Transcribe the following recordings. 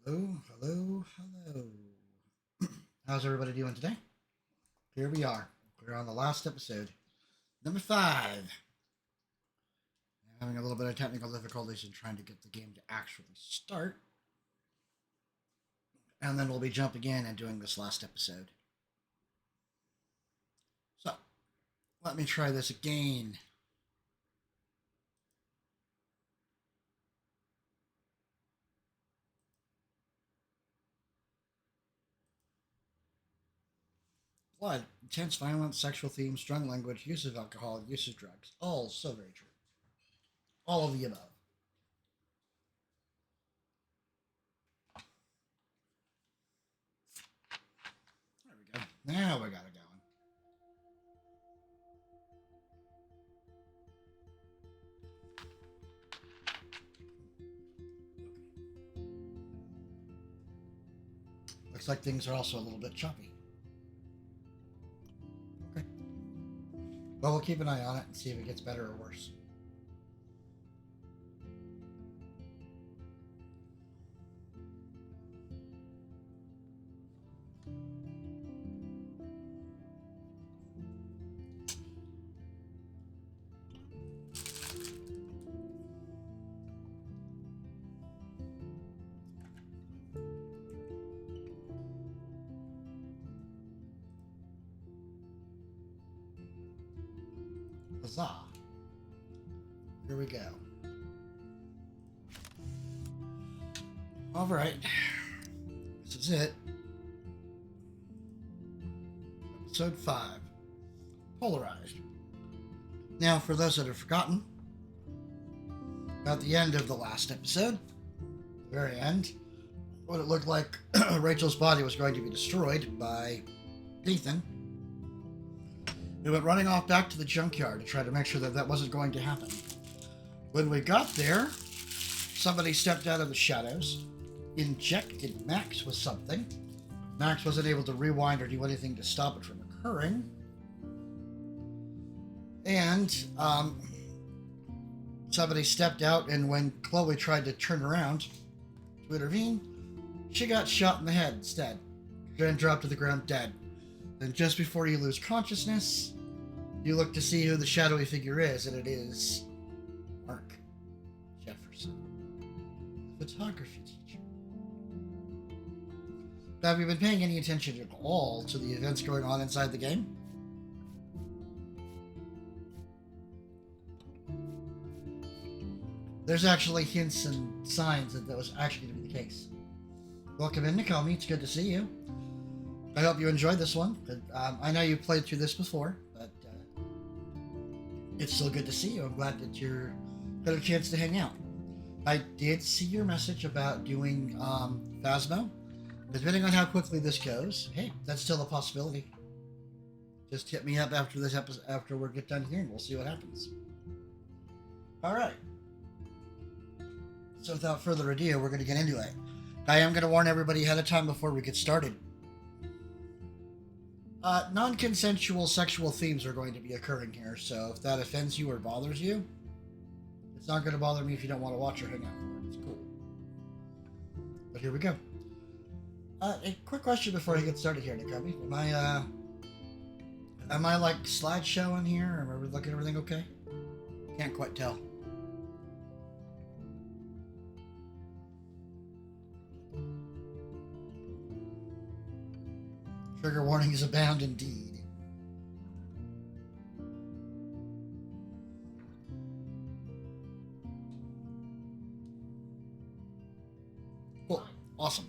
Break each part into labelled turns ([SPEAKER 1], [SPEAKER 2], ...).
[SPEAKER 1] Hello, hello, hello. How's everybody doing today? Here we are. We're on the last episode, number 5. I'm having a little bit of technical difficulties in trying to get the game to actually start. And then we'll be jumping in and doing this last episode. So, let me try this again. Blood, intense violence, sexual themes, strong language, use of alcohol, use of drugs. All so very true. All of the above. There we go. Now we got it going. Looks like things are also a little bit choppy. Okay. Well, we'll keep an eye on it and see if it gets better or worse. Huzzah. Here we go. Alright. This is it. Episode 5. Polarized. Now, for those that have forgotten, at the end of the last episode, the very end, what it looked like Rachel's body was going to be destroyed by Ethan. We went running off back to the junkyard to try to make sure that that wasn't going to happen. When we got there, somebody stepped out of the shadows, injected Max with something. Max wasn't able to rewind or do anything to stop it from occurring. And somebody stepped out, and when Chloe tried to turn around to intervene, she got shot in the head instead, and dropped to the ground dead. Then just before you lose consciousness, you look to see who the shadowy figure is, and it is Mark Jefferson, the photography teacher. Now, have you been paying any attention at all to the events going on inside the game? There's actually hints and signs that was actually going to be the case. Welcome in, Nakomi. It's good to see you. I hope you enjoyed this one. I know you played through this before, but it's still good to see you. I'm glad that you're got a chance to hang out. I did see your message about doing Phasmo. Depending on how quickly this goes, hey, that's still a possibility. Just hit me up after this episode, after we get done here, and we'll see what happens. All right. So without further ado, we're going to get into it. I am going to warn everybody ahead of time before we get started. Non-consensual sexual themes are going to be occurring here, so if that offends you or bothers you, it's not going to bother me if you don't want to watch or hang out for it. It's cool. But here we go. A quick question before I get started here, Nakomi. Am I like slideshow in here? Am I looking at everything okay? Can't quite tell. Trigger warnings abound indeed. Cool. Awesome.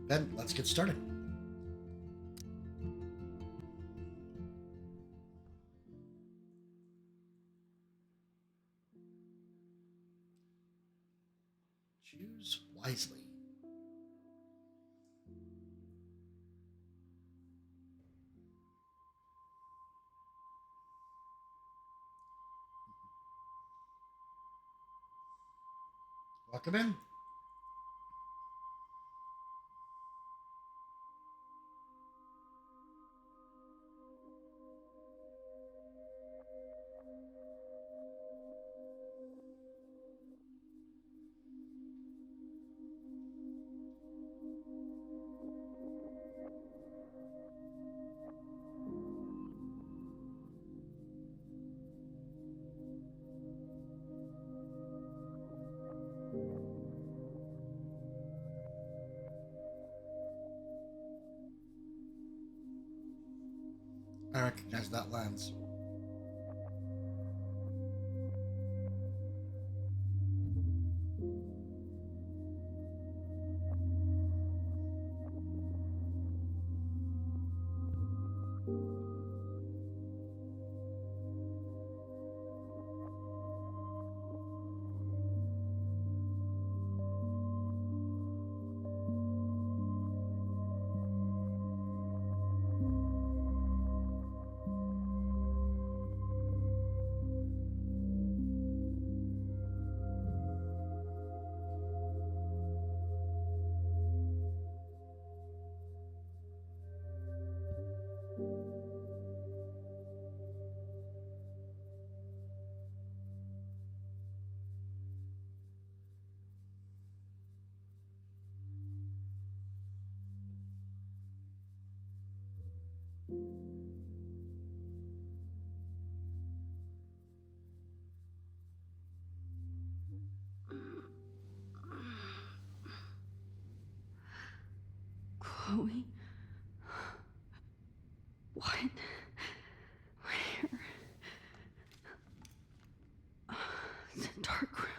[SPEAKER 1] Then let's get started. Choose wisely. Welcome in. I recognize that lens.
[SPEAKER 2] Chloe? What? Where? It's a dark room.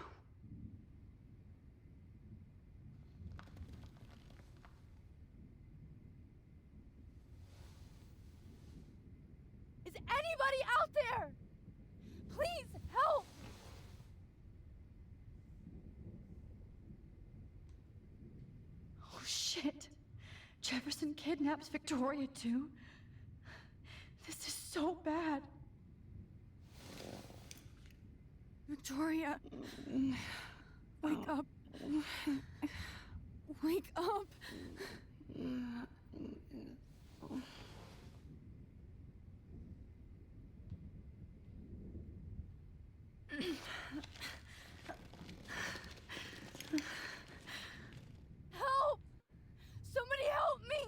[SPEAKER 3] Is anybody out there? Please help!
[SPEAKER 2] Oh shit. Jefferson kidnaps Victoria too? This is so bad. Victoria, wake up. Wake up.
[SPEAKER 3] Help! Somebody help me!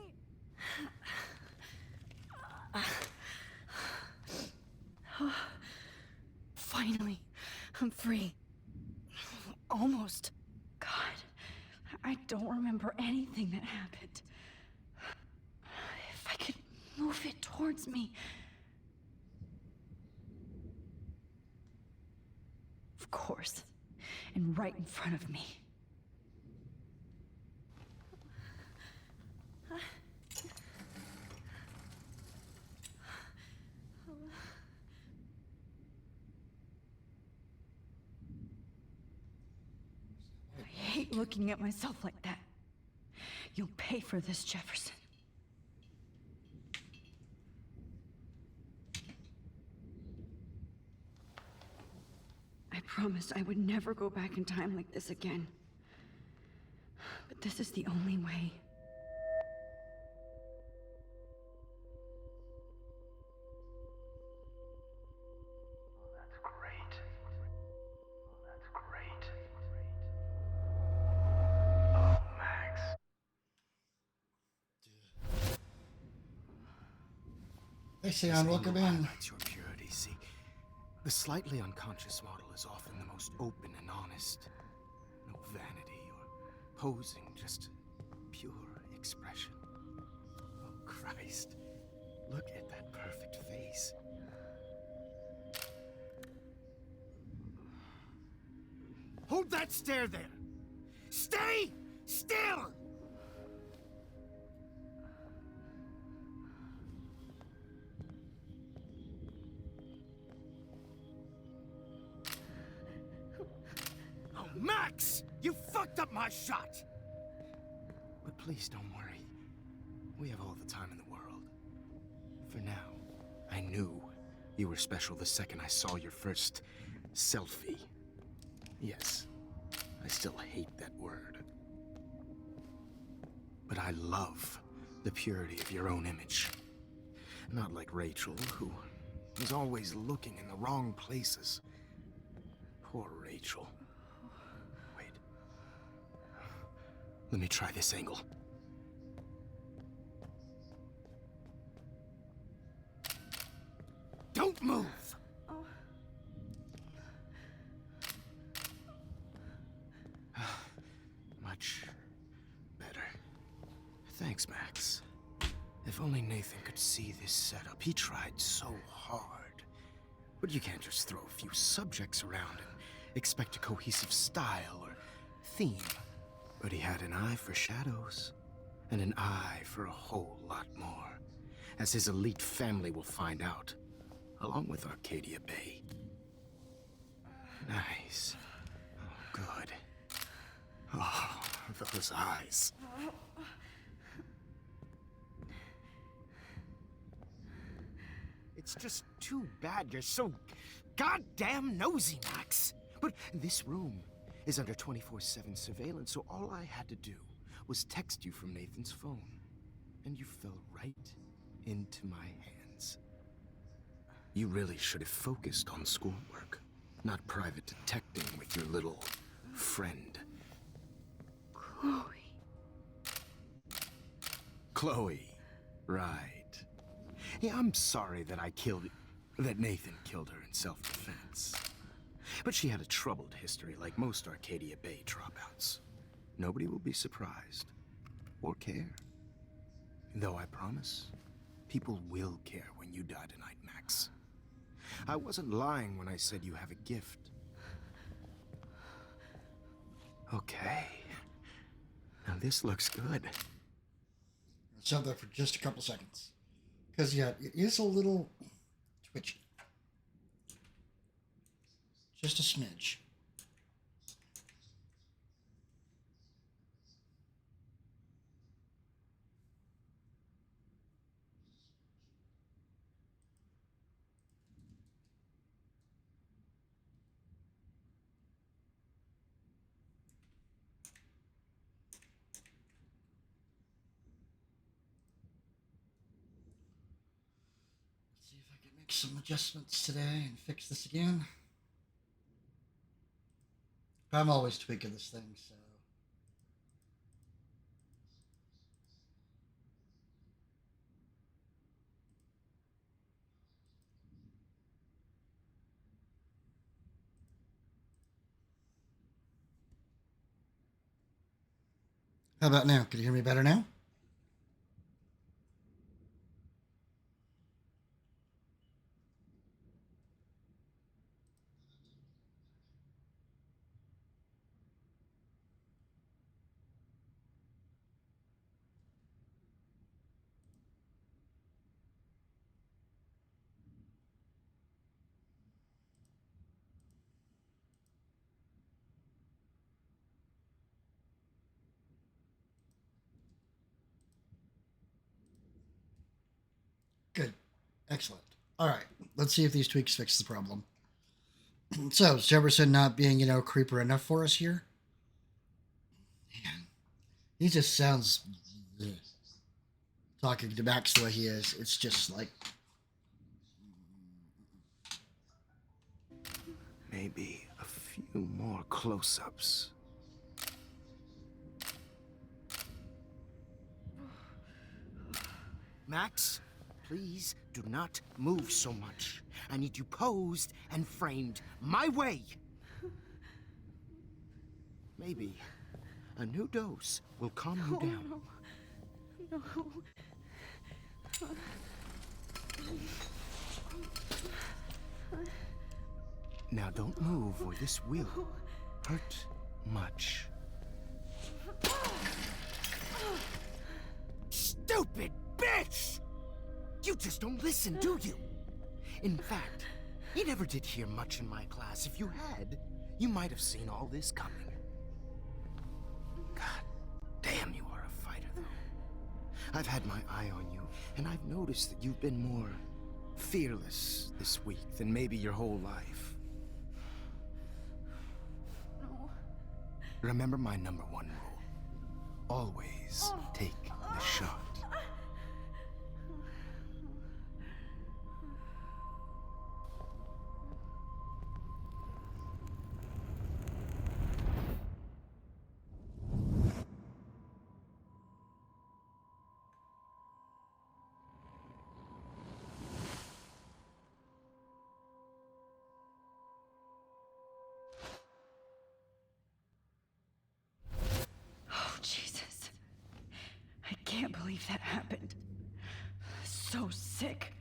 [SPEAKER 2] Finally, I'm free. Almost. God, I don't remember anything that happened. If I could move it towards me. Of course, and right in front of me. I hate looking at myself like that. You'll pay for this, Jefferson. I promised I would never go back in time like this again. But this is the only way.
[SPEAKER 4] That's great. That's great. Oh, Max.
[SPEAKER 1] Hey, Sion, welcome in.
[SPEAKER 4] Highlights your purity. See, the slightly unconscious model is often the most open and honest. No vanity or posing, just pure expression. Oh, Christ. Look at that perfect face. Hold that stare there! Stay still! Oh, Max! You fucked up my shot! But please don't worry. We have all the time in the world. For now, I knew you were special the second I saw your first selfie. Yes, I still hate that word. But I love the purity of your own image. Not like Rachel, who was always looking in the wrong places. Poor Rachel. Wait. Let me try this angle. Don't move! Much better. Thanks, Max. If only Nathan could see this setup. He tried so hard. But you can't just throw a few subjects around and expect a cohesive style or theme. But he had an eye for shadows, and an eye for a whole lot more, as his elite family will find out, along with Arcadia Bay. Nice. Oh, good. Oh, those eyes. It's just too bad you're so goddamn nosy, Max. But this room is under 24/7 surveillance, so all I had to do was text you from Nathan's phone. And you fell right into my hands. You really should have focused on schoolwork, not private detecting with your little friend.
[SPEAKER 2] Chloe.
[SPEAKER 4] Chloe, right. Yeah, I'm sorry that that Nathan killed her in self-defense. But she had a troubled history like most Arcadia Bay dropouts. Nobody will be surprised or care. Though I promise, people will care when you die tonight, Max. I wasn't lying when I said you have a gift. Okay. Now this looks good.
[SPEAKER 1] Let's have that for just a couple seconds. Because, yeah, it is a little twitchy. Just a smidge. See if I can make some adjustments today and fix this again. I'm always tweaking this thing, so. How about now? Can you hear me better now? Good. Excellent. All right. Let's see if these tweaks fix the problem. So, is Jefferson not being, creeper enough for us here? Man, he just sounds... Ugh. Talking to Max the way he is. It's just like...
[SPEAKER 4] Maybe a few more close-ups. Max, please do not move so much. I need you posed and framed my way. Maybe a new dose will calm you down.
[SPEAKER 2] No.
[SPEAKER 4] Now don't move or this will hurt much. Stupid bitch! You just don't listen, do you? In fact, you never did hear much in my class. If you had, you might have seen all this coming. God damn, you are a fighter, though. I've had my eye on you, and I've noticed that you've been more fearless this week than maybe your whole life.
[SPEAKER 2] No.
[SPEAKER 4] Remember my #1 rule. Always take the shot.
[SPEAKER 2] Oh, Jesus. I can't believe that happened. so sick.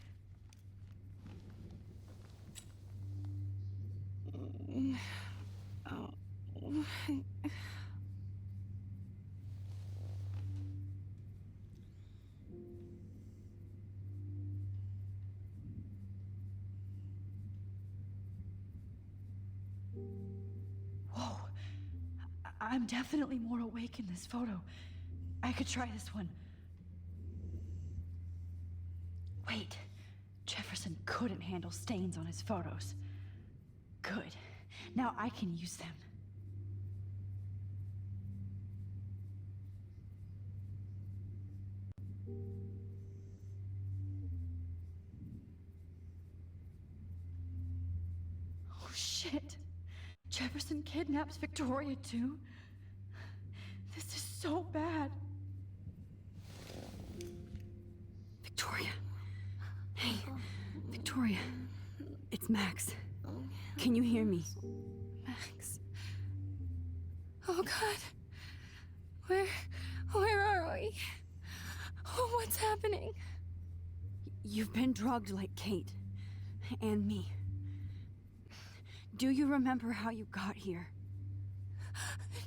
[SPEAKER 2] Whoa. I'm definitely more awake in this photo. I could try this one. Wait. Jefferson couldn't handle stains on his photos. Good. Now I can use them. Oh shit. Jefferson kidnaps Victoria too? This is so bad. Victoria. Hey, Victoria. It's Max. Can you hear me?
[SPEAKER 3] Max. Oh God. Where are we? Oh, what's happening?
[SPEAKER 2] You've been drugged like Kate. And me. Do you remember how you got here?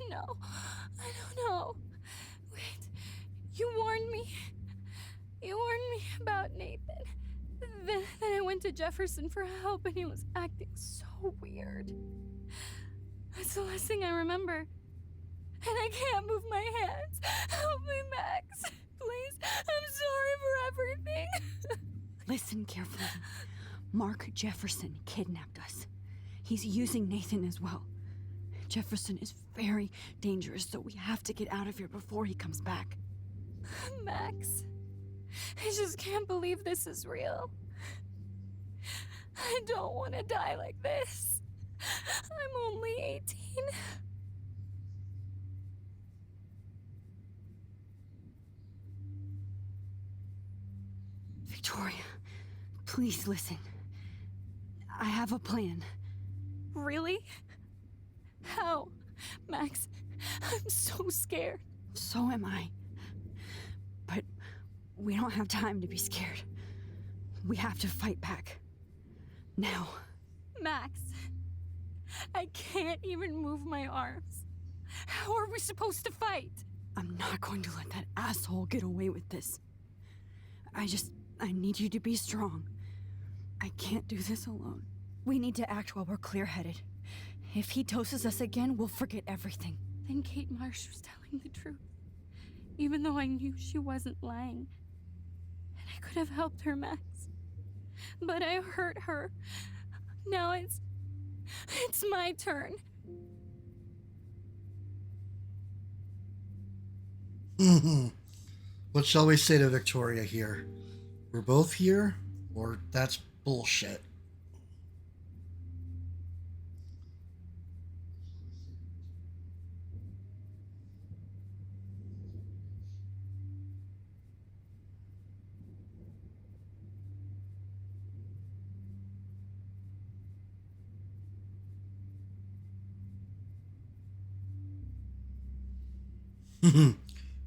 [SPEAKER 3] No, I don't know. Wait, you warned me. You warned me about Nathan. Then I went to Jefferson for help and he was acting so weird. That's the last thing I remember. And I can't move my hands. Help me, Max. Please, I'm sorry for everything.
[SPEAKER 2] Listen carefully. Mark Jefferson kidnapped us. He's using Nathan as well. Jefferson is very dangerous, so we have to get out of here before he comes back.
[SPEAKER 3] Max, I just can't believe this is real. I don't want to die like this. I'm only 18.
[SPEAKER 2] Victoria, please listen. I have a plan.
[SPEAKER 3] Really? How? Max, I'm so scared.
[SPEAKER 2] So am I. But we don't have time to be scared. We have to fight back. Now.
[SPEAKER 3] Max, I can't even move my arms. How are we supposed to fight?
[SPEAKER 2] I'm not going to let that asshole get away with this. I need you to be strong. I can't do this alone. We need to act while we're clear-headed. If he doses us again, we'll forget everything.
[SPEAKER 3] Then Kate Marsh was telling the truth. Even though I knew she wasn't lying. And I could have helped her, Max. But I hurt her. Now it's my turn.
[SPEAKER 1] What shall we say to Victoria here? We're both here, or that's bullshit?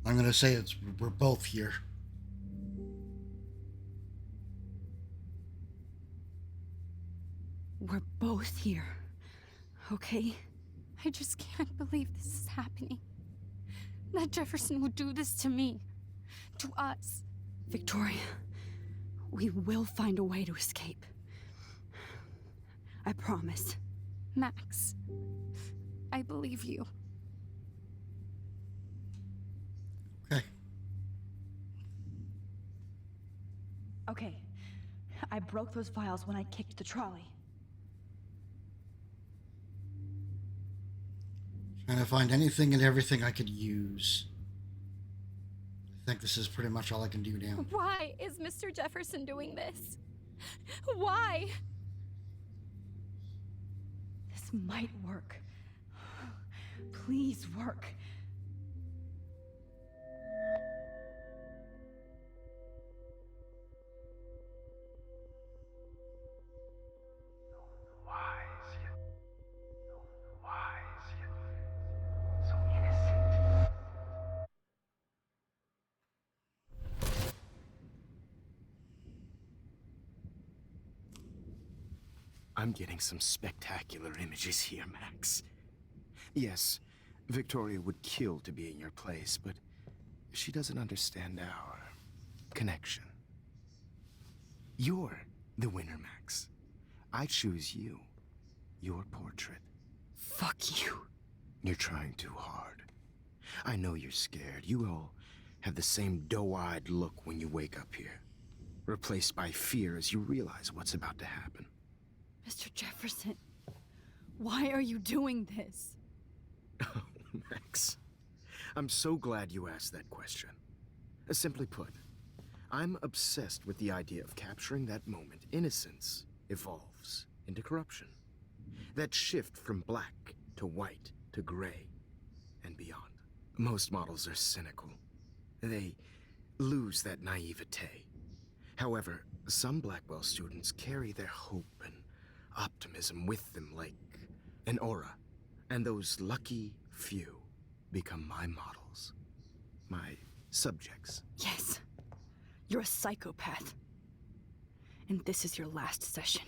[SPEAKER 1] I'm gonna say we're both here.
[SPEAKER 2] We're both here. Okay?
[SPEAKER 3] I just can't believe this is happening. That Jefferson would do this to me. To us.
[SPEAKER 2] Victoria, we will find a way to escape. I promise.
[SPEAKER 3] Max, I believe you.
[SPEAKER 1] Okay.
[SPEAKER 2] Okay. I broke those files when I kicked the trolley.
[SPEAKER 1] Trying to find anything and everything I could use. I think this is pretty much all I can do now.
[SPEAKER 3] Why is Mr. Jefferson doing this? Why?
[SPEAKER 2] This might work. Please work.
[SPEAKER 4] I'm getting some spectacular images here, Max. Yes, Victoria would kill to be in your place, but she doesn't understand our connection. You're the winner, Max. I choose you. Your portrait.
[SPEAKER 2] Fuck you.
[SPEAKER 4] You're trying too hard. I know you're scared. You all have the same doe-eyed look when you wake up here, replaced by fear as you realize what's about to happen.
[SPEAKER 2] Mr. Jefferson, why are you doing this?
[SPEAKER 4] Oh, Max. I'm so glad you asked that question. Simply put, I'm obsessed with the idea of capturing that moment innocence evolves into corruption. That shift from black to white to gray and beyond. Most models are cynical. They lose that naivete. However, some Blackwell students carry their hope and optimism with them like an aura. And those lucky few become my models. My subjects.
[SPEAKER 2] Yes, you're a psychopath. And this is your last session.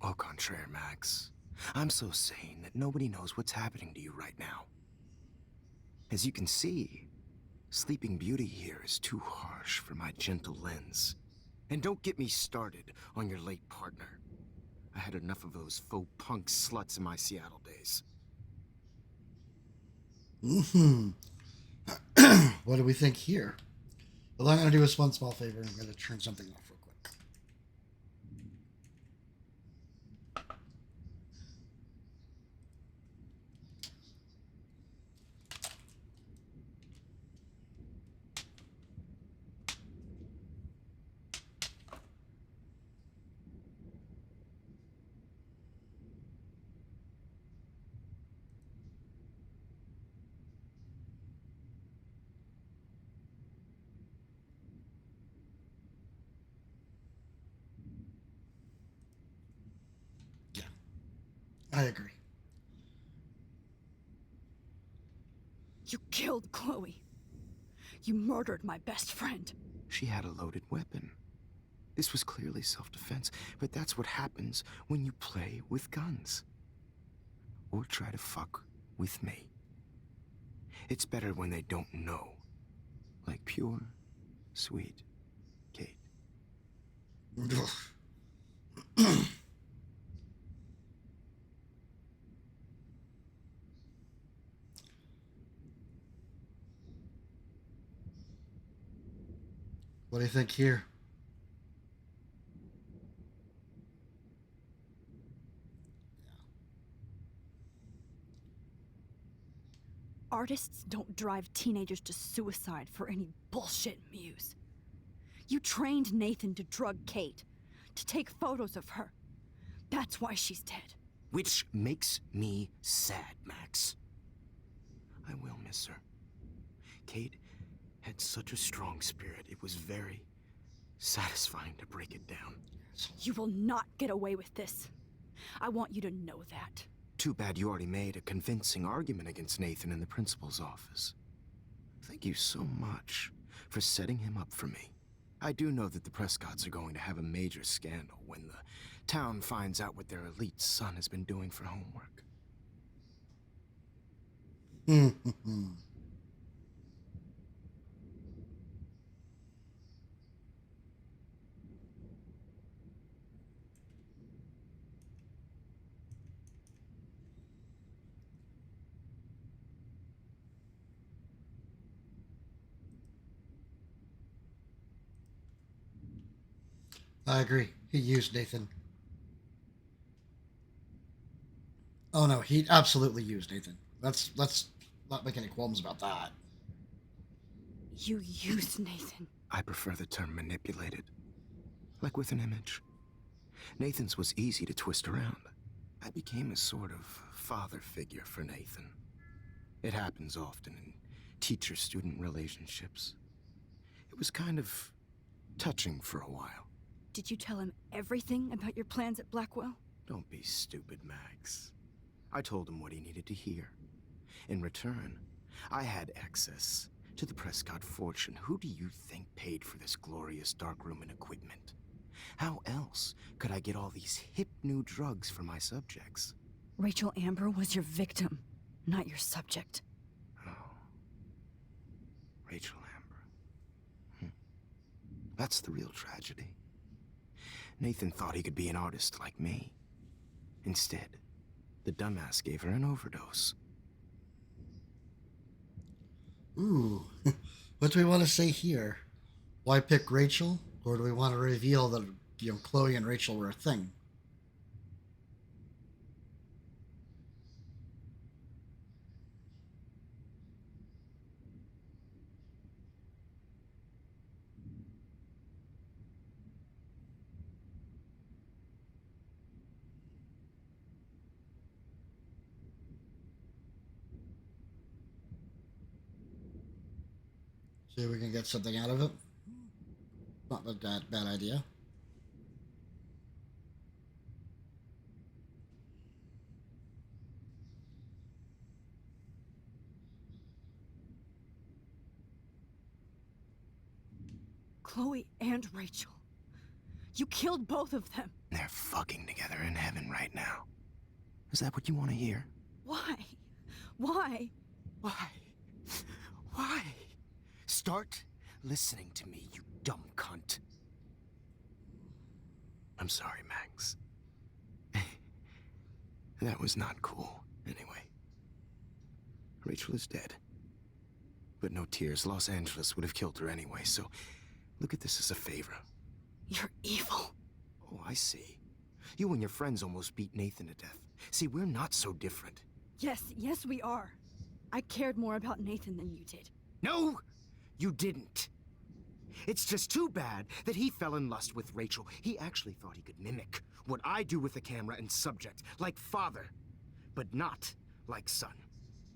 [SPEAKER 4] Au contraire, Max. I'm so sane that nobody knows what's happening to you right now. As you can see, Sleeping Beauty here is too harsh for my gentle lens. And don't get me started on your late partner. I had enough of those faux punk sluts in my Seattle days.
[SPEAKER 1] What do we think here? Well, I'm going to do us one small favor. I'm going to turn something off real quick. I agree.
[SPEAKER 2] You killed Chloe. You murdered my best friend.
[SPEAKER 4] She had a loaded weapon. This was clearly self-defense, but that's what happens when you play with guns. Or try to fuck with me. It's better when they don't know. Like pure, sweet Kate.
[SPEAKER 1] What do you think here?
[SPEAKER 2] Artists don't drive teenagers to suicide for any bullshit muse. You trained Nathan to drug Kate, to take photos of her. That's why she's dead.
[SPEAKER 4] Which makes me sad, Max. I will miss her. Kate had such a strong spirit, it was very satisfying to break it down.
[SPEAKER 2] You will not get away with this. I want you to know that.
[SPEAKER 4] Too bad you already made a convincing argument against Nathan in the principal's office. Thank you so much for setting him up for me. I do know that the Prescotts are going to have a major scandal when the town finds out what their elite son has been doing for homework.
[SPEAKER 1] I agree. He used Nathan. Oh no, he absolutely used Nathan. Let's not make any qualms about that.
[SPEAKER 2] You used Nathan.
[SPEAKER 4] I prefer the term manipulated. Like with an image. Nathan's was easy to twist around. I became a sort of father figure for Nathan. It happens often in teacher-student relationships. It was kind of touching for a while.
[SPEAKER 2] Did you tell him everything about your plans at Blackwell?
[SPEAKER 4] Don't be stupid, Max. I told him what he needed to hear. In return, I had access to the Prescott fortune. Who do you think paid for this glorious darkroom and equipment? How else could I get all these hip new drugs for my subjects?
[SPEAKER 2] Rachel Amber was your victim, not your subject.
[SPEAKER 4] Oh. Rachel Amber. That's the real tragedy. Nathan thought he could be an artist like me. Instead, the dumbass gave her an overdose.
[SPEAKER 1] Ooh. What do we want to say here? Why pick Rachel? Or do we want to reveal that, Chloe and Rachel were a thing? See if we can get something out of it. Not a bad idea.
[SPEAKER 2] Chloe and Rachel. You killed both of them.
[SPEAKER 4] They're fucking together in heaven right now. Is that what you want to hear?
[SPEAKER 2] Why? Why?
[SPEAKER 4] Why? Why? Start listening to me, you dumb cunt. I'm sorry, Max. That was not cool, anyway. Rachel is dead. But no tears. Los Angeles would have killed her anyway, so look at this as a favor.
[SPEAKER 2] You're evil.
[SPEAKER 4] Oh, I see. You and your friends almost beat Nathan to death. See, we're not so different.
[SPEAKER 2] Yes, we are. I cared more about Nathan than you did.
[SPEAKER 4] No, you didn't. It's just too bad that he fell in lust with Rachel. He actually thought he could mimic what I do with the camera and subject, like father, but not like son.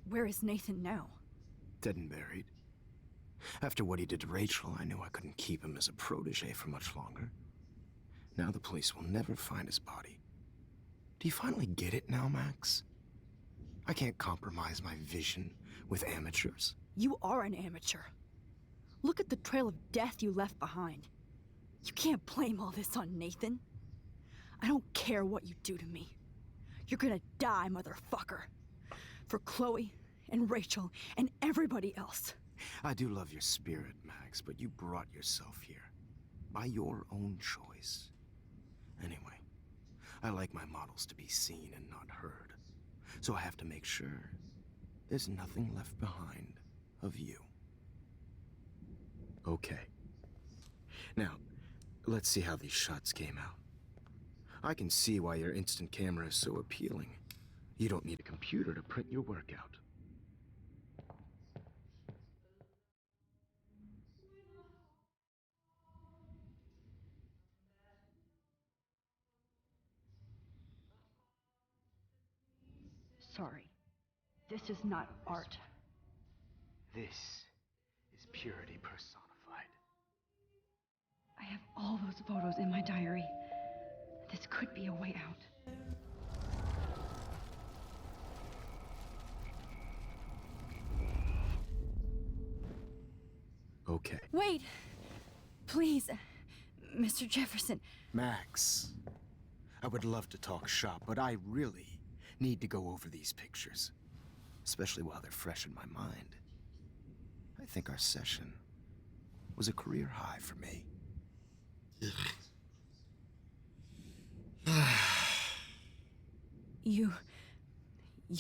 [SPEAKER 2] Where is Nathan now?
[SPEAKER 4] Dead and buried. After what he did to Rachel, I knew I couldn't keep him as a protege for much longer. Now the police will never find his body. Do you finally get it now, Max? I can't compromise my vision with amateurs.
[SPEAKER 2] You are an amateur. Look at the trail of death you left behind. You can't blame all this on Nathan. I don't care what you do to me. You're gonna die, motherfucker. For Chloe and Rachel and everybody else.
[SPEAKER 4] I do love your spirit, Max, but you brought yourself here. By your own choice. Anyway, I like my models to be seen and not heard. So I have to make sure there's nothing left behind of you. Okay. Now, let's see how these shots came out. I can see why your instant camera is so appealing. You don't need a computer to print your work out.
[SPEAKER 2] Sorry. This is not art.
[SPEAKER 4] This is purity personified.
[SPEAKER 2] I have all those photos in my diary. This could be a way out.
[SPEAKER 4] Okay.
[SPEAKER 2] Wait! Please, Mr. Jefferson.
[SPEAKER 4] Max, I would love to talk shop, but I really need to go over these pictures. Especially while they're fresh in my mind. I think our session was a career high for me.
[SPEAKER 2] You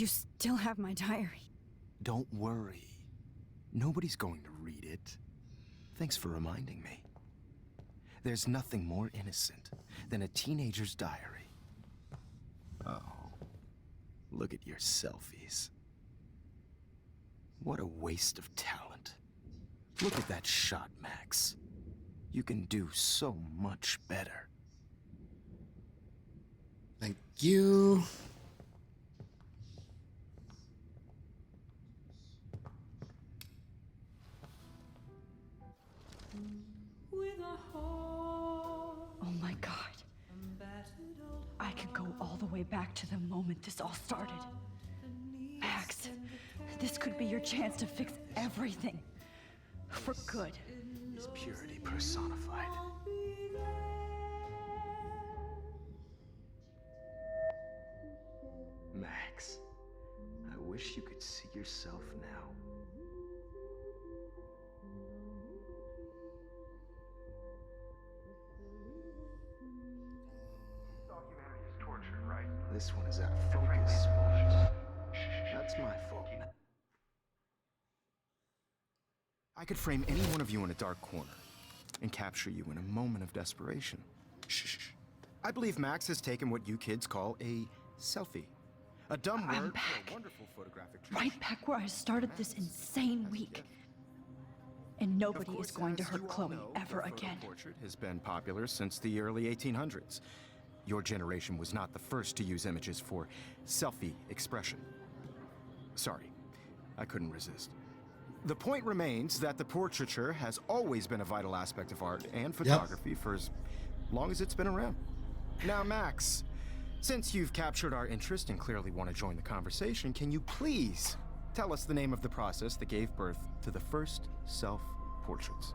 [SPEAKER 2] still have my diary.
[SPEAKER 4] Don't worry. Nobody's going to read it. Thanks for reminding me. There's nothing more innocent than a teenager's diary. Oh, look at your selfies. What a waste of talent. Look at that shot, Max. You can do so much better.
[SPEAKER 1] Thank you.
[SPEAKER 2] Oh my God. I could go all the way back to the moment this all started. Max, this could be your chance to fix everything. For good.
[SPEAKER 4] Is purity personified. wish you could see yourself now.
[SPEAKER 5] Humanity is tortured, right?
[SPEAKER 4] This one is out of focus, but that's my fault. I could frame any one of you in a dark corner and capture you in a moment of desperation. Shh. I believe Max has taken what you kids call a selfie. A dumb
[SPEAKER 2] I'm
[SPEAKER 4] word
[SPEAKER 2] back.
[SPEAKER 4] for a wonderful photographic
[SPEAKER 2] Right back where I started this insane week. And nobody is going to hurt Chloe ever again.
[SPEAKER 4] Portrait has been popular since the early 1800s. Your generation was not the first to use images for selfie expression. Sorry, I couldn't resist. The point remains that the portraiture has always been a vital aspect of art and photography for as long as it's been around. Now, Max, since you've captured our interest and clearly want to join the conversation, can you please tell us the name of the process that gave birth to the first self-portraits?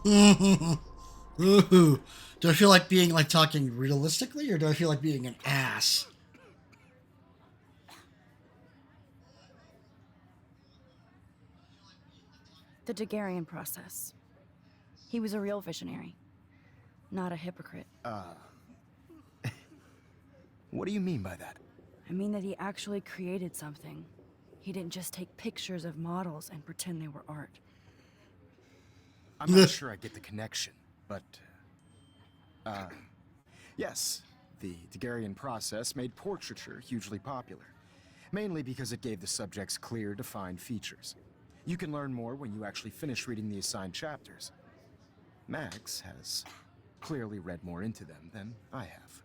[SPEAKER 1] Ooh. Do I feel like being like talking realistically, or do I feel like being an ass?
[SPEAKER 2] The Daguerrean process. He was a real visionary, not a hypocrite.
[SPEAKER 4] What do you mean by that?
[SPEAKER 2] I mean that he actually created something. He didn't just take pictures of models and pretend they were art.
[SPEAKER 4] I'm not sure I get the connection, but... yes, the Daguerrean process made portraiture hugely popular, mainly because it gave the subjects clear, defined features. You can learn more when you actually finish reading the assigned chapters. Max has clearly read more into them than I have.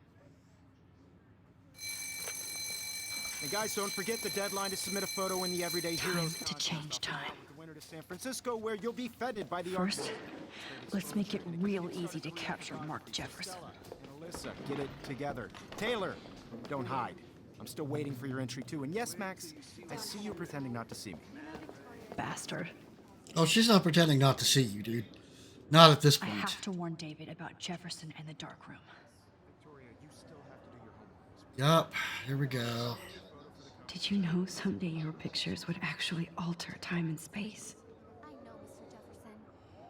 [SPEAKER 4] And guys, don't forget the deadline to submit a photo in the Everyday Heroes
[SPEAKER 2] To change time.
[SPEAKER 4] the winter to San Francisco, where you'll be feted by the
[SPEAKER 2] First, let's make it real easy to capture Mark Jefferson.
[SPEAKER 4] And Alyssa, get it together. Taylor, don't hide. I'm still waiting for your entry too. And yes, Max, I see you pretending not to see me.
[SPEAKER 2] Bastard.
[SPEAKER 1] Oh, she's not pretending not to see you, dude. Not at this
[SPEAKER 2] I
[SPEAKER 1] point.
[SPEAKER 2] have to warn David about Jefferson and the dark room.
[SPEAKER 4] Victoria, you still have to do your homework.
[SPEAKER 1] Yup, here we go.
[SPEAKER 2] Did you know someday your pictures would actually alter time and space?
[SPEAKER 3] I know, Mr. Jefferson.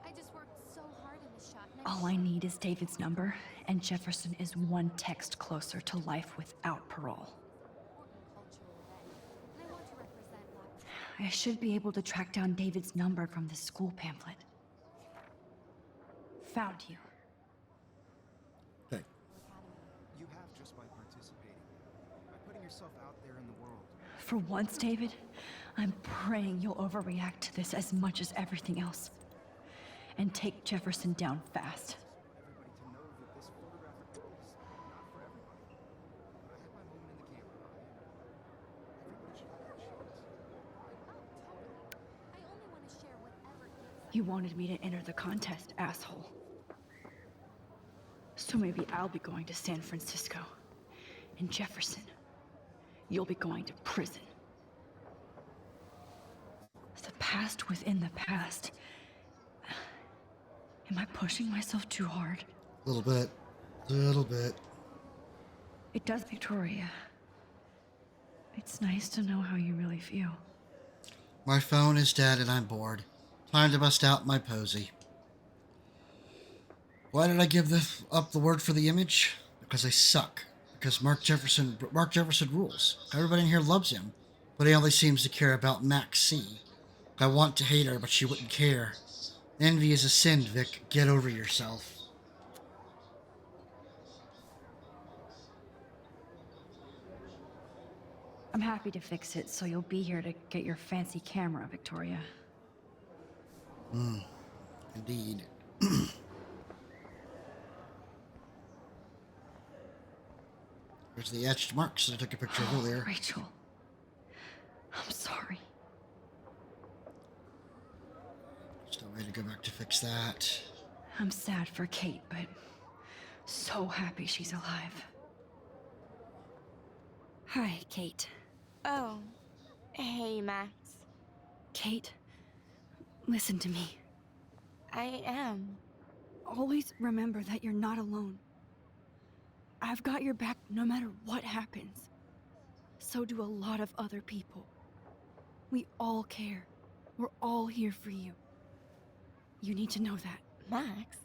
[SPEAKER 3] I just worked so hard in this shot. And
[SPEAKER 2] All I need is David's number, and Jefferson is one text closer to life without parole.
[SPEAKER 3] I want to represent Black.
[SPEAKER 2] I should be able to track down David's number from the school pamphlet. Found you.
[SPEAKER 1] Okay.
[SPEAKER 4] You have just by participating, by putting yourself out there in the world.
[SPEAKER 2] For once, David, I'm praying you'll overreact to this as much as everything else. And take Jefferson down fast.
[SPEAKER 4] Everybody to know that this photographic world is not for everybody. But I had my moment in the camera, and everybody should have that chance.
[SPEAKER 3] I only want to share whatever gives.
[SPEAKER 2] You wanted me to enter the contest, asshole. So maybe I'll be going to San Francisco. And Jefferson, you'll be going to prison. The past within the past. Am I pushing myself too hard?
[SPEAKER 1] A little bit. A little bit.
[SPEAKER 2] It does, Victoria. It's nice to know how you really feel.
[SPEAKER 1] My phone is dead and I'm bored. Time to bust out my posy. Why did I give up the word for the image? Because I suck. Because Mark Jefferson rules. Everybody in here loves him, but he only seems to care about Max C. I want to hate her, but she wouldn't care. Envy is a sin, Vic. Get over yourself.
[SPEAKER 2] I'm happy to fix it, so you'll be here to get your fancy camera, Victoria.
[SPEAKER 1] Indeed. There's the etched marks that I took a picture of earlier.
[SPEAKER 2] Rachel, I'm sorry.
[SPEAKER 1] Still way to go back to fix that.
[SPEAKER 2] I'm sad for Kate, but so happy she's alive. Hi, Kate.
[SPEAKER 3] Oh, hey, Max.
[SPEAKER 2] Kate, listen to me.
[SPEAKER 3] I am.
[SPEAKER 2] Always remember that you're not alone. I've got your back no matter what happens. So do a lot of other people. We all care. We're all here for you. You need to know that.
[SPEAKER 3] Max,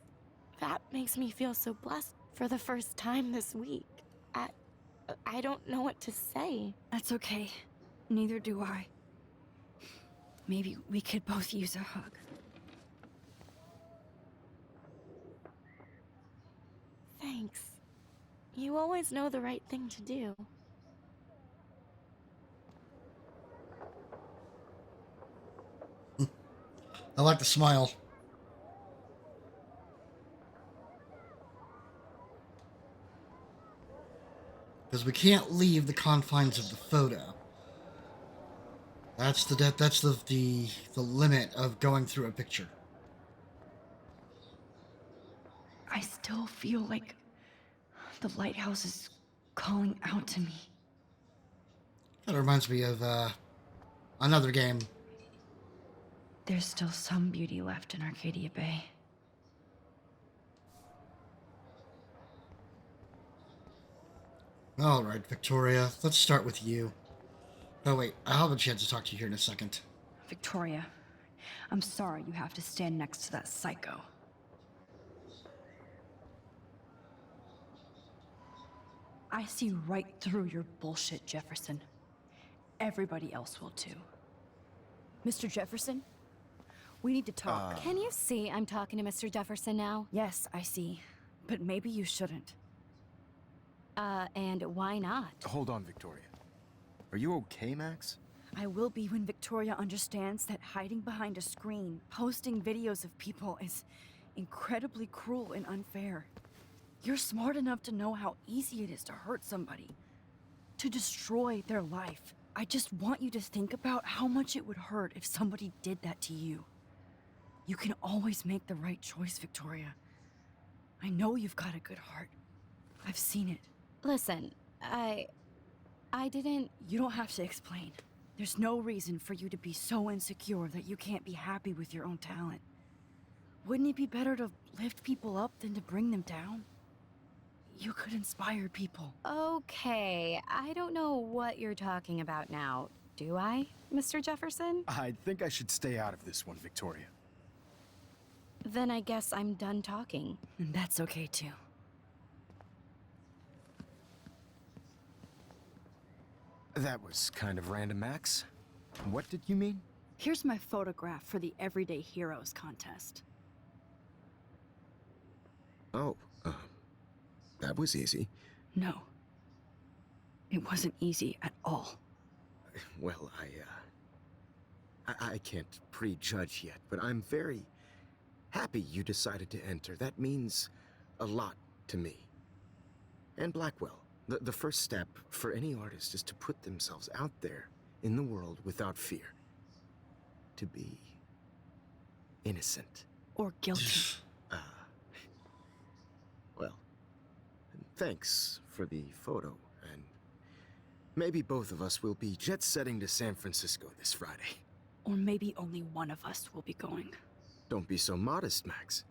[SPEAKER 3] that makes me feel so blessed for the first time this week. I don't know what to say.
[SPEAKER 2] That's okay. Neither do I. Maybe we could both use a hug.
[SPEAKER 3] Thanks. You always know the right thing to do.
[SPEAKER 1] I like the smile. Because we can't leave the confines of the photo. That's the limit of going through a picture.
[SPEAKER 2] I still feel like the lighthouse is calling out to me.
[SPEAKER 1] That reminds me of another game.
[SPEAKER 2] There's still some beauty left in Arcadia Bay.
[SPEAKER 1] All right, Victoria, let's start with you. Oh wait, I'll have a chance to talk to you here in a second.
[SPEAKER 2] Victoria, I'm sorry you have to stand next to that psycho. I see right through your bullshit, Jefferson. Everybody else will too. Mr. Jefferson, we need to talk.
[SPEAKER 3] Can you see I'm talking to Mr. Jefferson now?
[SPEAKER 2] Yes, I see. But maybe you shouldn't.
[SPEAKER 3] And why not?
[SPEAKER 6] Hold on, Victoria. Are you okay, Max?
[SPEAKER 2] I will be when Victoria understands that hiding behind a screen, posting videos of people is incredibly cruel and unfair. You're smart enough to know how easy it is to hurt somebody, to destroy their life. I just want you to think about how much it would hurt if somebody did that to you. You can always make the right choice, Victoria. I know you've got a good heart. I've seen it.
[SPEAKER 3] Listen, I didn't...
[SPEAKER 2] You don't have to explain. There's no reason for you to be so insecure that you can't be happy with your own talent. Wouldn't it be better to lift people up than to bring them down? You could inspire people.
[SPEAKER 3] Okay, I don't know what you're talking about now, do I, Mr. Jefferson?
[SPEAKER 6] I think I should stay out of this one, Victoria.
[SPEAKER 3] Then I guess I'm done talking.
[SPEAKER 2] And that's okay too.
[SPEAKER 6] That was kind of random, Max. What did you mean?
[SPEAKER 2] Here's my photograph for the Everyday Heroes contest.
[SPEAKER 6] Oh, that was easy.
[SPEAKER 2] No. It wasn't easy at all.
[SPEAKER 6] Well, I can't prejudge yet, but I'm very happy you decided to enter. That means a lot to me. And Blackwell. The first step for any artist is to put themselves out there in the world without fear. To be innocent.
[SPEAKER 2] Or guilty.
[SPEAKER 6] Well, thanks for the photo, and maybe both of us will be jet-setting to San Francisco this Friday.
[SPEAKER 2] Or maybe only one of us will be going.
[SPEAKER 6] Don't be so modest, Max.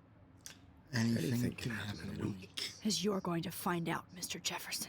[SPEAKER 1] Anything can happen in a week.
[SPEAKER 2] As you're going to find out, Mr. Jefferson.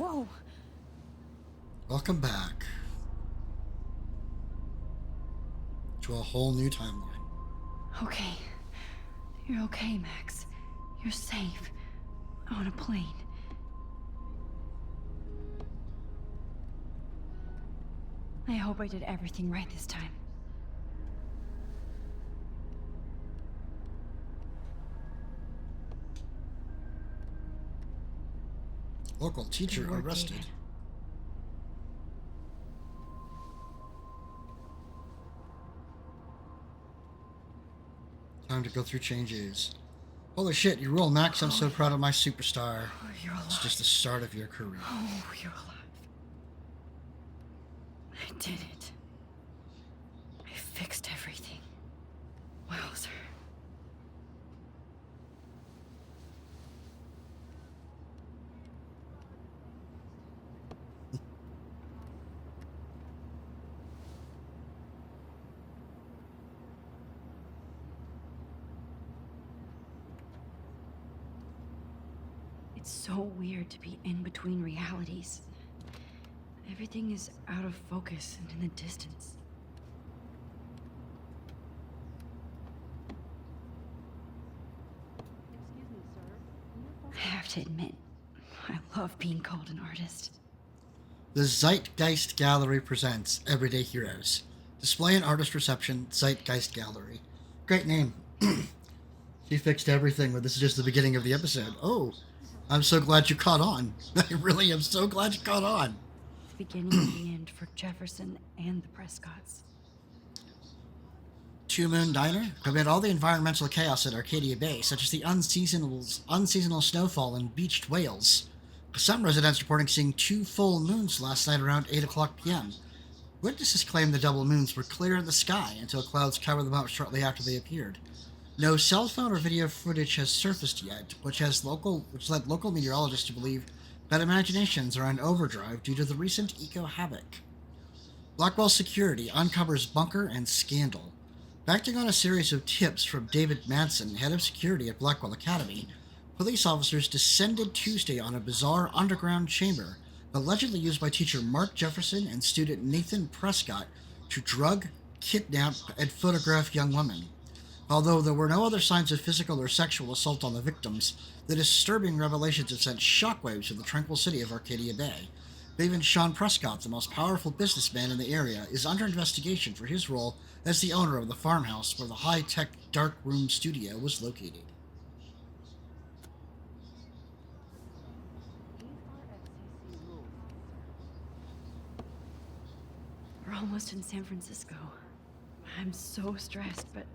[SPEAKER 2] Whoa.
[SPEAKER 1] Welcome back to a whole new timeline.
[SPEAKER 2] Okay. You're okay, Max. You're safe. On a plane. I hope I did everything right this time.
[SPEAKER 1] Local teacher
[SPEAKER 2] Good work,
[SPEAKER 1] arrested.
[SPEAKER 2] David.
[SPEAKER 1] Time to go through changes. Holy shit, you rule, Max. I'm so proud of my superstar.
[SPEAKER 2] Oh, you're alive.
[SPEAKER 1] It's just the start of your career.
[SPEAKER 2] Oh, you're alive. I did it. I fixed everything. Wowzer. It's so weird to be in between realities. Everything is out of focus and in the distance. I have to admit, I love being called an artist.
[SPEAKER 1] The Zeitgeist Gallery presents Everyday Heroes. Display and artist reception, Zeitgeist Gallery. Great name. She fixed everything, but this is just the beginning of the episode. Oh, I'm so glad you caught on. I really am so glad you caught on.
[SPEAKER 2] The beginning and the end for Jefferson and the Prescotts.
[SPEAKER 1] Two Moon Diner? Amid all the environmental chaos at Arcadia Bay, such as the unseasonal snowfall and beached whales. Some residents reporting seeing 2 full moons last night around 8 o'clock p.m. Witnesses claim the double moons were clear in the sky until clouds covered them up shortly after they appeared. No cell phone or video footage has surfaced yet, which led local meteorologists to believe that imaginations are on overdrive due to the recent eco-havoc. Blackwell Security uncovers bunker and scandal. Acting on a series of tips from David Manson, head of security at Blackwell Academy, police officers descended Tuesday on a bizarre underground chamber allegedly used by teacher Mark Jefferson and student Nathan Prescott to drug, kidnap, and photograph young women. Although there were no other signs of physical or sexual assault on the victims, the disturbing revelations have sent shockwaves through the tranquil city of Arcadia Bay. Even Sean Prescott, the most powerful businessman in the area, is under investigation for his role as the owner of the farmhouse where the high-tech dark room studio was located.
[SPEAKER 2] We're almost in San Francisco. I'm so stressed, but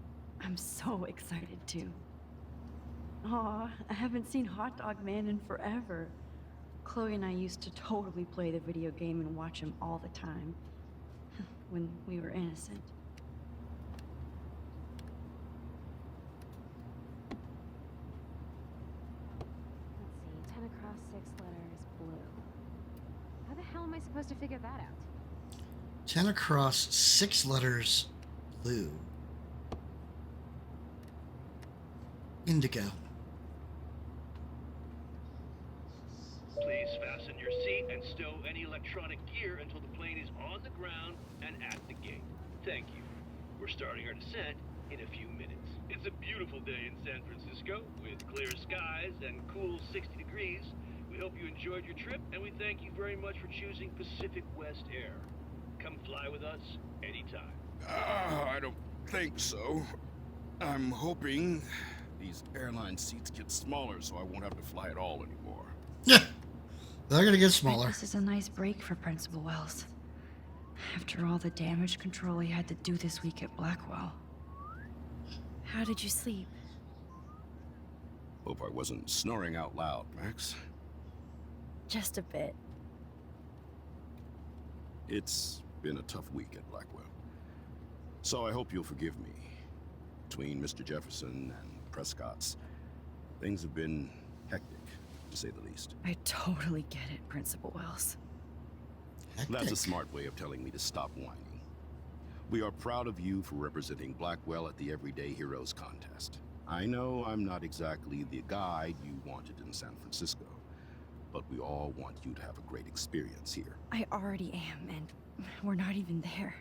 [SPEAKER 2] I'm so excited too. Aw, I haven't seen Hot Dog Man in forever. Chloe and I used to totally play the video game and watch him all the time. When we were innocent.
[SPEAKER 3] Let's see, 10 across 6 letters, blue. How the hell am I supposed to figure that out?
[SPEAKER 1] 10 across 6 letters, blue. Indigo.
[SPEAKER 7] Please fasten your seat and stow any electronic gear until the plane is on the ground and at the gate. Thank you. We're starting our descent in a few minutes. It's a beautiful day in San Francisco with clear skies and cool 60 degrees. We hope you enjoyed your trip and we thank you very much for choosing Pacific West Air. Come fly with us anytime.
[SPEAKER 8] I don't think so. I'm hoping these airline seats get smaller so I won't have to fly at all anymore.
[SPEAKER 1] Yeah, they're gonna get
[SPEAKER 2] Bet
[SPEAKER 1] smaller.
[SPEAKER 2] this is a nice break for Principal Wells. After all the damage control he had to do this week at Blackwell. How did you sleep?
[SPEAKER 8] Hope I wasn't snoring out loud, Max.
[SPEAKER 2] Just a bit.
[SPEAKER 8] It's been a tough week at Blackwell. So I hope you'll forgive me. Between Mr. Jefferson and Prescott's, things have been hectic, to say the least.
[SPEAKER 2] I totally get it, Principal Wells.
[SPEAKER 8] That's
[SPEAKER 1] Hectic.
[SPEAKER 8] a smart way of telling me to stop whining. We are proud of you for representing Blackwell at the Everyday Heroes contest. I know I'm not exactly the guide you wanted in San Francisco, but we all want you to have a great experience here.
[SPEAKER 2] I already am, and we're not even there.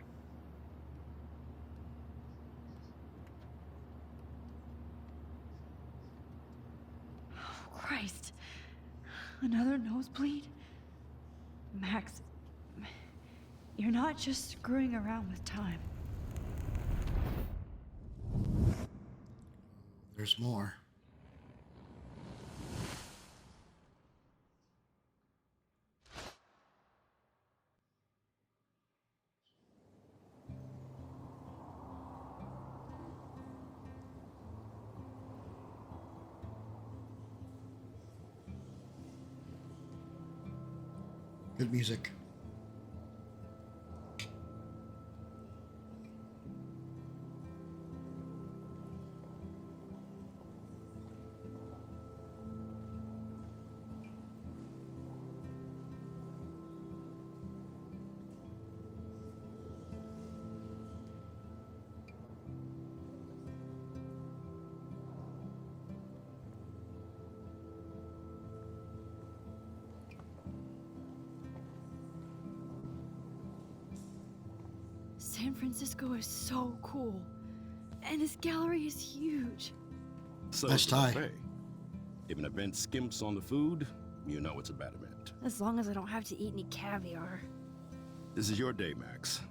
[SPEAKER 2] Oh, Christ. Another nosebleed? Max, you're not just screwing around with time.
[SPEAKER 1] There's more. Good music.
[SPEAKER 2] San Francisco is so cool. And this gallery is huge.
[SPEAKER 8] So
[SPEAKER 1] Nice
[SPEAKER 8] the
[SPEAKER 1] tie.
[SPEAKER 8] buffet. If an event skimps on the food, you know it's a bad event.
[SPEAKER 2] As long as I don't have to eat any caviar.
[SPEAKER 8] This is your day, Max.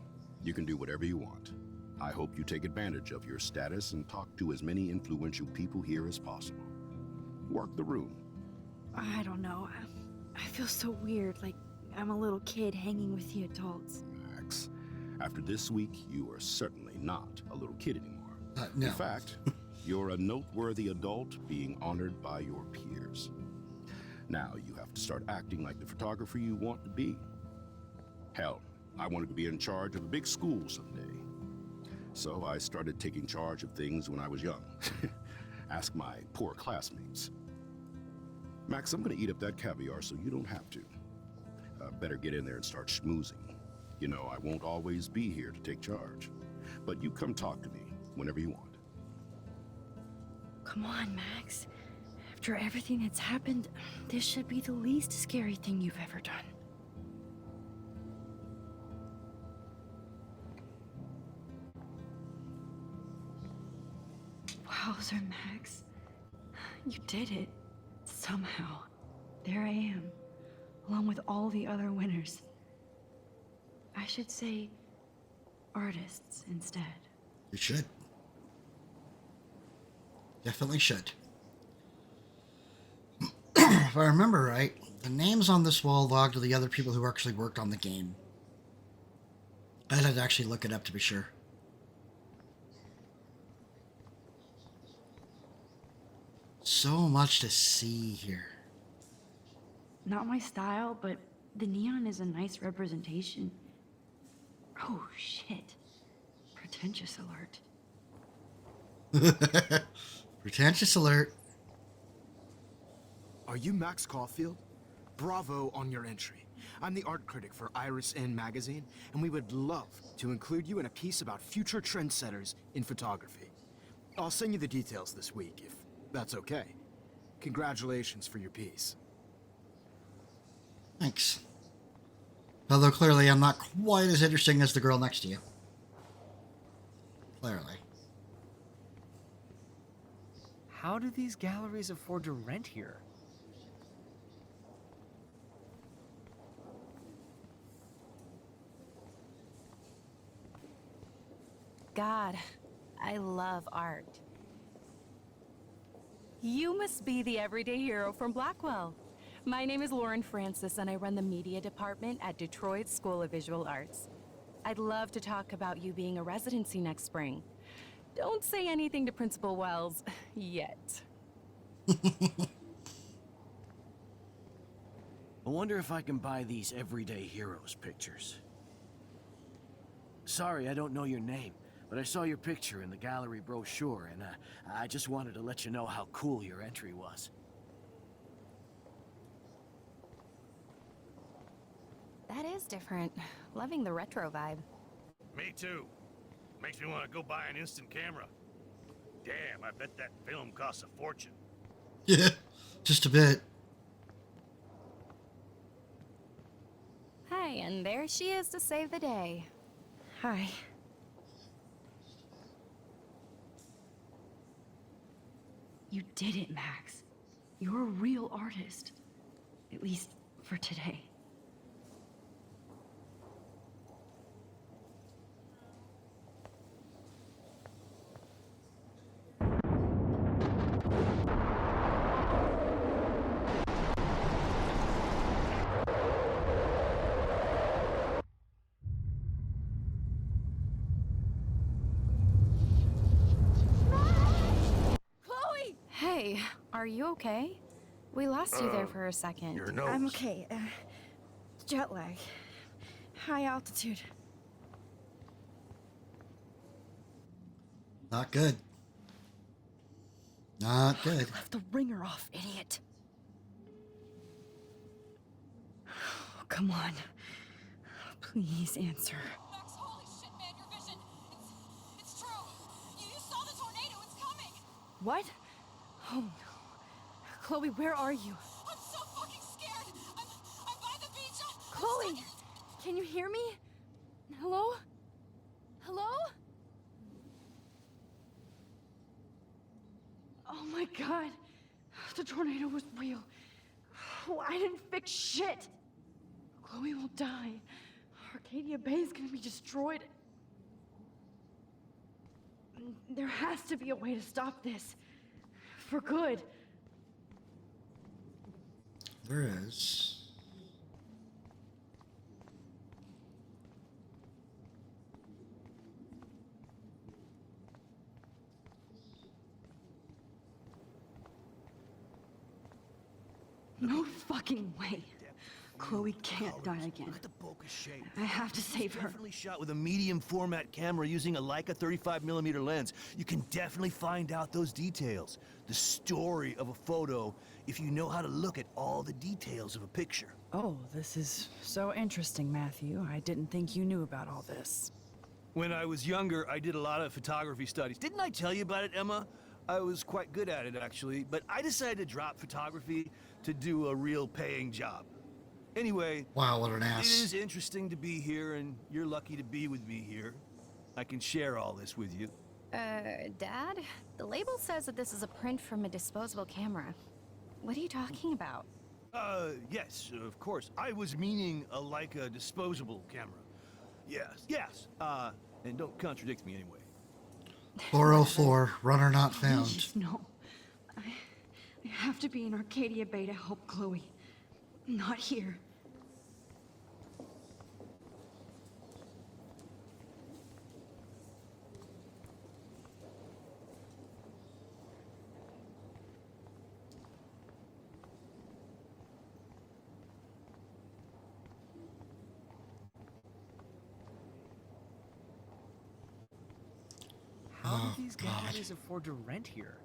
[SPEAKER 8] You can do whatever you want. I hope you take advantage of your status and talk to as many influential people here as possible. Work the room.
[SPEAKER 2] I don't know. I feel so weird, like I'm a little kid hanging with the adults.
[SPEAKER 8] Max, after this week, you are certainly not a little kid anymore.
[SPEAKER 1] No.
[SPEAKER 8] In fact, you're a noteworthy adult being honored by your peers. Now you have to start acting like the photographer you want to be. Hell, I wanted to be in charge of a big school someday. So I started taking charge of things when I was young. Ask my poor classmates. Max, I'm gonna eat up that caviar so you don't have to. Better get in there and start schmoozing. You know, I won't always be here to take charge. But you come talk to me whenever you want.
[SPEAKER 2] Come on, Max. After everything that's happened, this should be the least scary thing you've ever done. Wowzer, Max. You did it. Somehow. There I am, along with all the other winners. I should say artists instead.
[SPEAKER 1] You should. Definitely should. If I remember right, the names on this wall log to the other people who actually worked on the game. I'd have to actually look it up to be sure. So much to see here.
[SPEAKER 2] Not my style, but the neon is a nice representation. Oh, shit. Pretentious alert.
[SPEAKER 1] Pretentious alert.
[SPEAKER 4] Are you Max Caulfield? Bravo on your entry. I'm the art critic for Iris N magazine, and we would love to include you in a piece about future trendsetters in photography. I'll send you the details this week, if that's okay. Congratulations for your piece.
[SPEAKER 1] Thanks. Although clearly I'm not quite as interesting as the girl next to you. Clearly.
[SPEAKER 9] How do these galleries afford to rent here?
[SPEAKER 3] God, I love art. You must be the everyday hero from Blackwell. My name is Lauren Francis, and I run the media department at Detroit School of Visual Arts. I'd love to talk about you being a residency next spring. Don't say anything to Principal Wells yet.
[SPEAKER 10] I wonder if I can buy these everyday heroes pictures. Sorry, I don't know your name, but I saw your picture in the gallery brochure, and I just wanted to let you know how cool your entry was.
[SPEAKER 3] That is different. Loving the retro vibe.
[SPEAKER 7] Me too. Makes me want to go buy an instant camera. Damn, I bet that film costs a fortune.
[SPEAKER 1] Yeah, just a bit.
[SPEAKER 3] Hey, and there she is to save the day.
[SPEAKER 2] Hi. You did it, Max. You're a real artist. At least for today.
[SPEAKER 3] Chloe! Hey, are you okay? We lost you there for a second.
[SPEAKER 4] Your nose.
[SPEAKER 2] I'm okay. Jet lag. High altitude.
[SPEAKER 1] Not good. Not good.
[SPEAKER 2] Left the ringer off, idiot. Oh, come on. Please answer.
[SPEAKER 3] Max, holy shit, man, your vision. It's true. You saw the tornado. It's coming.
[SPEAKER 2] What? Oh no. Chloe, where are you?
[SPEAKER 3] I'm so fucking scared. I'm by the beach.
[SPEAKER 2] Chloe! Can you hear me? Hello? Hello? Oh my god. The tornado was real. Oh, I didn't fix shit. Chloe will die. Arcadia Bay is gonna be destroyed. There has to be a way to stop this. For good.
[SPEAKER 1] There is.
[SPEAKER 2] No fucking way. Chloe can't die again.
[SPEAKER 4] Look at the bokeh shape.
[SPEAKER 2] I have to save her.
[SPEAKER 4] Definitely shot with a medium format camera using a Leica 35mm lens. You can definitely find out those details. The story of a photo if you know how to look at all the details of a picture.
[SPEAKER 2] Oh, this is so interesting, Matthew. I didn't think you knew about all this.
[SPEAKER 4] When I was younger, I did a lot of photography studies. Didn't I tell you about it, Emma? I was quite good at it, actually, but I decided to drop photography to do a real paying job. Anyway,
[SPEAKER 1] Wow, what an
[SPEAKER 4] it
[SPEAKER 1] ass.
[SPEAKER 4] is interesting to be here, and you're lucky to be with me here. I can share all this with you.
[SPEAKER 3] Dad? The label says that this is a print from a disposable camera. What are you talking about?
[SPEAKER 4] Yes, of course. I was meaning a Leica disposable camera. Yes. And don't contradict me anyway.
[SPEAKER 1] 404, runner not found.
[SPEAKER 2] Please, no. I have to be in Arcadia Bay to help Chloe. Not here.
[SPEAKER 9] How
[SPEAKER 1] Oh,
[SPEAKER 9] do these
[SPEAKER 1] God.
[SPEAKER 9] galleries afford to rent here?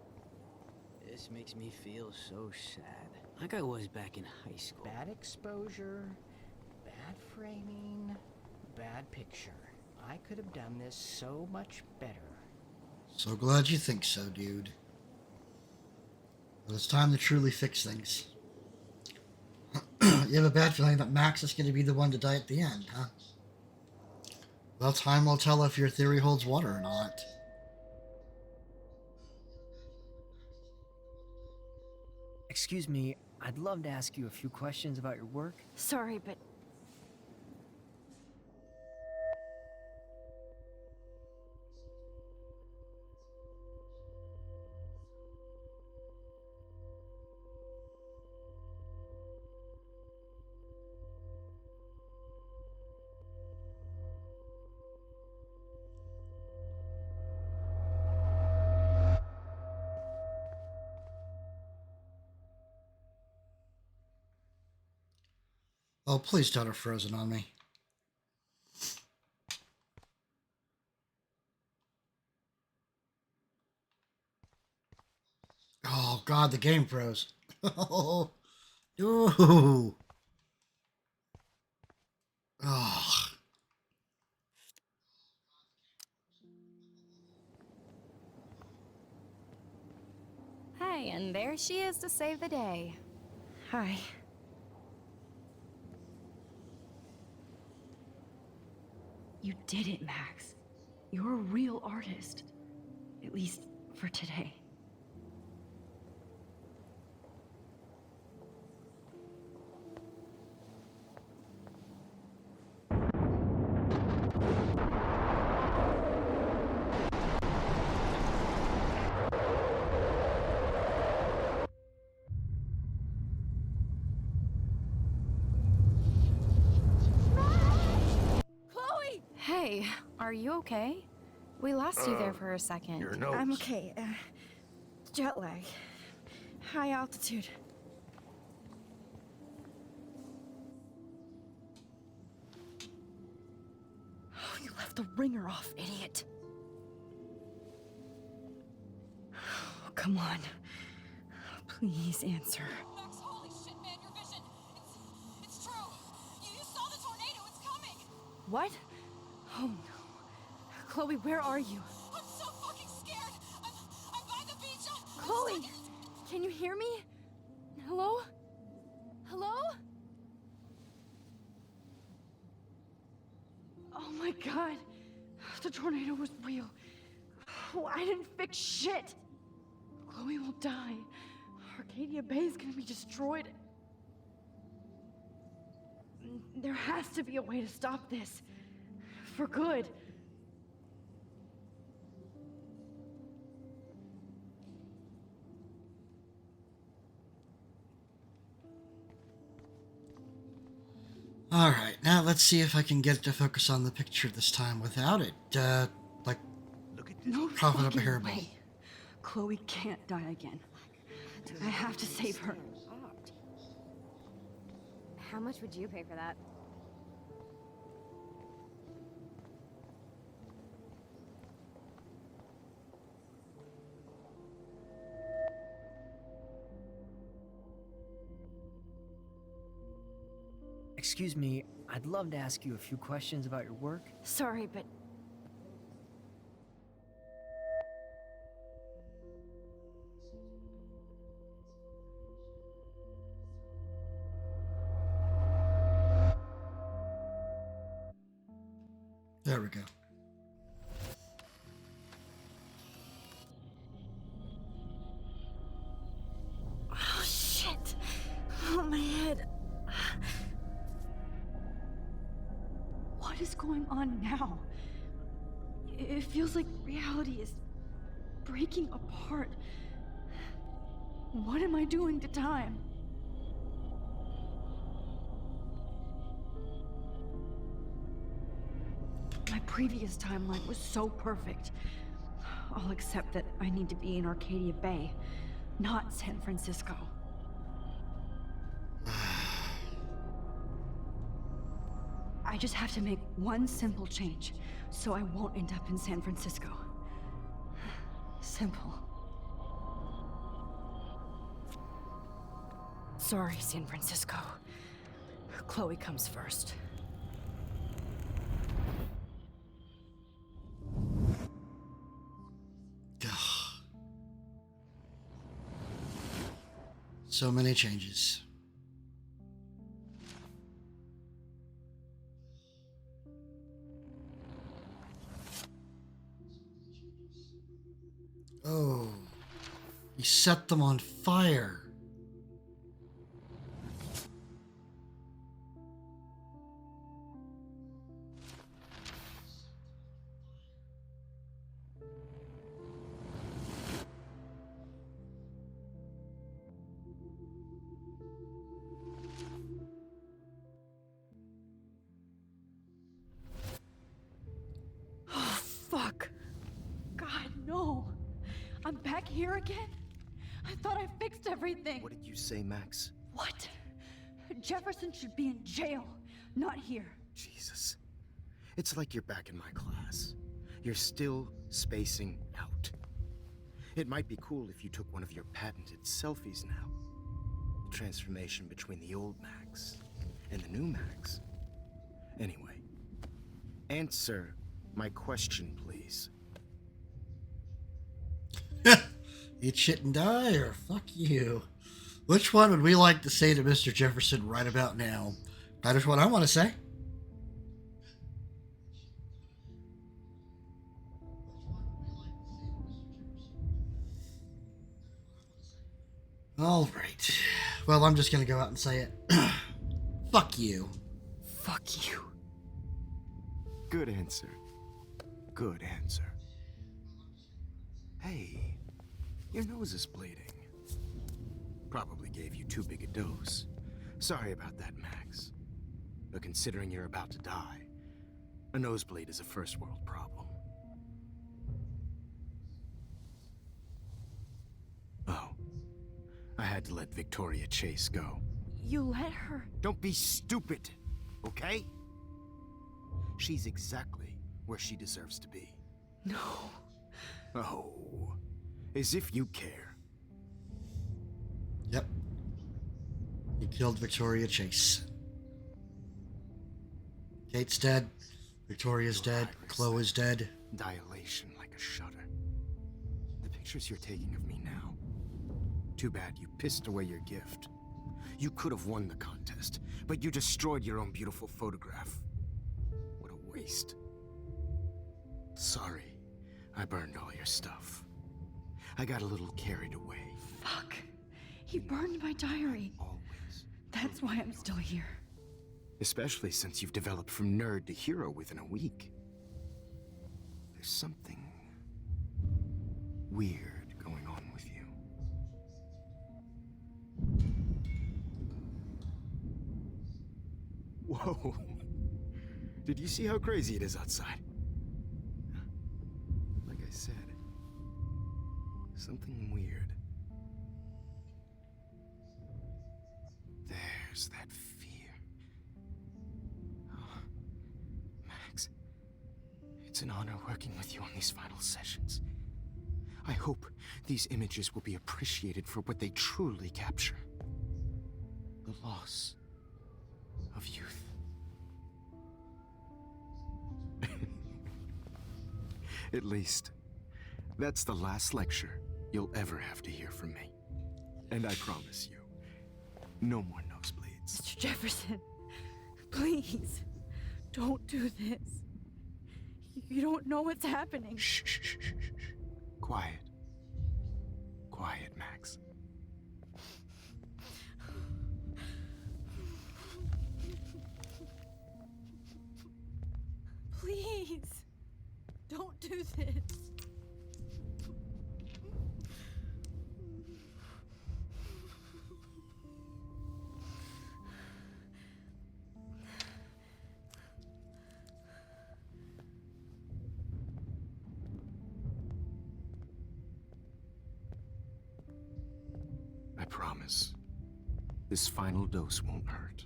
[SPEAKER 10] This makes me feel so sad. Like I was back in high school.
[SPEAKER 11] Bad exposure, bad framing, bad picture. I could have done this so much better.
[SPEAKER 1] So glad you think so, dude. But it's time to truly fix things. You have a bad feeling that Max is going to be the one to die at the end, huh? Well, time will tell if your theory holds water or not.
[SPEAKER 9] Excuse me, I'd love to ask you a few questions about your work.
[SPEAKER 2] Sorry, but
[SPEAKER 1] Oh, please don't have frozen on me. Oh, God, the game froze. Oh, ooh. Oh.
[SPEAKER 3] Hey, and there she is to save the day.
[SPEAKER 2] hi. did it, Max. You're a real artist. At least for today.
[SPEAKER 3] Chloe! Hey, are you okay? We lost you there for a second.
[SPEAKER 8] Your notes.
[SPEAKER 2] I'm okay. Jet lag. High altitude. Oh, you left the ringer off, idiot. Oh, come on. Please answer.
[SPEAKER 3] Max, holy shit, man, your vision. It's true. You saw the tornado. It's coming.
[SPEAKER 2] What? Oh no. Chloe, where are you?
[SPEAKER 3] I'm so fucking scared. I'm by the beach.
[SPEAKER 2] Chloe! Can you hear me? Hello? Hello? Oh my god. The tornado was real. Oh, I didn't fix shit. Chloe will die. Arcadia Bay is gonna be destroyed. There has to be a way to stop this. For good.
[SPEAKER 1] Alright, now let's see if I can get it to focus on the picture this time without it,
[SPEAKER 2] No
[SPEAKER 1] profit up a
[SPEAKER 2] fucking
[SPEAKER 1] hairball.
[SPEAKER 2] way. Chloe can't die again. I have to save her.
[SPEAKER 12] How much would you pay for that?
[SPEAKER 9] Excuse me, I'd love to ask you a few questions about your work.
[SPEAKER 2] Sorry, but
[SPEAKER 1] There we go.
[SPEAKER 2] oh shit. Oh, my head. What is going on now? It feels like reality is breaking apart. What am I doing to time? My previous timeline was so perfect. I'll accept that I need to be in Arcadia Bay, not San Francisco. I just have to make one simple change, so I won't end up in San Francisco. Simple. Sorry, San Francisco. Chloe comes first.
[SPEAKER 1] So many changes. Oh, he set them on fire.
[SPEAKER 2] Oh, fuck. God, no. I'm back here again? I thought I fixed everything.
[SPEAKER 6] What did you say, Max?
[SPEAKER 2] What? Jefferson should be in jail, not here.
[SPEAKER 6] Jesus. It's like you're back in my class. You're still spacing out. It might be cool if you took one of your patented selfies now. The transformation between the old Max and the new Max. Anyway, answer my question, please.
[SPEAKER 1] Eat shit and die, or fuck you. Which one would we like to say to Mr. Jefferson right about now? That is what I want to say. Alright. Well, I'm just gonna go out and say it. Fuck you.
[SPEAKER 2] Fuck you.
[SPEAKER 6] Good answer. Good answer. Hey, your nose is bleeding. Probably gave you too big a dose. Sorry about that, Max. But considering you're about to die, a nosebleed is a first world problem. Oh, I had to let Victoria Chase go.
[SPEAKER 2] You let her?
[SPEAKER 6] Don't be stupid, okay? She's exactly where she deserves to be.
[SPEAKER 2] No.
[SPEAKER 6] Oh, as if you care.
[SPEAKER 1] Yep. He killed Victoria Chase. Kate's dead. Victoria's dead. Chloe's dead.
[SPEAKER 6] Dilation like a shutter. The pictures you're taking of me now. Too bad you pissed away your gift. You could have won the contest, but you destroyed your own beautiful photograph. What a waste. Sorry, I burned all your stuff. I got a little carried away.
[SPEAKER 2] Fuck. He burned my diary.
[SPEAKER 6] Always.
[SPEAKER 2] That's why I'm still here.
[SPEAKER 6] Especially since you've developed from nerd to hero within a week. There's something weird going on with you. Whoa. Did you see how crazy it is outside? Like I said, something weird. There's that fear. Oh, Max, it's an honor working with you on these final sessions. I hope these images will be appreciated for what they truly capture. The loss of youth. At least, that's the last lecture you'll ever have to hear from me. And I promise you, no more nosebleeds.
[SPEAKER 2] Mr. Jefferson, please, don't do this. You don't know what's happening.
[SPEAKER 6] Shh, shh, shh, shh, shh. Quiet. Quiet, Max.
[SPEAKER 2] Please, don't do this.
[SPEAKER 6] I promise, this final dose won't hurt.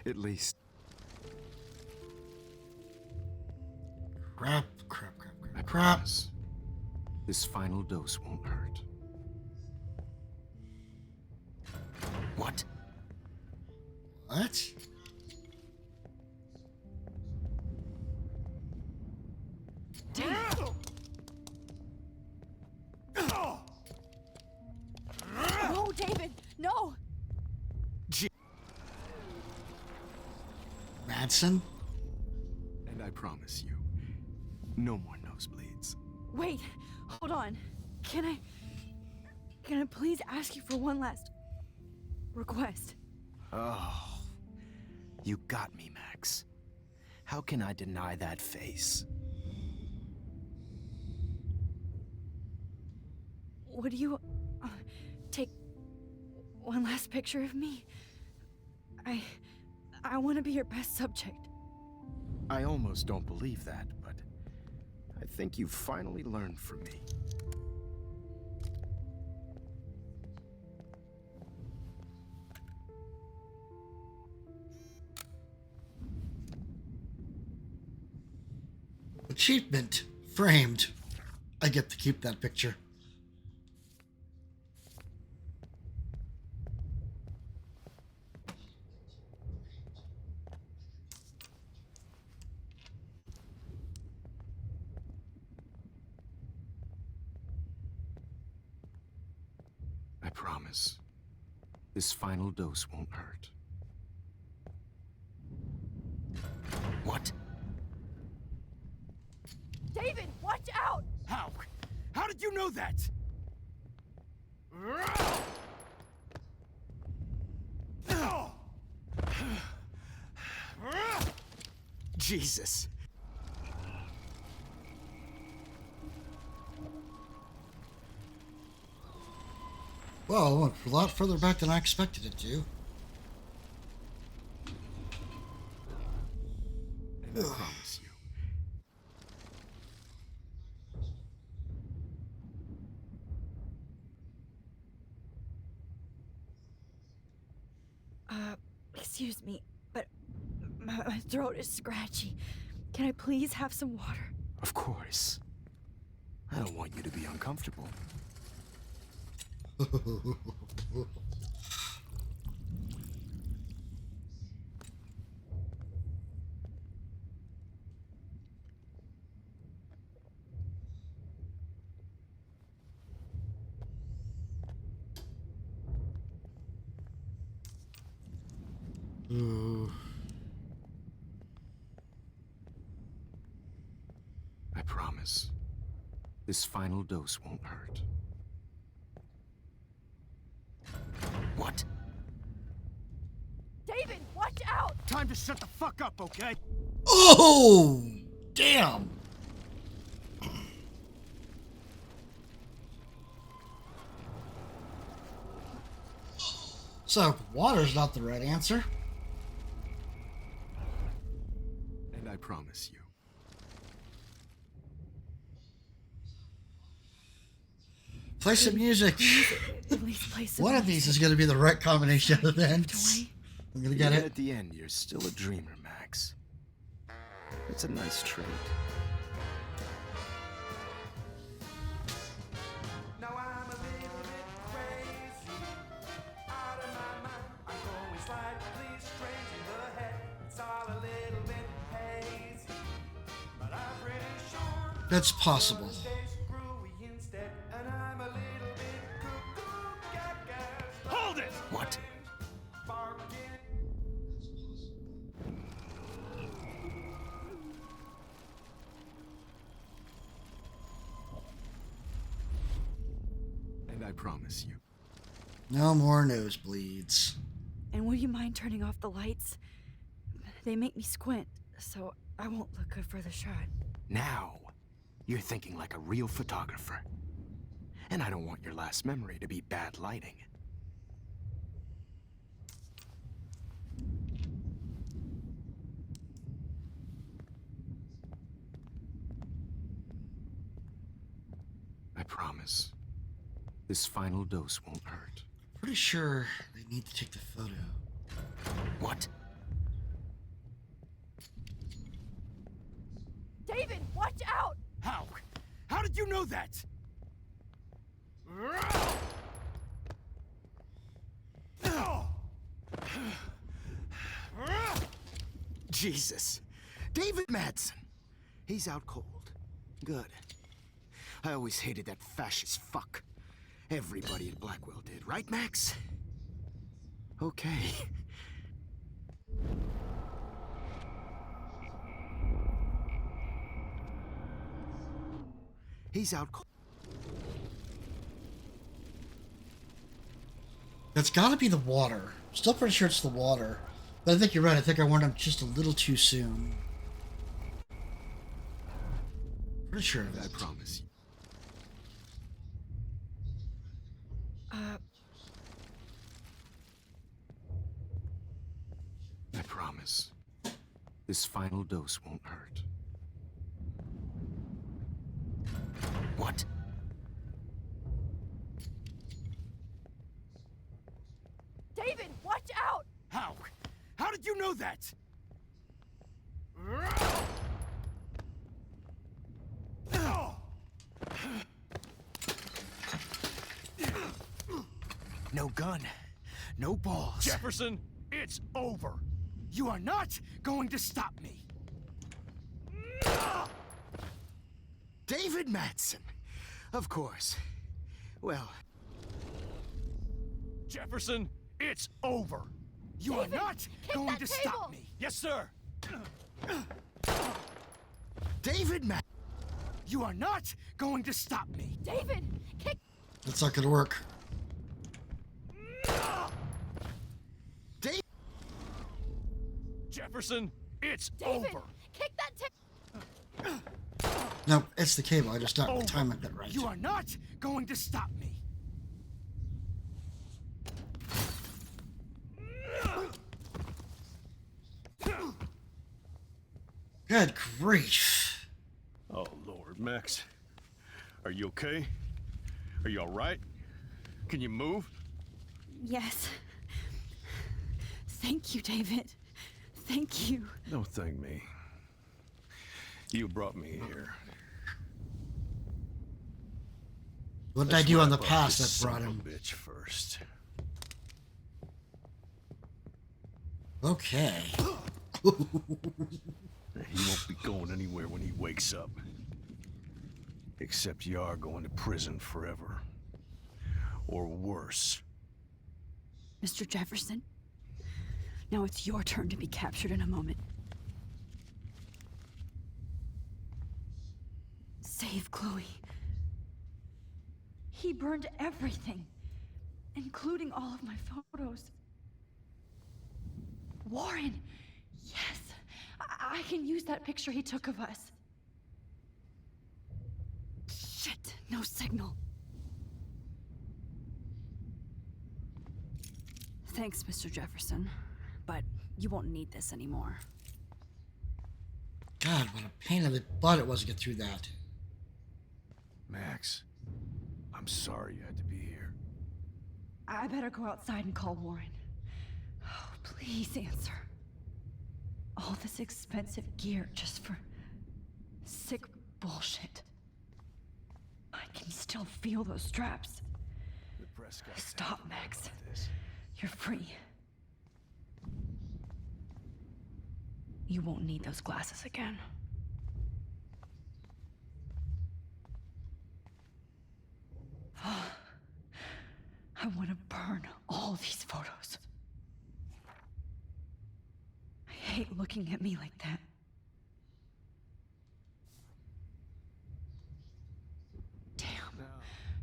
[SPEAKER 6] At least.
[SPEAKER 1] Crap.
[SPEAKER 6] I promise, this final dose won't hurt. What?
[SPEAKER 1] What?
[SPEAKER 2] No, David, no!
[SPEAKER 1] Madsen?
[SPEAKER 6] And I promise you, no more nosebleeds.
[SPEAKER 2] Wait, hold on. Can I please ask you for one last request?
[SPEAKER 6] Oh, you got me, Max. How can I deny that face?
[SPEAKER 2] Would you take one last picture of me? I want to be your best subject.
[SPEAKER 6] I almost don't believe that, but I think you've finally learned from me.
[SPEAKER 1] Achievement. Framed. I get to keep that picture.
[SPEAKER 6] I promise, this final dose won't hurt. What?
[SPEAKER 3] David, watch out!
[SPEAKER 4] How? How did you know that?
[SPEAKER 6] Jesus.
[SPEAKER 1] Well, it went a lot further back than I expected it to.
[SPEAKER 6] And I promise you.
[SPEAKER 2] Excuse me, but my throat is scratchy. Can I please have some water?
[SPEAKER 6] Of course. I don't want you to be uncomfortable. I promise. This final dose won't hurt. What?
[SPEAKER 3] David, watch out!
[SPEAKER 4] Time to shut the fuck up, okay?
[SPEAKER 1] Oh! Damn! So, water's not the right answer.
[SPEAKER 6] And I promise you.
[SPEAKER 1] Play some music.
[SPEAKER 2] At least play some
[SPEAKER 1] One of these is going to be the right combination of events. I'm going to get
[SPEAKER 6] Even
[SPEAKER 1] it.
[SPEAKER 6] at the end, you're still a dreamer, Max. It's a nice trait.
[SPEAKER 5] Now I'm a little bit crazy, out of my mind. I'm going slightly strange in the head. It's all a little bit hazy, but I'm pretty sure
[SPEAKER 1] That's possible.
[SPEAKER 5] the stays screwy instead. And I'm a little bit cuckoo, gaga.
[SPEAKER 4] Hold it!
[SPEAKER 6] What?
[SPEAKER 5] Barking.
[SPEAKER 6] And I promise you.
[SPEAKER 1] No more nosebleeds.
[SPEAKER 2] And would you mind turning off the lights? They make me squint, so I won't look good for the shot.
[SPEAKER 6] Now, you're thinking like a real photographer. And I don't want your last memory to be bad lighting. I promise. This final dose won't hurt.
[SPEAKER 1] Pretty sure they need to take the photo.
[SPEAKER 6] What?
[SPEAKER 3] David, watch out!
[SPEAKER 4] How? How did you know that?
[SPEAKER 6] Jesus. David Madsen. He's out cold. Good. I always hated that fascist fuck. Everybody at Blackwell did, right, Max? Okay. He's out cold.
[SPEAKER 1] That's got to be the water. Still pretty sure it's the water. But I think you're right. I think I warned him just a little too soon. Pretty sure of
[SPEAKER 6] I
[SPEAKER 1] it.
[SPEAKER 6] promise you. I promise. This final dose won't hurt. What?
[SPEAKER 3] David, watch out!
[SPEAKER 4] How? How did you know that?
[SPEAKER 6] No gun. No balls.
[SPEAKER 4] Jefferson, it's over. You are not going to stop me.
[SPEAKER 6] David Madsen. Of course. Well,
[SPEAKER 4] Jefferson, it's over. You
[SPEAKER 3] David,
[SPEAKER 4] are not
[SPEAKER 3] kick
[SPEAKER 4] going
[SPEAKER 3] that
[SPEAKER 4] to
[SPEAKER 3] table.
[SPEAKER 4] stop me. Yes, sir. David, man! You are not going to stop me!
[SPEAKER 3] David, kick.
[SPEAKER 1] That's not gonna work.
[SPEAKER 4] Dave!
[SPEAKER 10] Jefferson, it's
[SPEAKER 3] David,
[SPEAKER 10] over.
[SPEAKER 3] kick that
[SPEAKER 1] No, it's the cable. I just not time it that right.
[SPEAKER 4] You are not going to stop me!
[SPEAKER 1] Good grief.
[SPEAKER 8] Oh, Lord, Max. Are you okay? Are you all right? Can you move?
[SPEAKER 2] Yes. Thank you, David. Thank you.
[SPEAKER 8] Don't thank me. You brought me here.
[SPEAKER 1] What did I do on the past that brought him?
[SPEAKER 8] Bitch first.
[SPEAKER 1] Okay.
[SPEAKER 8] He won't be going anywhere when he wakes up. Except you are going to prison forever. Or worse.
[SPEAKER 2] Mr. Jefferson, now it's your turn to be captured in a moment. Save Chloe. He burned everything, including all of my photos. Warren, yes, I can use that picture he took of us. Shit, no signal. Thanks, Mr. Jefferson, but you won't need this anymore.
[SPEAKER 1] God, what a pain in the butt it was to get through that.
[SPEAKER 8] Max, I'm sorry you had to be here.
[SPEAKER 2] I better go outside and call Warren. Oh, please answer. All this expensive gear just for sick bullshit. I can still feel those straps.
[SPEAKER 8] The press got
[SPEAKER 2] Stop, Max.
[SPEAKER 8] about this.
[SPEAKER 2] You're free. You won't need those glasses again. I want to burn all these photos. I hate looking at me like that. Damn.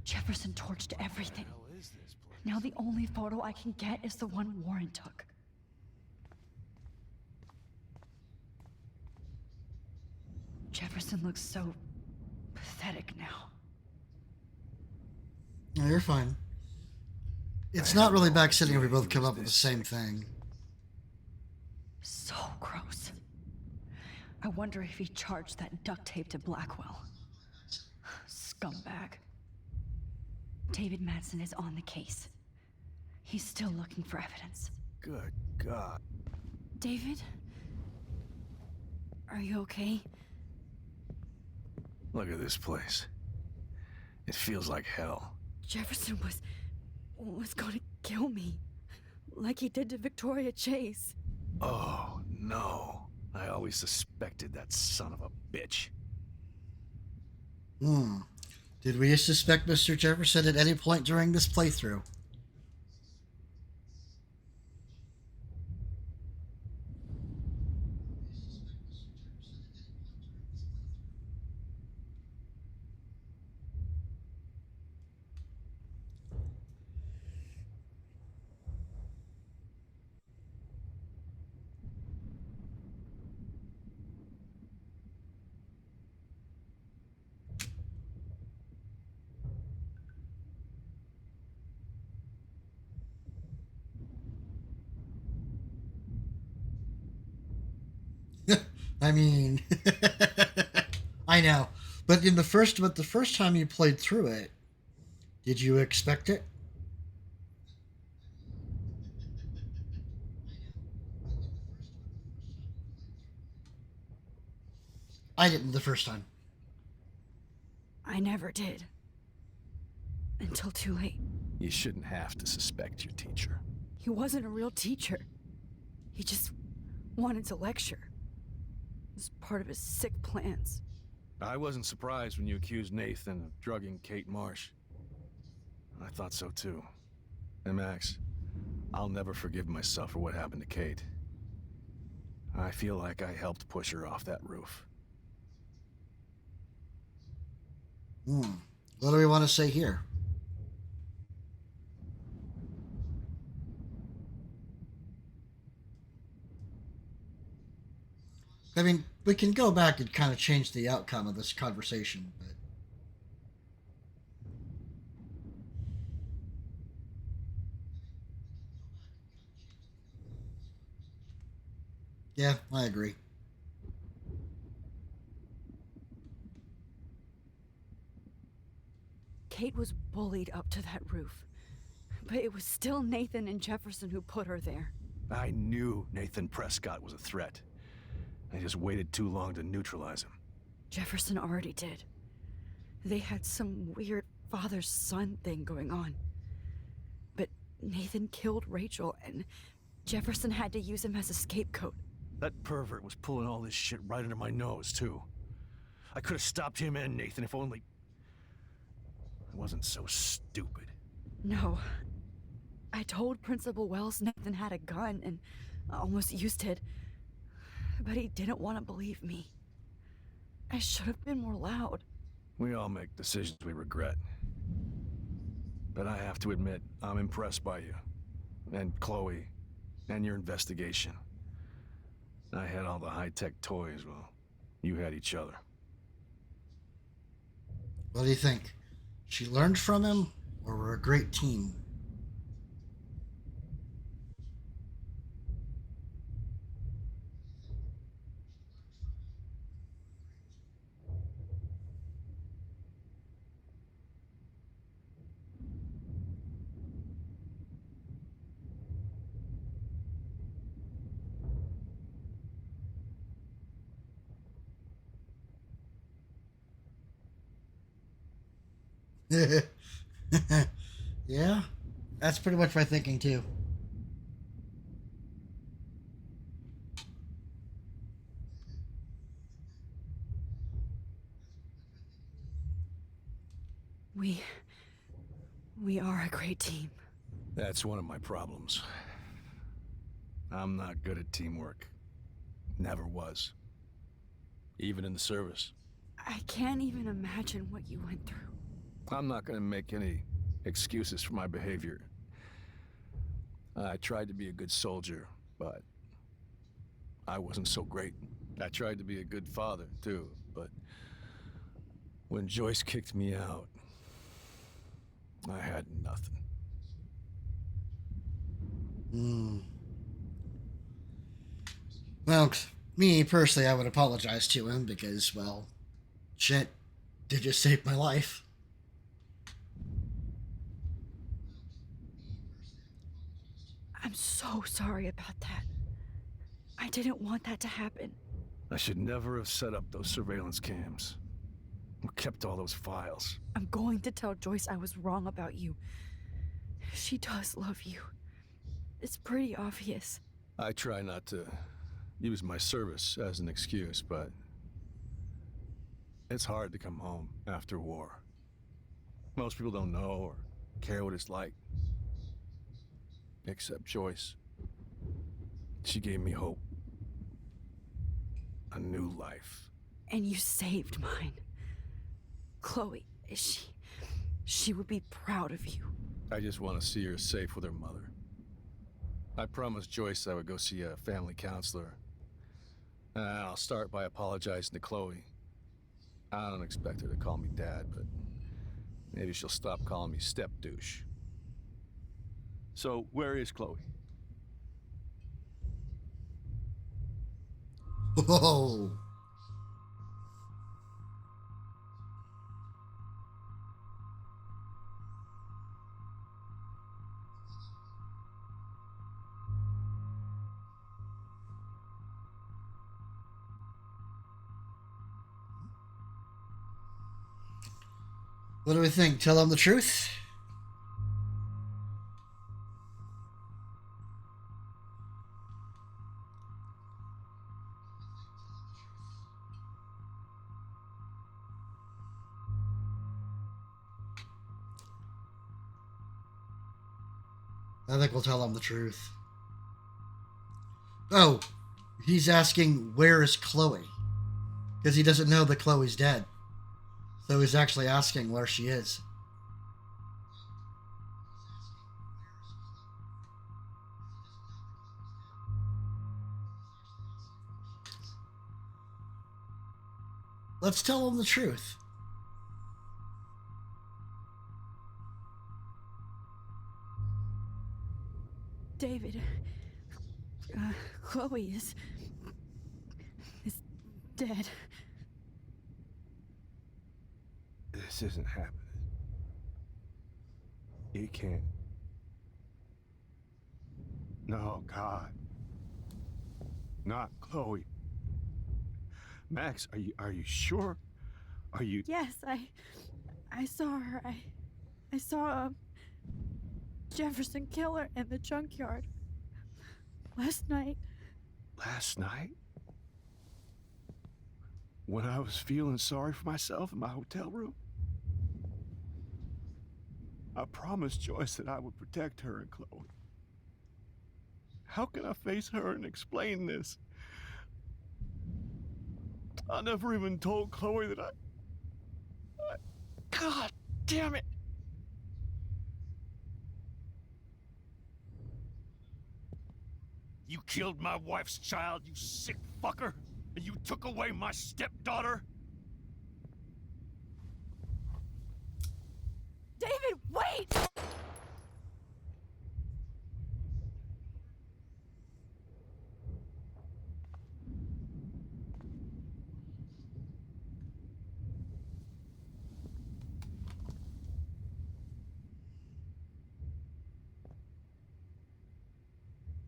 [SPEAKER 2] Jefferson torched everything.
[SPEAKER 8] What the hell is this place?
[SPEAKER 2] Now the only photo I can get is the one Warren took. Jefferson looks so pathetic now.
[SPEAKER 1] No, you're fine. It's not really backsetting if we both come up with the same thing.
[SPEAKER 2] So gross. I wonder if he charged that duct tape to Blackwell. Scumbag. David Madsen is on the case. He's still looking for evidence.
[SPEAKER 8] Good God.
[SPEAKER 2] David? Are you okay?
[SPEAKER 8] Look at this place. It feels like hell.
[SPEAKER 2] Jefferson was going to kill me. Like he did to Victoria Chase.
[SPEAKER 8] Oh, no. I always suspected that son of a bitch.
[SPEAKER 1] Did we suspect Mr. Jefferson at any point during this playthrough? I mean, I know, but the first time you played through it, did you expect it? I didn't the first time.
[SPEAKER 2] I never did. Until too late.
[SPEAKER 8] You shouldn't have to suspect your teacher.
[SPEAKER 2] He wasn't a real teacher. He just wanted to lecture. It was part of his sick plans.
[SPEAKER 8] I wasn't surprised when you accused Nathan of drugging Kate Marsh. I thought so too. And Max, I'll never forgive myself for what happened to Kate.
[SPEAKER 13] I feel like I helped push her off that roof.
[SPEAKER 1] What do we want to say here? I mean, we can go back and kind of change the outcome of this conversation, but yeah, I agree.
[SPEAKER 2] Kate was bullied up to that roof. But it was still Nathan and Jefferson who put her there.
[SPEAKER 13] I knew Nathan Prescott was a threat. I just waited too long to neutralize him.
[SPEAKER 2] Jefferson already did. They had some weird father-son thing going on. But Nathan killed Rachel, and Jefferson had to use him as a scapegoat.
[SPEAKER 13] That pervert was pulling all this shit right under my nose, too. I could have stopped him and Nathan if only... I wasn't so stupid.
[SPEAKER 2] No. I told Principal Wells Nathan had a gun and almost used it. But he didn't want to believe me. I should have been more loud.
[SPEAKER 13] We all make decisions we regret. But I have to admit, I'm impressed by you. And Chloe. And your investigation. I had all the high-tech toys, well, you had each other.
[SPEAKER 1] What do you think? She learned from him, or we're a great team? Yeah, that's pretty much my thinking too.
[SPEAKER 2] We are a great team.
[SPEAKER 13] That's one of my problems. I'm not good at teamwork. Never was. Even in the service.
[SPEAKER 2] I can't even imagine what you went through.
[SPEAKER 13] I'm not gonna make any excuses for my behavior. I tried to be a good soldier, but I wasn't so great. I tried to be a good father, too, but when Joyce kicked me out, I had nothing.
[SPEAKER 1] Well, me personally, I would apologize to him because, well, shit did just save my life.
[SPEAKER 2] I'm so sorry about that. I didn't want that to happen.
[SPEAKER 13] I should never have set up those surveillance cams. Or kept all those files.
[SPEAKER 2] I'm going to tell Joyce I was wrong about you. She does love you. It's pretty obvious.
[SPEAKER 13] I try not to use my service as an excuse, but it's hard to come home after war. Most people don't know or care what it's like. Except Joyce. She gave me hope. A new life.
[SPEAKER 2] And you saved mine. Chloe, she would be proud of you.
[SPEAKER 13] I just want to see her safe with her mother. I promised Joyce I would go see a family counselor. I'll start by apologizing to Chloe. I don't expect her to call me Dad, but maybe she'll stop calling me step douche. So, where is Chloe?
[SPEAKER 1] Whoa. What do we think? Tell them the truth? I think we'll tell them the truth. Oh, He's asking, where is Chloe? Because he doesn't know that Chloe's dead. So he's actually asking where she is. Let's tell him the truth.
[SPEAKER 2] David, Chloe is dead.
[SPEAKER 14] This isn't happening. You can't. No, God. Not Chloe. Max, are you sure? Are you?
[SPEAKER 2] Yes, I saw her. I saw Jefferson kill her in the junkyard last night.
[SPEAKER 14] Last night? When I was feeling sorry for myself in my hotel room? I promised Joyce that I would protect her and Chloe. How can I face her and explain this? I never even told Chloe that I... God damn it!
[SPEAKER 15] You killed my wife's child, you sick fucker! And you took away my stepdaughter?
[SPEAKER 2] David, wait!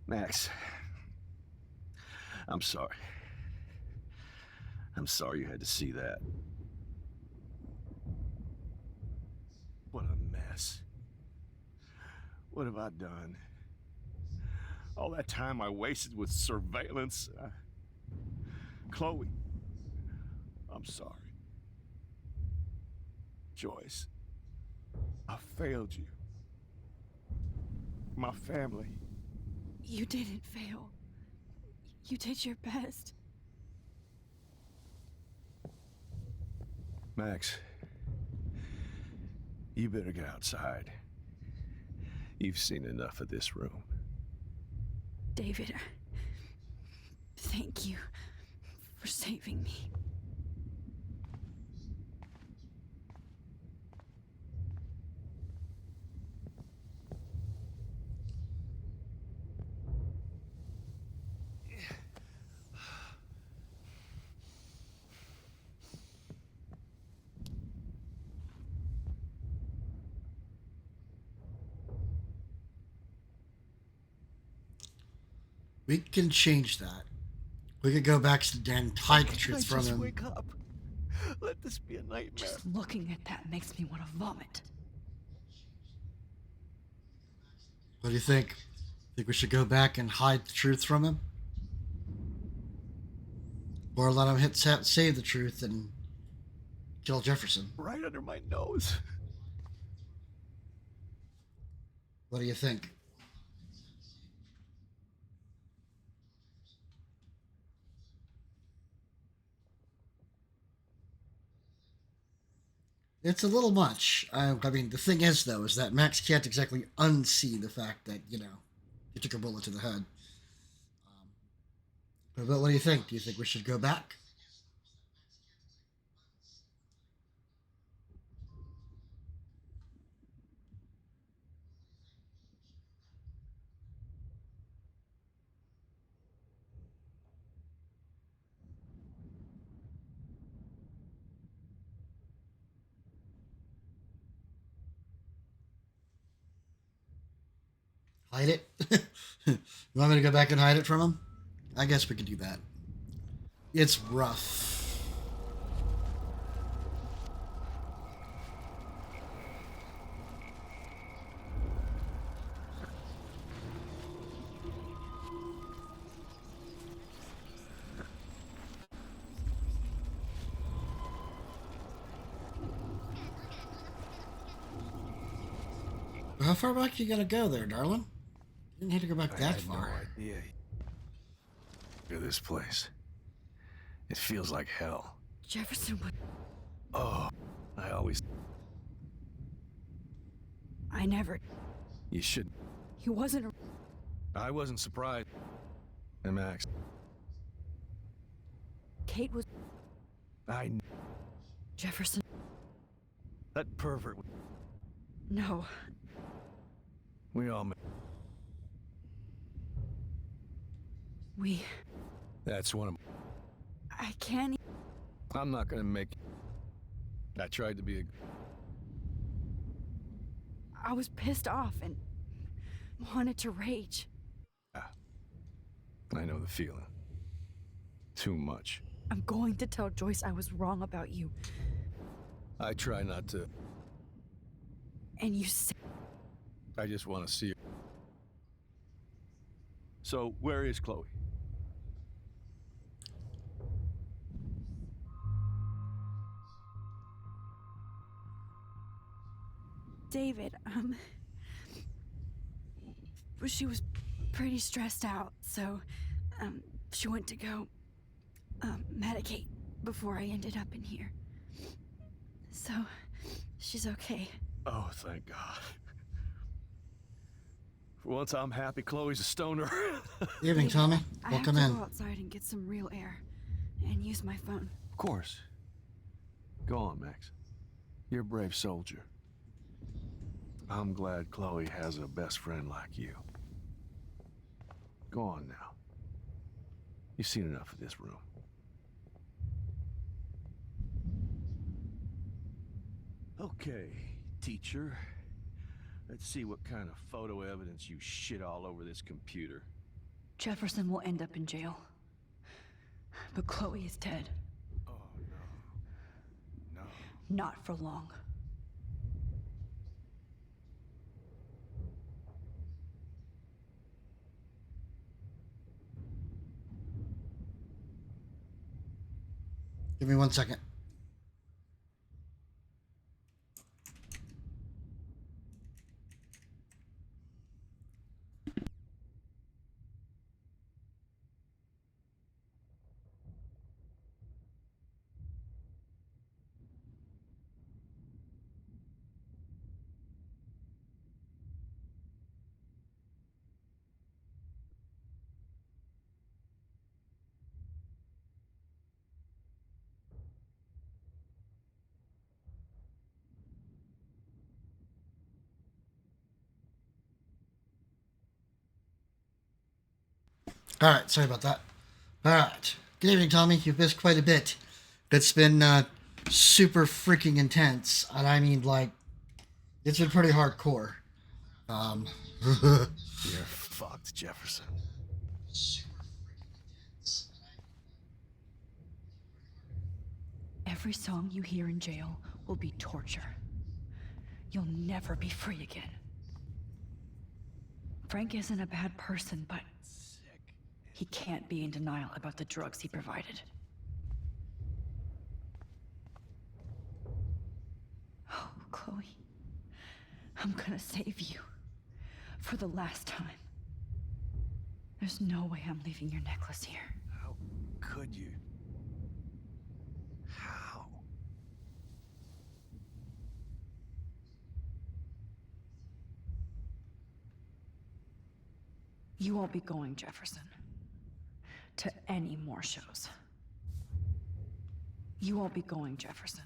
[SPEAKER 14] Max, I'm sorry. I'm sorry you had to see that. What a mess. What have I done? All that time I wasted with surveillance. Chloe, I'm sorry. Joyce, I failed you. My family.
[SPEAKER 2] You didn't fail. You did your best.
[SPEAKER 14] Max, you better get outside. You've seen enough of this room.
[SPEAKER 2] David, thank you for saving me.
[SPEAKER 1] We can change that. We could go back to the den, hide the truth from him.
[SPEAKER 10] Wake up. Let this be a nightmare.
[SPEAKER 2] Just looking at that makes me want to vomit.
[SPEAKER 1] What do you think? Think we should go back and hide the truth from him? Or let him say the truth and kill Jefferson?
[SPEAKER 10] Right under my nose.
[SPEAKER 1] What do you think? It's a little much. I mean, the thing is, though, is that Max can't exactly unsee the fact that, you know, he took a bullet to the head. But what do you think? Do you think we should go back? Hide it? You want me to go back and hide it from him? I guess we could do that. It's rough. How far back you gotta go there, darling? You didn't need to go back that far.
[SPEAKER 14] No idea.
[SPEAKER 13] Look at this place. It feels like hell.
[SPEAKER 2] Jefferson would...
[SPEAKER 13] Oh, I always...
[SPEAKER 2] I never...
[SPEAKER 13] You should...
[SPEAKER 2] He wasn't a...
[SPEAKER 13] I wasn't surprised. And Max...
[SPEAKER 2] Kate was... Jefferson...
[SPEAKER 13] That pervert...
[SPEAKER 2] No.
[SPEAKER 13] We all...
[SPEAKER 2] We...
[SPEAKER 13] That's one of...
[SPEAKER 2] I can't...
[SPEAKER 13] I'm not gonna make... I tried to be a...
[SPEAKER 2] I was pissed off and... wanted to rage.
[SPEAKER 13] I know the feeling. Too much.
[SPEAKER 2] I'm going to tell Joyce I was wrong about you.
[SPEAKER 13] I try not to.
[SPEAKER 2] And you say...
[SPEAKER 13] I just want to see her. So, where is Chloe?
[SPEAKER 2] David, she was pretty stressed out, so, she went to go, medicate before I ended up in here. So, she's okay.
[SPEAKER 13] Oh, thank God. For once, I'm happy Chloe's a stoner.
[SPEAKER 1] Evening, Tommy.
[SPEAKER 2] I
[SPEAKER 1] Welcome
[SPEAKER 2] have to
[SPEAKER 1] in.
[SPEAKER 2] go outside and get some real air, and use my phone.
[SPEAKER 13] Of course. Go on, Max. You're a brave soldier. I'm glad Chloe has a best friend like you. Go on now. You've seen enough of this room. Okay, teacher. Let's see what kind of photo evidence you shit all over this computer.
[SPEAKER 2] Jefferson will end up in jail. But Chloe is dead.
[SPEAKER 13] Oh, no. No.
[SPEAKER 2] Not for long.
[SPEAKER 1] Give me 1 second. All right, sorry about that. All right. Good evening, Tommy. You've missed quite a bit. It's been super freaking intense, and I mean, like, it's been pretty hardcore.
[SPEAKER 13] You're fucked, Jefferson.
[SPEAKER 2] Every song you hear in jail will be torture. You'll never be free again. Frank isn't a bad person, but he can't be in denial about the drugs he provided. Oh, Chloe. I'm gonna save you. For the last time. There's no way I'm leaving your necklace here.
[SPEAKER 13] How could you? How?
[SPEAKER 2] You won't be going, Jefferson, to any more shows. You won't be going, Jefferson,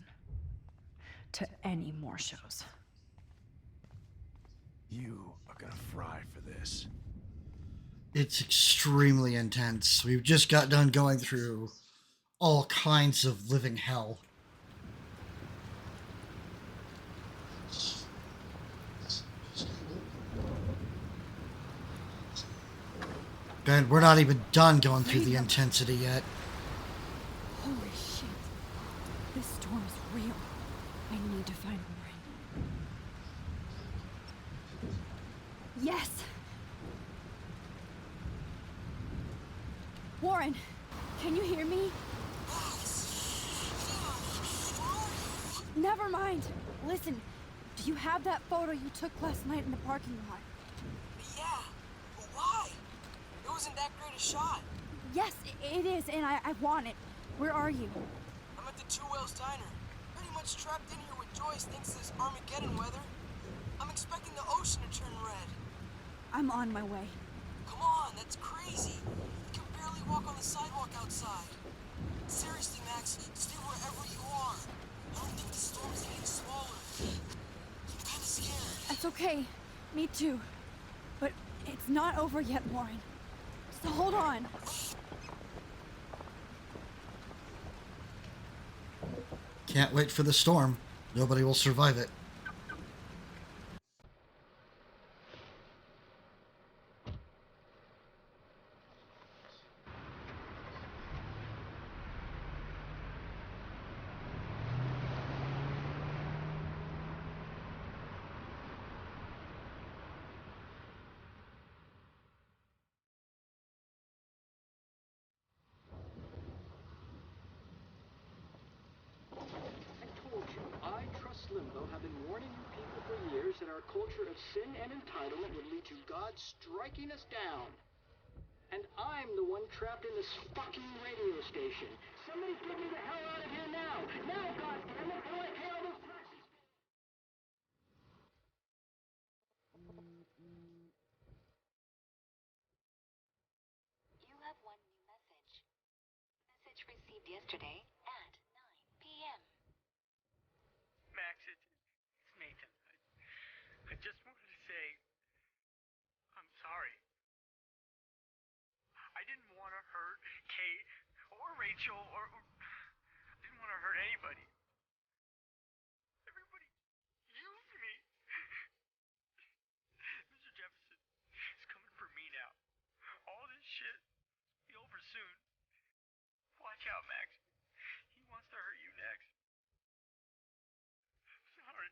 [SPEAKER 2] to any more shows.
[SPEAKER 13] You are gonna fry for this.
[SPEAKER 1] It's extremely intense. We've just got done going through all kinds of living hell. And we're not even done going through the intensity yet.
[SPEAKER 2] Holy shit. This storm is real. I need to find Warren. Yes! Warren, can you hear me? Never mind. Listen, do you have that photo you took last night in the parking lot?
[SPEAKER 16] Yeah, but why? It wasn't that great a shot.
[SPEAKER 2] Yes, it is, and I want it. Where are you?
[SPEAKER 16] I'm at the Two Whales Diner. Pretty much trapped in here with Joyce thinks this Armageddon weather. I'm expecting the ocean to turn red.
[SPEAKER 2] I'm on my way.
[SPEAKER 16] Come on, that's crazy. You can barely walk on the sidewalk outside. Seriously, Max, stay wherever you are. I don't think the storm is getting smaller. I'm kinda scared.
[SPEAKER 2] That's okay. Me too. But it's not over yet, Warren. So hold on.
[SPEAKER 1] Can't wait for the storm. Nobody will survive it.
[SPEAKER 17] I, Trust Limbo, have been warning you people for years that our culture of sin and entitlement would lead to God striking us down. And I'm the one trapped in this fucking radio station. Somebody get me the hell out of here now! Now, goddammit, before I pay all those taxes!
[SPEAKER 18] You have one new message. Message received yesterday at 9 p.m.
[SPEAKER 19] Max, it's Nathan. I just wanted to say, I'm sorry. I didn't want to hurt Kate or Rachel or I didn't want to hurt anybody. Everybody used me. Mr. Jefferson is coming for me now. All this shit will be over soon. Watch out, Max. He wants to hurt you next. Sorry.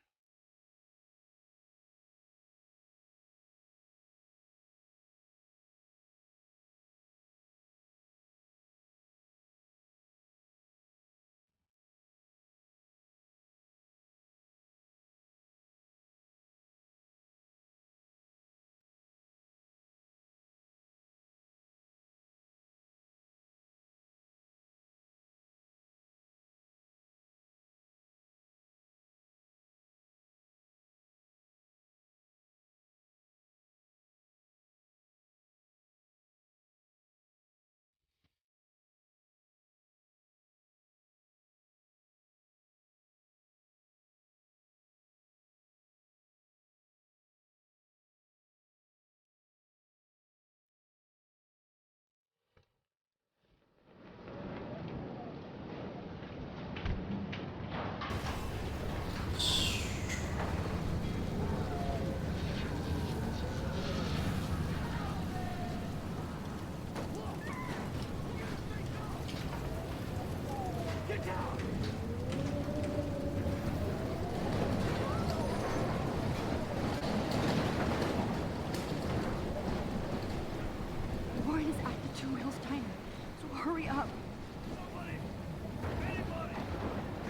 [SPEAKER 2] Warren is at the Two Whales Diner, so hurry up.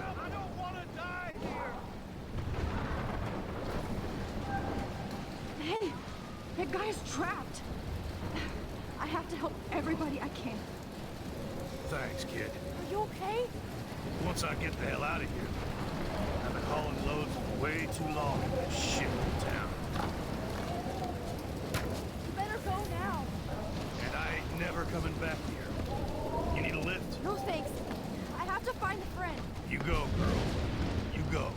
[SPEAKER 15] I don't want to die here!
[SPEAKER 2] Hey, that guy's trapped. I have to help everybody I can.
[SPEAKER 15] Thanks, kid.
[SPEAKER 2] Are you okay?
[SPEAKER 15] Once I get the hell out of here, I've been hauling loads for way too long in this shit town.
[SPEAKER 2] You better go now.
[SPEAKER 15] And I ain't never coming back here. You need a lift?
[SPEAKER 2] No thanks. I have to find a friend.
[SPEAKER 15] You go, girl. You go.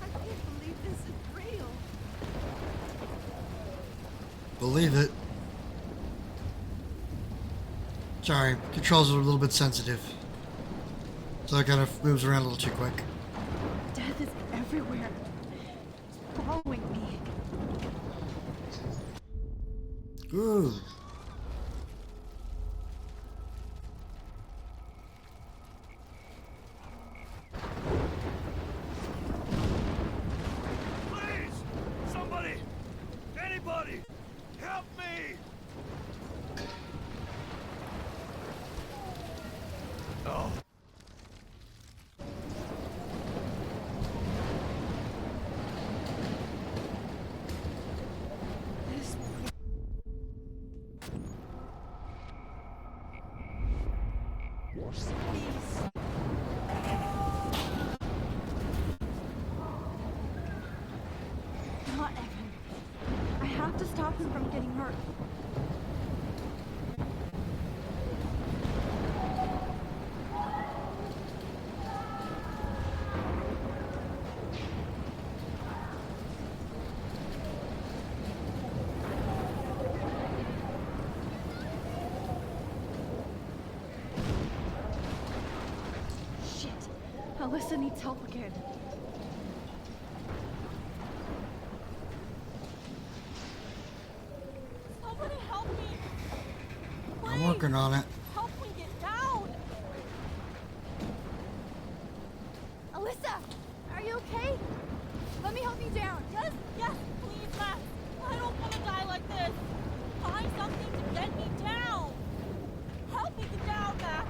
[SPEAKER 2] I can't believe this is real.
[SPEAKER 1] Believe it. Sorry, controls are a little bit sensitive. So it kind of moves around a little too quick.
[SPEAKER 2] Death is everywhere. It's following me.
[SPEAKER 1] Ooh.
[SPEAKER 15] Please! Somebody! Anybody! Help me! Oh.
[SPEAKER 2] Not Evan. I have to stop him from getting hurt. Shit. Alyssa needs help again.
[SPEAKER 3] Somebody help me!
[SPEAKER 1] I'm working on it.
[SPEAKER 3] Help me get down! Alyssa! Are you okay? Let me help you down. Yes, yes, please, Max. I don't want to die like this. Find something to get me down. Help me get down, Max.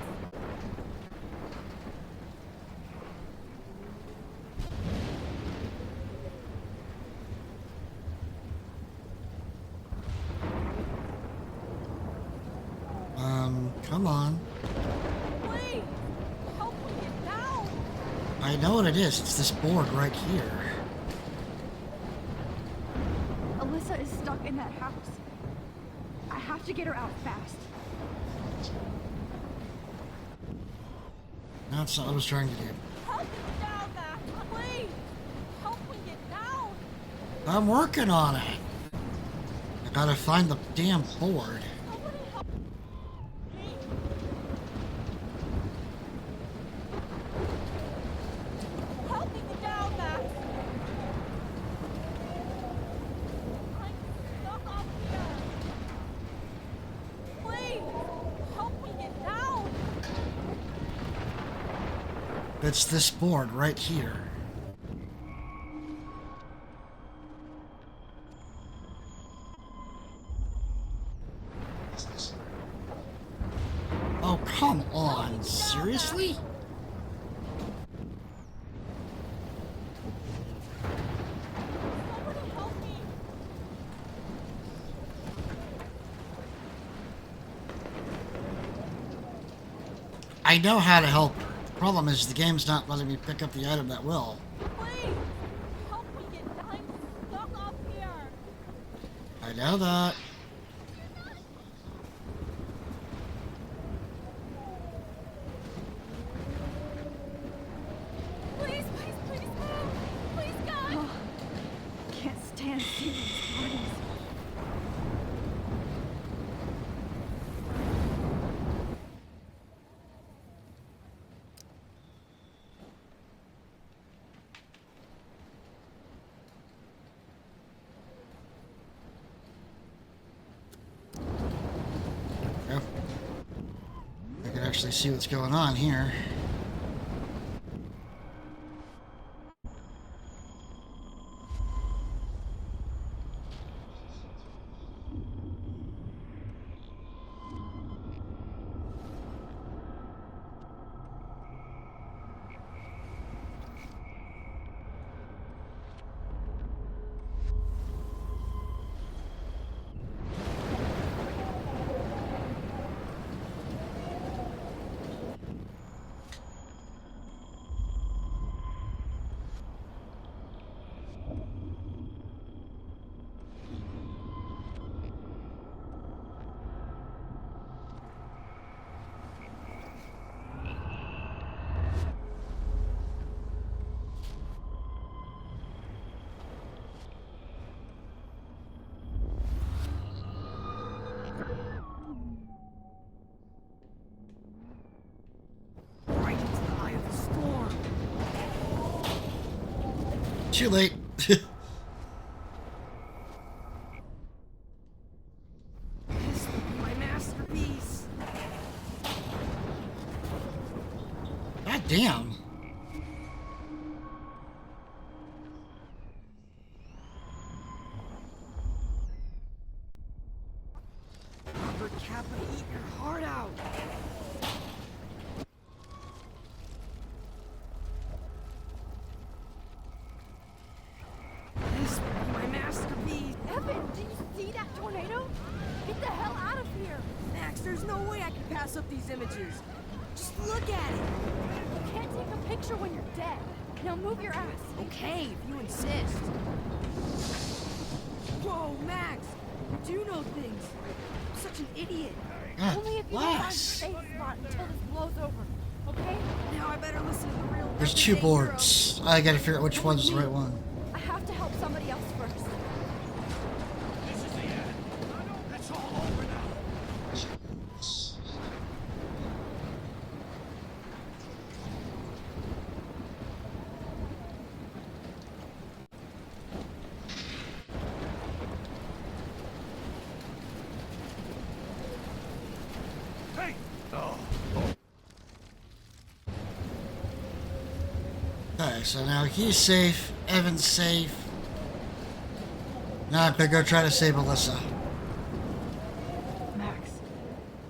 [SPEAKER 1] Come on.
[SPEAKER 3] Please, help me get down.
[SPEAKER 1] I know what it is. It's this board right here.
[SPEAKER 2] Alyssa is stuck in that house. I have to get her out fast.
[SPEAKER 1] That's what I was trying to do.
[SPEAKER 3] Help me get down, Max. Please, help me get down.
[SPEAKER 1] I'm working on it. I gotta find the damn board.
[SPEAKER 3] Help me get down, Max. I'm stuck up here. Please, help me get down.
[SPEAKER 1] It's this board right here. Oh, come on. Seriously?
[SPEAKER 3] Somebody help me.
[SPEAKER 1] I know how to help her. The problem is the game's not letting me pick up the item that will.
[SPEAKER 3] Please, help me get down. I'm stuck up here.
[SPEAKER 1] I know that.
[SPEAKER 3] Please, please, please move. Please, God.
[SPEAKER 2] Oh, can't stand seeing these parties.
[SPEAKER 1] Yep. I can actually see what's going on here.
[SPEAKER 11] Right into the eye of the storm.
[SPEAKER 1] Too late.
[SPEAKER 11] This will be my masterpiece.
[SPEAKER 1] God damn.
[SPEAKER 11] Robert Kappa, eat your heart out. This will be my masterpiece.
[SPEAKER 3] Evan, did you see that tornado? Get the hell out of here.
[SPEAKER 11] Max, there's no way I can pass up these images.
[SPEAKER 3] Just look at it. You can't take a picture when you're dead. Now move your ass. Okay, if you insist. Whoa, Max. You do know things. I'm such an idiot. Only if you don't find a safe spot until this blows over. Okay? Now I better listen to the real.
[SPEAKER 1] There's 2 boards. I gotta figure out which one's the right one.
[SPEAKER 3] I have to help somebody else first.
[SPEAKER 15] This is the end. It's all over now. Hey! Oh.
[SPEAKER 1] Okay, so now he's safe, Evan's safe. Now I'm gonna go try to save Alyssa.
[SPEAKER 2] Max,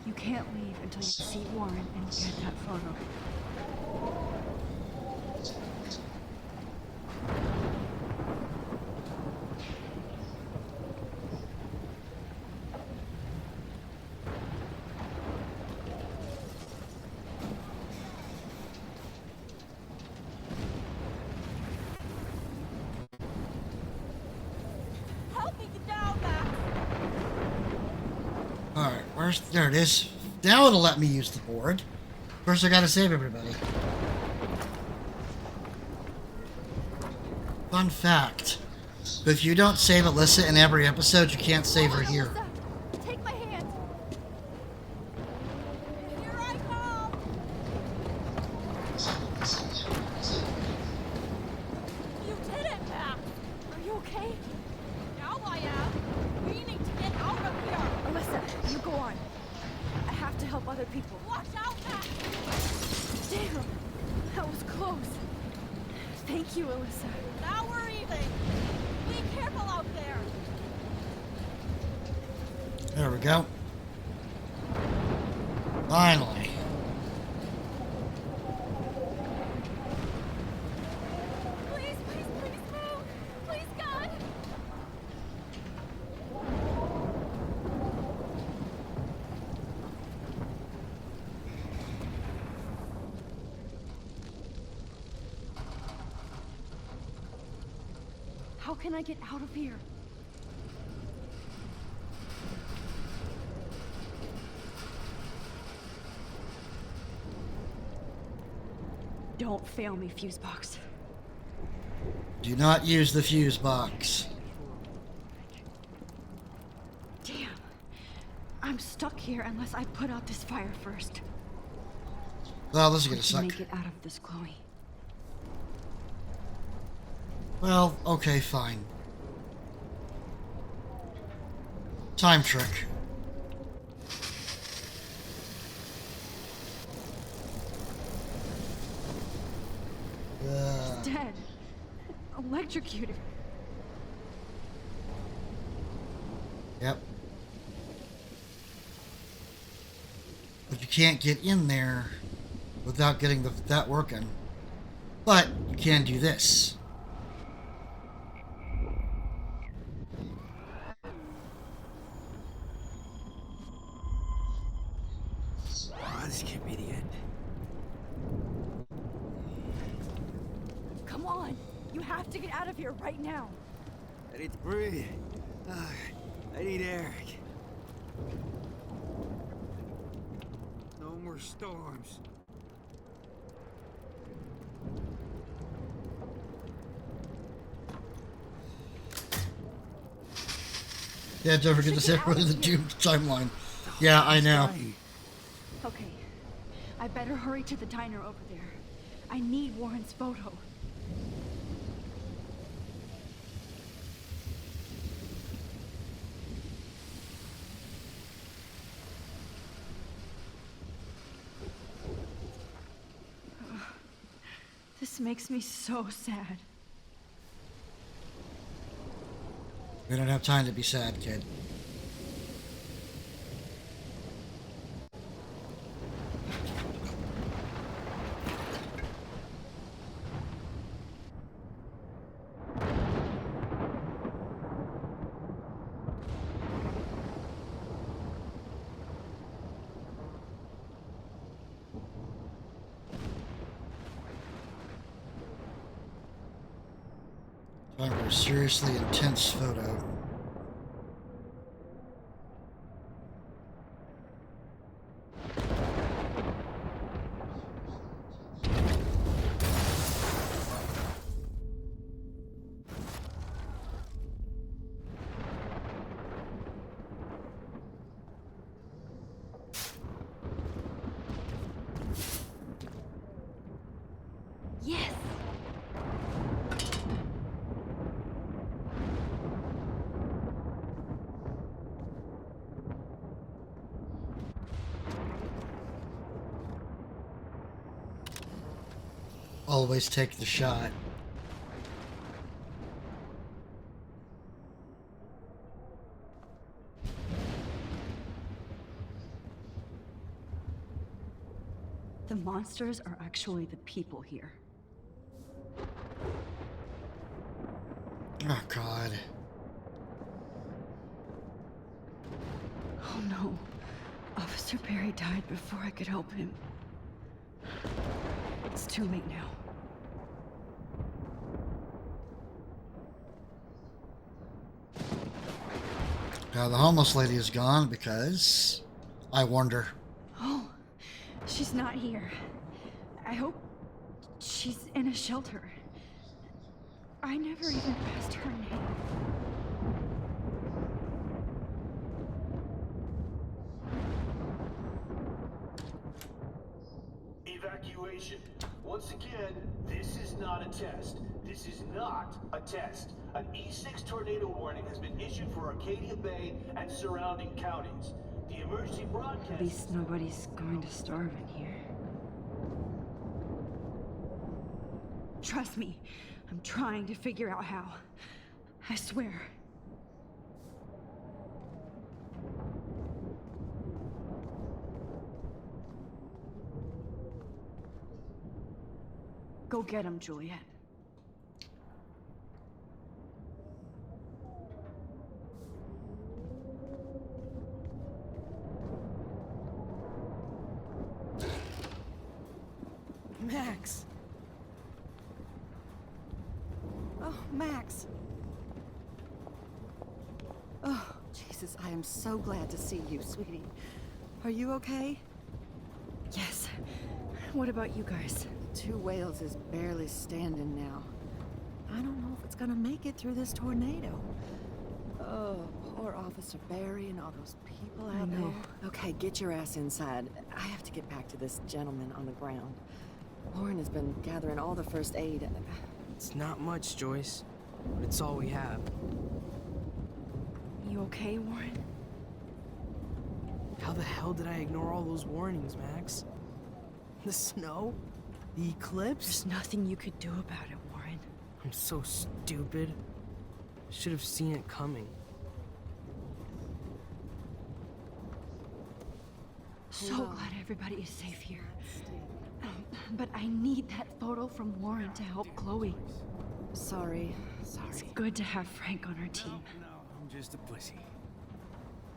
[SPEAKER 2] you can't leave until you see Warren and get that photo.
[SPEAKER 3] Help me get down, Max.
[SPEAKER 1] Alright, there it is. Now it'll let me use the board. First I gotta save everybody. Fun fact. If you don't save Alyssa in every episode, you can't save her here.
[SPEAKER 3] Take my hand. Here I come. You did it, Max. Are you okay? Now I am. We need to get out of here.
[SPEAKER 2] Alyssa, you go on. I have to help other people.
[SPEAKER 3] Watch out, Max.
[SPEAKER 2] Damn, that was close. Thank you, Alyssa.
[SPEAKER 3] Now we're even. Be careful out there.
[SPEAKER 1] There we go. Finally.
[SPEAKER 3] Please, please, please move. Please, God.
[SPEAKER 2] How can I get out of here? Don't fail me, fuse box.
[SPEAKER 1] Do not use the fuse box.
[SPEAKER 2] Damn. I'm stuck here unless I put out this fire first.
[SPEAKER 1] Well, this is gonna
[SPEAKER 2] We can
[SPEAKER 1] suck.
[SPEAKER 2] make it out of this, Chloe.
[SPEAKER 1] Well, okay, fine. Time trick.
[SPEAKER 2] Dead. Electrocuted.
[SPEAKER 1] Yep. But you can't get in there without getting that working. But you can do this.
[SPEAKER 10] This can't be the end.
[SPEAKER 2] Come on. You have to get out of here right now.
[SPEAKER 10] I need to breathe. I need air. No more storms.
[SPEAKER 1] Yeah, don't forget to save everybody the doomed timeline. Yeah, I know.
[SPEAKER 2] Okay. I better hurry to the diner over there. I need Warren's photo. This makes me so sad.
[SPEAKER 1] We don't have time to be sad, kid. Time for a seriously intense photo.
[SPEAKER 2] Yes!
[SPEAKER 1] Always take the shot.
[SPEAKER 2] The monsters are actually the people here.
[SPEAKER 1] Oh, God.
[SPEAKER 2] Oh no. Officer Barry died before I could help him. It's too late now.
[SPEAKER 1] Now, the homeless lady is gone because I warned her.
[SPEAKER 2] Oh, she's not here. I hope she's in a shelter. I never even asked her name.
[SPEAKER 20] Evacuation. Once again, this is not a test. This is not a test. An E6 tornado warning has been issued for Arcadia Bay and surrounding counties. The emergency broadcast...
[SPEAKER 2] At least nobody's going to starve in here. Trust me, I'm trying to figure out how. I swear. Go get him, Juliet.
[SPEAKER 21] Max! Oh, Max! Oh, Jesus, I am so glad to see you, sweetie. Are you okay?
[SPEAKER 2] Yes. What about you guys?
[SPEAKER 21] Two Whales is barely standing now. I don't know if it's gonna make it through this tornado. Oh, poor Officer Barry and all those people out there. Okay, get your ass inside. I have to get back to this gentleman on the ground. Lauren has been gathering all the first aid.
[SPEAKER 11] It's not much, Joyce, but it's all we have.
[SPEAKER 2] You okay, Warren?
[SPEAKER 11] How the hell did I ignore all those warnings, Max? The snow? The eclipse?
[SPEAKER 2] There's nothing you could do about it, Warren.
[SPEAKER 11] I'm so stupid. Should have seen it coming.
[SPEAKER 2] So glad everybody is safe here. But I need that photo from Warren to help Chloe.
[SPEAKER 21] Sorry.
[SPEAKER 2] It's good to have Frank on our team.
[SPEAKER 10] No, I'm just a pussy.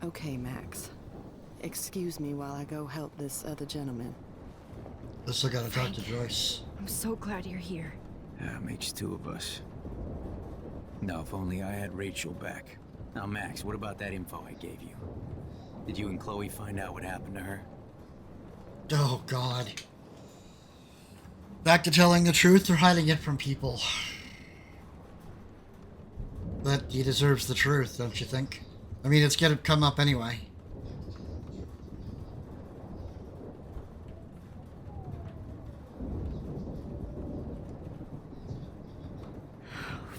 [SPEAKER 21] Okay, Max. Excuse me while I go help this other gentleman.
[SPEAKER 1] Still gotta talk to Joyce.
[SPEAKER 2] I'm so glad you're here.
[SPEAKER 10] Yeah, makes two of us. No, if only I had Rachel back. Now, Max, what about that info I gave you? Did you and Chloe find out what happened to her?
[SPEAKER 1] Oh, God. Back to telling the truth or hiding it from people. But he deserves the truth, don't you think? I mean, it's gonna come up anyway.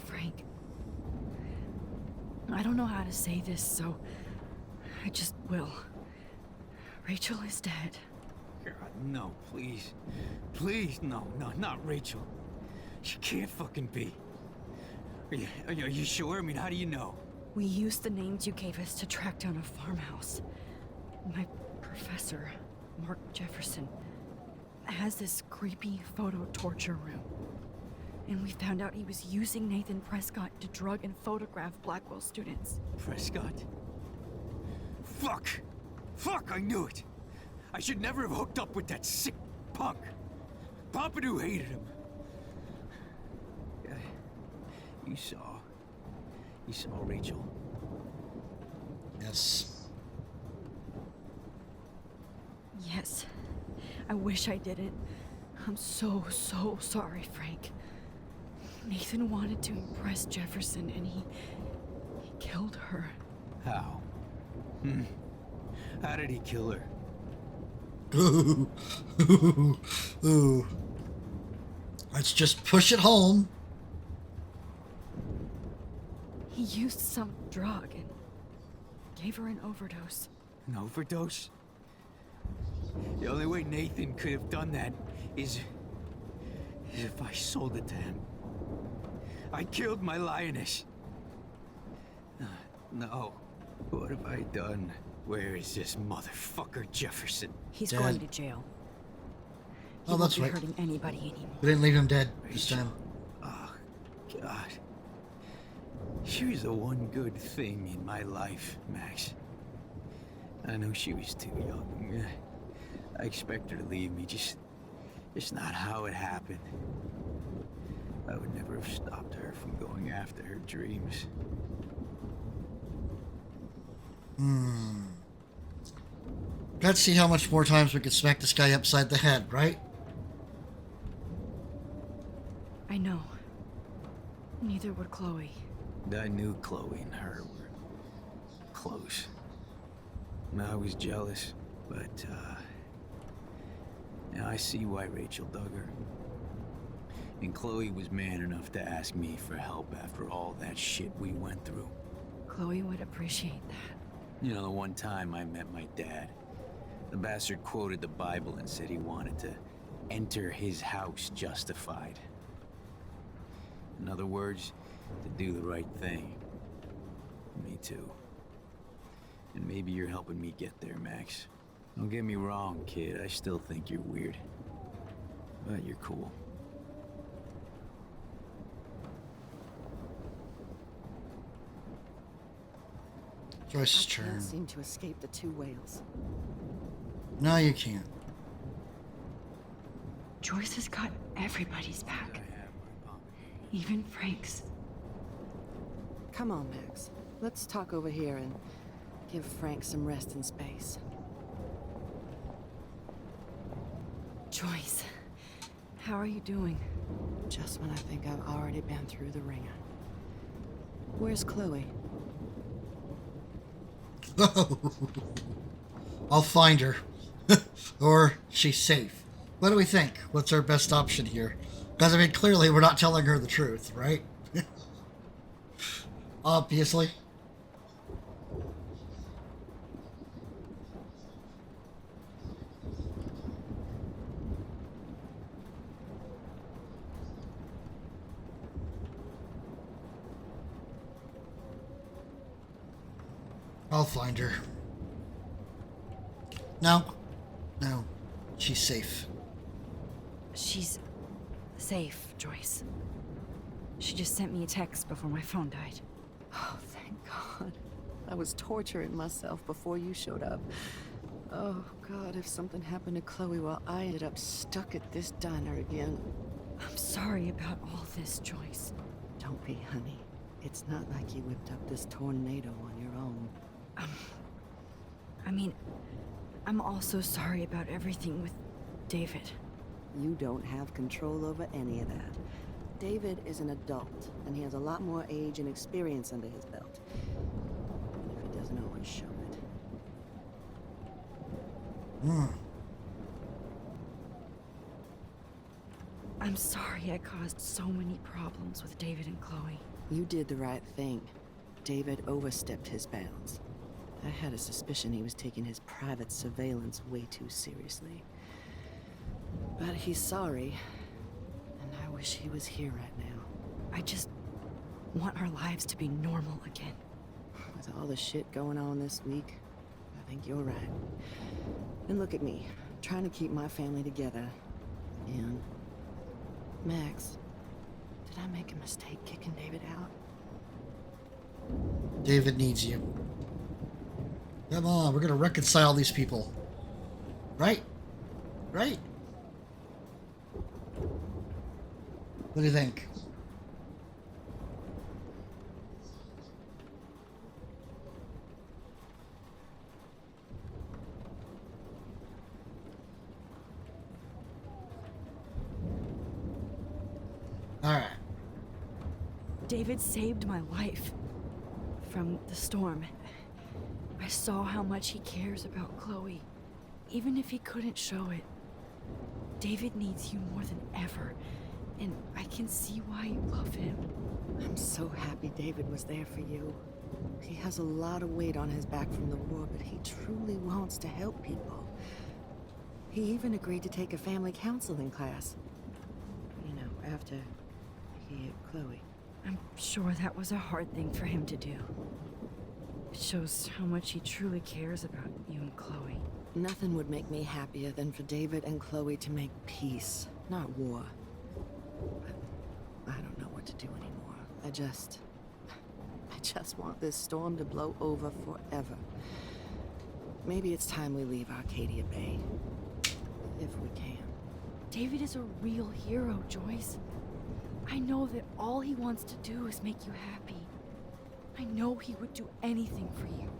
[SPEAKER 2] Frank. I don't know how to say this, so I just will. Rachel is dead.
[SPEAKER 10] God, no, please. Please, no, not Rachel. She can't fucking be. Are you sure? I mean, how do you know?
[SPEAKER 2] We used the names you gave us to track down a farmhouse. My professor, Mark Jefferson, has this creepy photo torture room. And we found out he was using Nathan Prescott to drug and photograph Blackwell students.
[SPEAKER 10] Prescott? Fuck! Fuck, I knew it! I should never have hooked up with that sick punk. Pompidou hated him. Yeah, you saw. You saw Rachel?
[SPEAKER 1] Yes.
[SPEAKER 2] Yes. I wish I didn't. I'm so sorry, Frank. Nathan wanted to impress Jefferson and he killed her.
[SPEAKER 10] How? How did he kill her?
[SPEAKER 1] Ooh. Ooh. Ooh. Let's just push it home.
[SPEAKER 2] He used some drug and gave her an overdose.
[SPEAKER 10] An overdose? The only way Nathan could have done that is if I sold it to him. I killed my lioness. No. What have I done? Where is this motherfucker Jefferson?
[SPEAKER 2] He's
[SPEAKER 1] Dead.
[SPEAKER 2] going to jail. He
[SPEAKER 1] Oh, that's
[SPEAKER 2] won't be
[SPEAKER 1] right.
[SPEAKER 2] hurting anybody anymore.
[SPEAKER 1] We didn't leave him dead this time.
[SPEAKER 10] Oh, God. She was the one good thing in my life, Max. I know she was too young. I expect her to leave me, just not how it happened. I would never have stopped her from going after her dreams.
[SPEAKER 1] Let's see how much more times we can smack this guy upside the head, right?
[SPEAKER 2] I know. Neither would Chloe.
[SPEAKER 10] I knew Chloe and her were close. I was jealous, but now I see why Rachel dug her. And Chloe was man enough to ask me for help after all that shit we went through.
[SPEAKER 2] Chloe would appreciate that.
[SPEAKER 10] You know, the one time I met my dad, the bastard quoted the Bible and said he wanted to enter his house justified. In other words, to do the right thing. Me too. And maybe you're helping me get there, Max. Don't get me wrong, kid. I still think you're weird. But you're cool.
[SPEAKER 1] Joyce's
[SPEAKER 21] I
[SPEAKER 1] turn.
[SPEAKER 21] can't seem to escape the two whales.
[SPEAKER 1] No, you can't.
[SPEAKER 2] Joyce has got everybody's back. Even Frank's.
[SPEAKER 21] Come on, Max. Let's talk over here and give Frank some rest and space.
[SPEAKER 2] Joyce, how are you doing?
[SPEAKER 21] Just when I think I've already been through the ringer. Where's Chloe?
[SPEAKER 1] I'll find her. Or she's safe. What do we think? What's our best option here? Because, I mean, clearly we're not telling her the truth, right? Obviously. I'll find her. No. No. She's safe.
[SPEAKER 2] She's safe, Joyce. She just sent me a text before my phone died.
[SPEAKER 21] Oh, thank God. I was torturing myself before you showed up. Oh, God, if something happened to Chloe while I ended up stuck at this diner again.
[SPEAKER 2] I'm sorry about all this, Joyce.
[SPEAKER 21] Don't be, honey. It's not like you whipped up this tornado on your own.
[SPEAKER 2] I mean, I'm also sorry about everything with David.
[SPEAKER 21] You don't have control over any of that. David is an adult, and he has a lot more age and experience under his belt. Even if he doesn't always show it.
[SPEAKER 2] I'm sorry I caused so many problems with David and Chloe.
[SPEAKER 21] You did the right thing. David overstepped his bounds. I had a suspicion he was taking his private surveillance way too seriously. But he's sorry, and I wish he was here right now.
[SPEAKER 2] I just want our lives to be normal again.
[SPEAKER 21] With all the shit going on this week, I think you're right. And look at me, trying to keep my family together. And Max, did I make a mistake kicking David out?
[SPEAKER 1] David needs you. Come on, we're gonna reconcile these people. Right? Right? What do you think? Alright.
[SPEAKER 2] David saved my life from the storm. I saw how much he cares about Chloe, even if he couldn't show it. David needs you more than ever, and I can see why you love him.
[SPEAKER 21] I'm so happy David was there for you. He has a lot of weight on his back from the war, but he truly wants to help people. He even agreed to take a family counseling class. You know, after he hit Chloe.
[SPEAKER 2] I'm sure that was a hard thing for him to do. It shows how much he truly cares about you and Chloe.
[SPEAKER 21] Nothing would make me happier than for David and Chloe to make peace, not war. I don't know what to do anymore. I just want this storm to blow over forever. Maybe it's time we leave Arcadia Bay. If we can.
[SPEAKER 2] David is a real hero, Joyce. I know that all he wants to do is make you happy. I know he would do anything for you.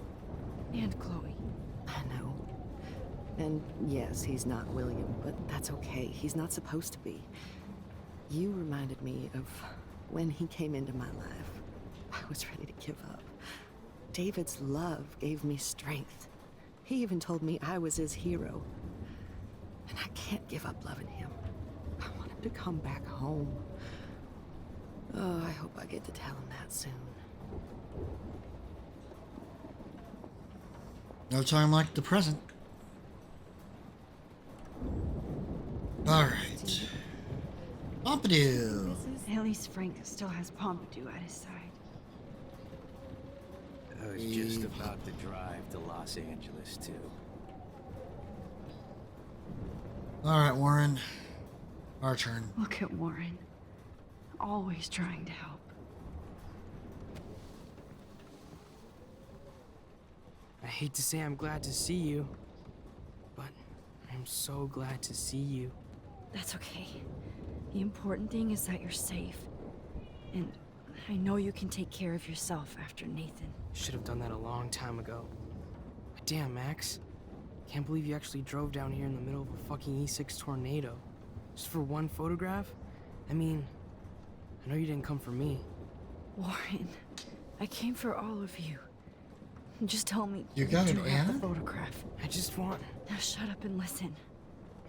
[SPEAKER 2] And Chloe.
[SPEAKER 21] I know. And yes, he's not William, but that's okay. He's not supposed to be. You reminded me of when he came into my life. I was ready to give up. David's love gave me strength. He even told me I was his hero. And I can't give up loving him. I want him to come back home. Oh, I hope I get to tell him that soon.
[SPEAKER 1] No time like the present. Alright. Pompidou.
[SPEAKER 2] At least Frank still has Pompidou at his side.
[SPEAKER 10] I was just about to drive to Los Angeles, too.
[SPEAKER 1] Alright, Warren. Our turn.
[SPEAKER 2] Look at Warren. Always trying to help.
[SPEAKER 11] I hate to say I'm glad to see you, but I'm so glad to see you.
[SPEAKER 2] That's okay. The important thing is that you're safe. And I know you can take care of yourself after Nathan.
[SPEAKER 11] Should have done that a long time ago. But damn, Max. Can't believe you actually drove down here in the middle of a fucking E6 tornado. Just for one photograph? I mean, I know you didn't come for me.
[SPEAKER 2] Warren, I came for all of you. Just tell me
[SPEAKER 1] You got it,
[SPEAKER 2] have
[SPEAKER 1] Anna?
[SPEAKER 2] the photograph.
[SPEAKER 11] I just want...
[SPEAKER 2] Now shut up and listen.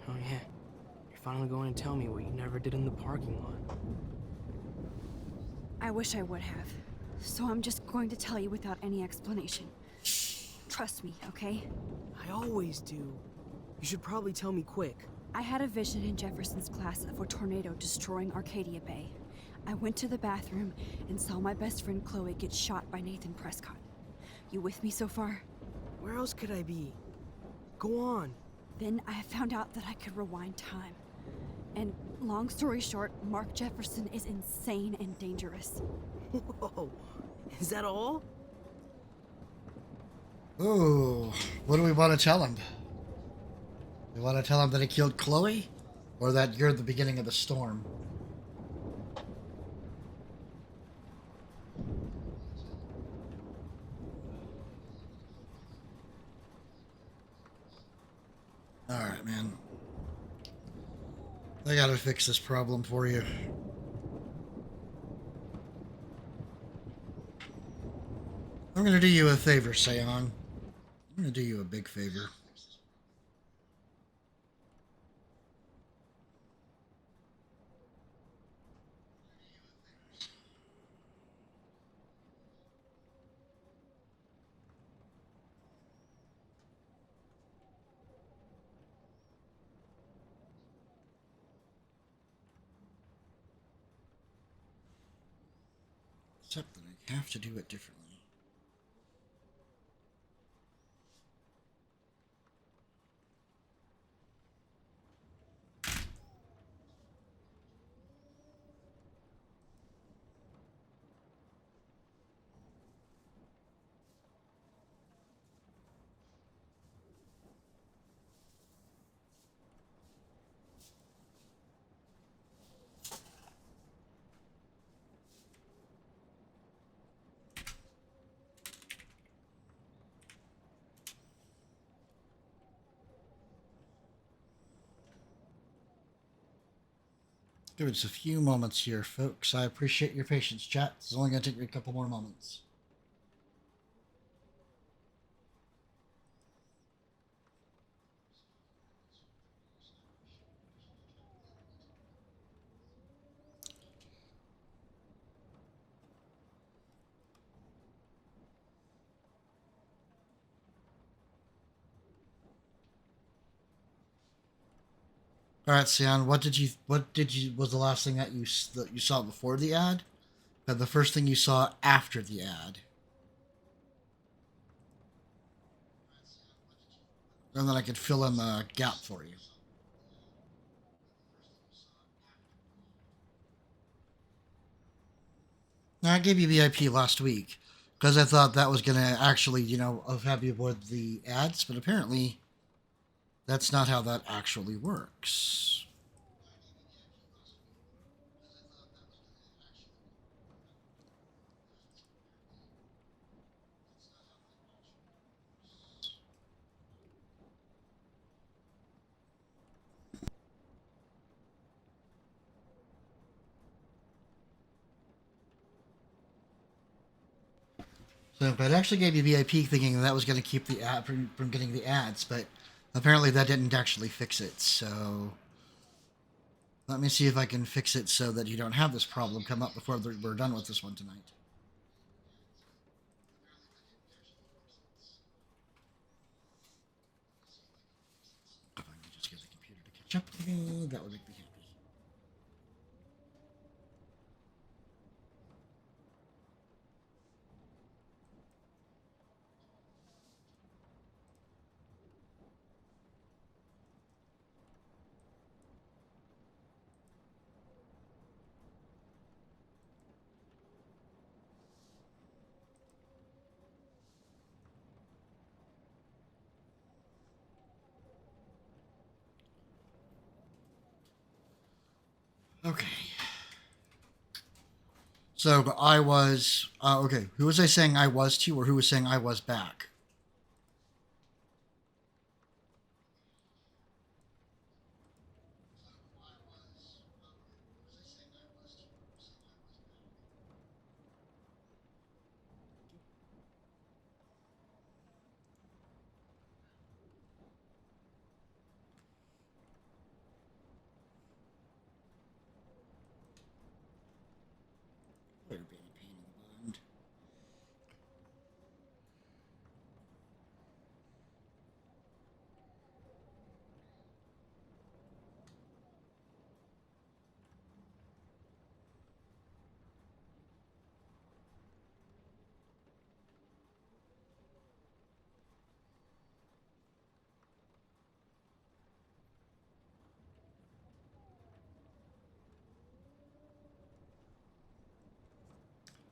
[SPEAKER 11] Oh yeah. You're finally going to tell me what you never did in the parking lot.
[SPEAKER 2] I wish I would have. So I'm just going to tell you without any explanation. Trust me, okay?
[SPEAKER 11] I always do. You should probably tell me quick.
[SPEAKER 2] I had a vision in Jefferson's class of a tornado destroying Arcadia Bay. I went to the bathroom and saw my best friend Chloe get shot by Nathan Prescott. You with me so far?
[SPEAKER 11] Where else could I be? Go on.
[SPEAKER 2] Then I found out that I could rewind time. And long story short, Mark Jefferson is insane and dangerous.
[SPEAKER 11] Whoa. Is that all?
[SPEAKER 1] Ooh, what do we want to tell him? We want to tell him that he killed Chloe? Or that you're the beginning of the storm? Alright, man. I gotta fix this problem for you. I'm gonna do you a favor, Seon. I'm gonna do you a big favor. Except that I have to do it differently. Give us a few moments here, folks. I appreciate your patience, chat. It's only going to take me a couple more moments. All right, Sian, what did you was the last thing that you saw before the ad? And the first thing you saw after the ad? And then I could fill in the gap for you. Now, I gave you VIP last week because I thought that was going to actually, have you avoid the ads, but apparently that's not how that actually works. So, but I actually gave you VIP thinking that was going to keep the ad from getting the ads, but apparently that didn't actually fix it. So let me see if I can fix it so that you don't have this problem come up before we're done with this one tonight. If I can just get the computer to catch up to me, that would make me happy. Okay. So I was okay. Who was I saying I was to, or who was saying I was back?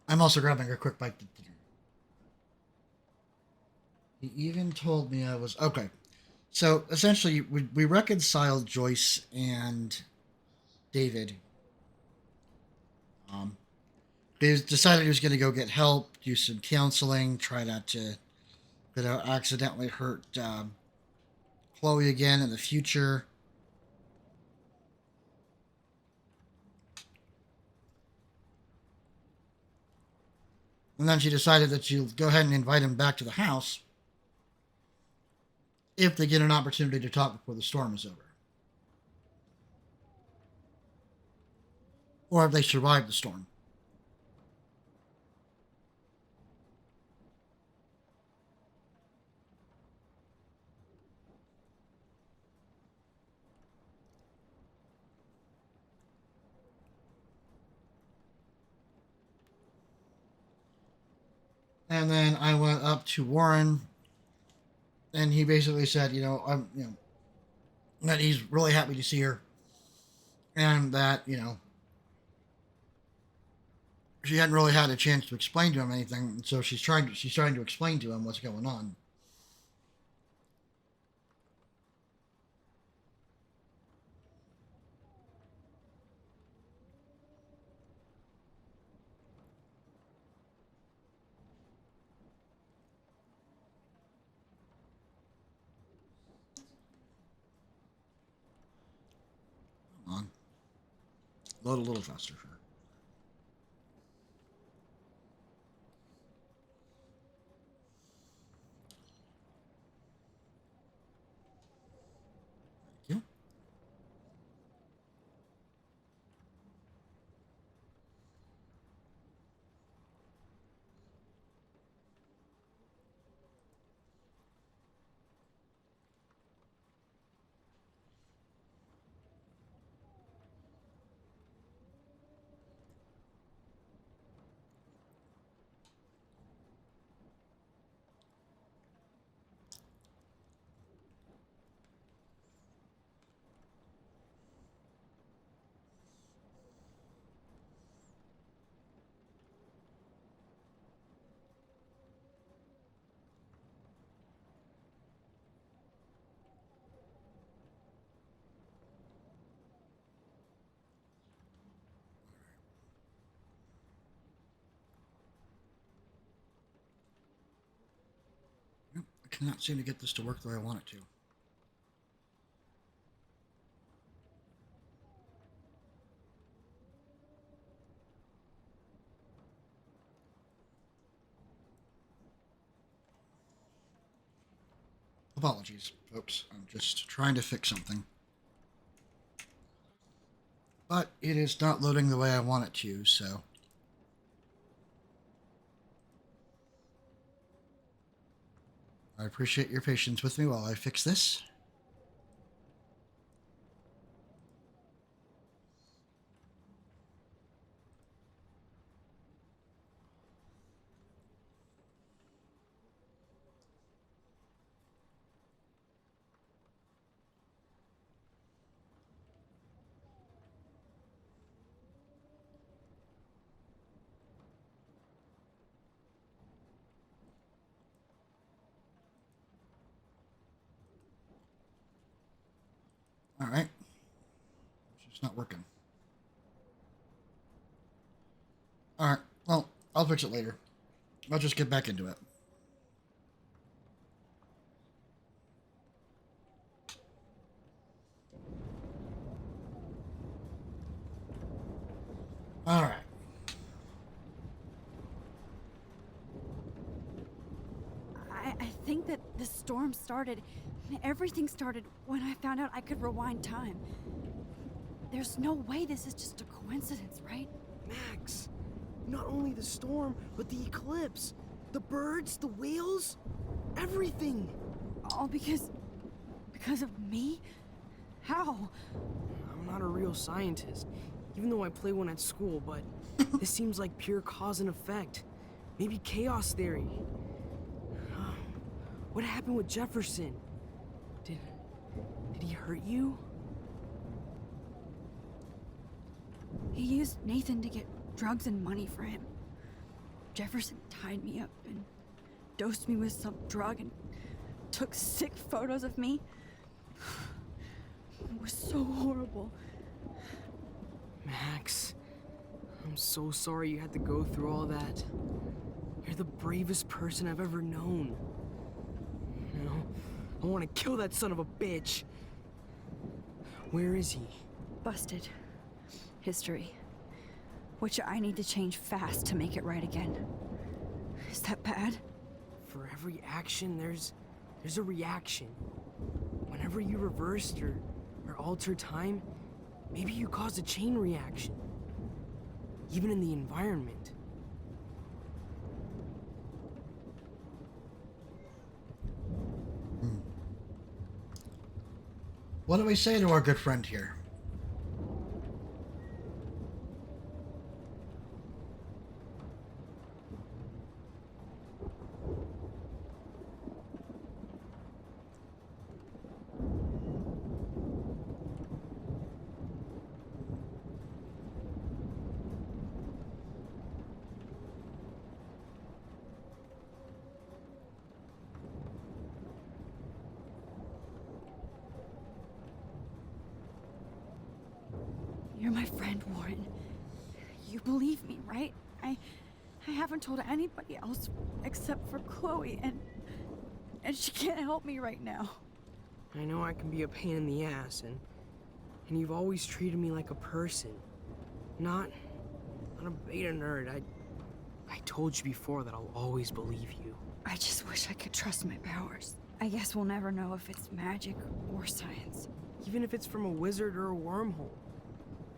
[SPEAKER 1] I'm also grabbing a quick bite to dinner. He even told me I was okay. So essentially, we reconciled Joyce and David. He decided he was going to go get help, do some counseling, try not to, accidentally hurt Chloe again in the future. And then she decided that she'll go ahead and invite him back to the house if they get an opportunity to talk before the storm is over. Or if they survive the storm. And then I went up to Warren, and he basically said, that he's really happy to see her, and that, she hadn't really had a chance to explain to him anything, so she's trying to explain to him what's going on. Come on. Load a little faster. Sure. Thank you. I cannot seem to get this to work the way I want it to. Apologies, folks. I'm just trying to fix something. But it is not loading the way I want it to, so... I appreciate your patience with me while I fix this. Alright. It's just not working. Alright, well, I'll fix it later. I'll just get back into it. Alright.
[SPEAKER 2] I think that the storm started, everything started when I found out I could rewind time. There's no way this is just a coincidence, right?
[SPEAKER 11] Max, not only the storm, but the eclipse, the birds, the whales, everything.
[SPEAKER 2] All because of me? How?
[SPEAKER 11] I'm not a real scientist, even though I play one at school, but this seems like pure cause and effect. Maybe chaos theory. What happened with Jefferson? Did he hurt you?
[SPEAKER 2] He used Nathan to get drugs and money for him. Jefferson tied me up and dosed me with some drug and took sick photos of me. It was so horrible.
[SPEAKER 11] Max, I'm so sorry you had to go through all that. You're the bravest person I've ever known. You know, I want to kill that son of a bitch. Where is he?
[SPEAKER 2] Busted. History. Which I need to change fast to make it right again. Is that bad?
[SPEAKER 11] For every action, there's a reaction. Whenever you reversed or altered time, maybe you caused a chain reaction. Even in the environment.
[SPEAKER 1] What do we say to our good friend here?
[SPEAKER 2] You're my friend, Warren. You believe me, right? I haven't told anybody else except for Chloe, and she can't help me right now.
[SPEAKER 11] I know I can be a pain in the ass, and you've always treated me like a person. Not a beta nerd. I told you before that I'll always believe you.
[SPEAKER 2] I just wish I could trust my powers. I guess we'll never know if it's magic or science.
[SPEAKER 11] Even if it's from a wizard or a wormhole,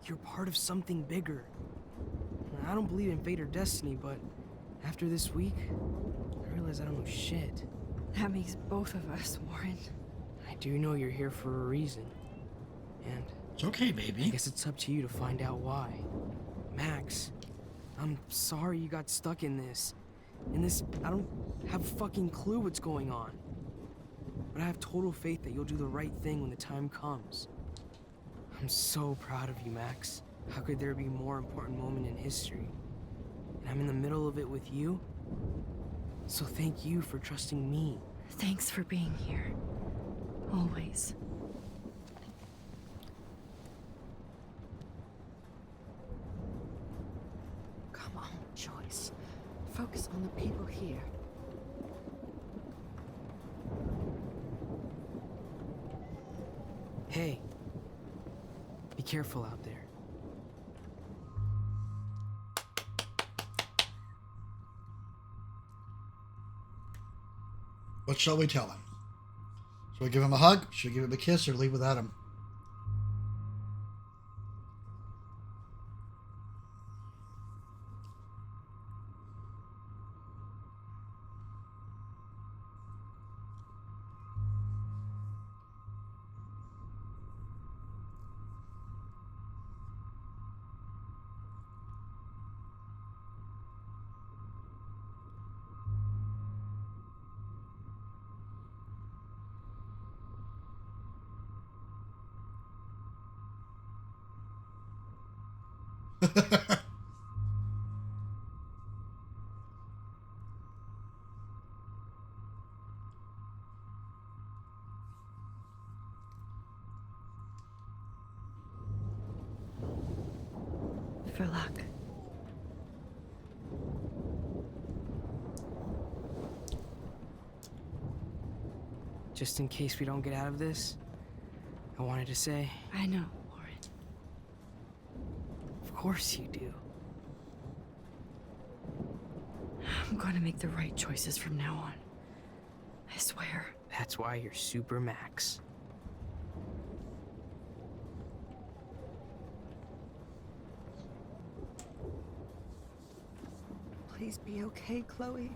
[SPEAKER 11] you're part of something bigger. I don't believe in fate or destiny, but after this week, I realize I don't know shit.
[SPEAKER 2] That makes both of us, Warren.
[SPEAKER 11] I do know you're here for a reason. And
[SPEAKER 1] it's okay, baby.
[SPEAKER 11] I guess it's up to you to find out why. Max, I'm sorry you got stuck in this. I don't have a fucking clue what's going on. But I have total faith that you'll do the right thing when the time comes. I'm so proud of you, Max. How could there be a more important moment in history? And I'm in the middle of it with you. So thank you for trusting me.
[SPEAKER 2] Thanks for being here. Always.
[SPEAKER 21] Come on, Joyce. Focus on the people here.
[SPEAKER 11] Hey. Be careful out there.
[SPEAKER 1] What shall we tell him? Shall we give him a hug? Should we give him a kiss or leave without him?
[SPEAKER 2] For luck.
[SPEAKER 11] Just in case we don't get out of this, I wanted to say...
[SPEAKER 2] I know, Warren.
[SPEAKER 11] Of course you do.
[SPEAKER 2] I'm going to make the right choices from now on. I swear.
[SPEAKER 11] That's why you're Super Max.
[SPEAKER 21] Please be okay, Chloe.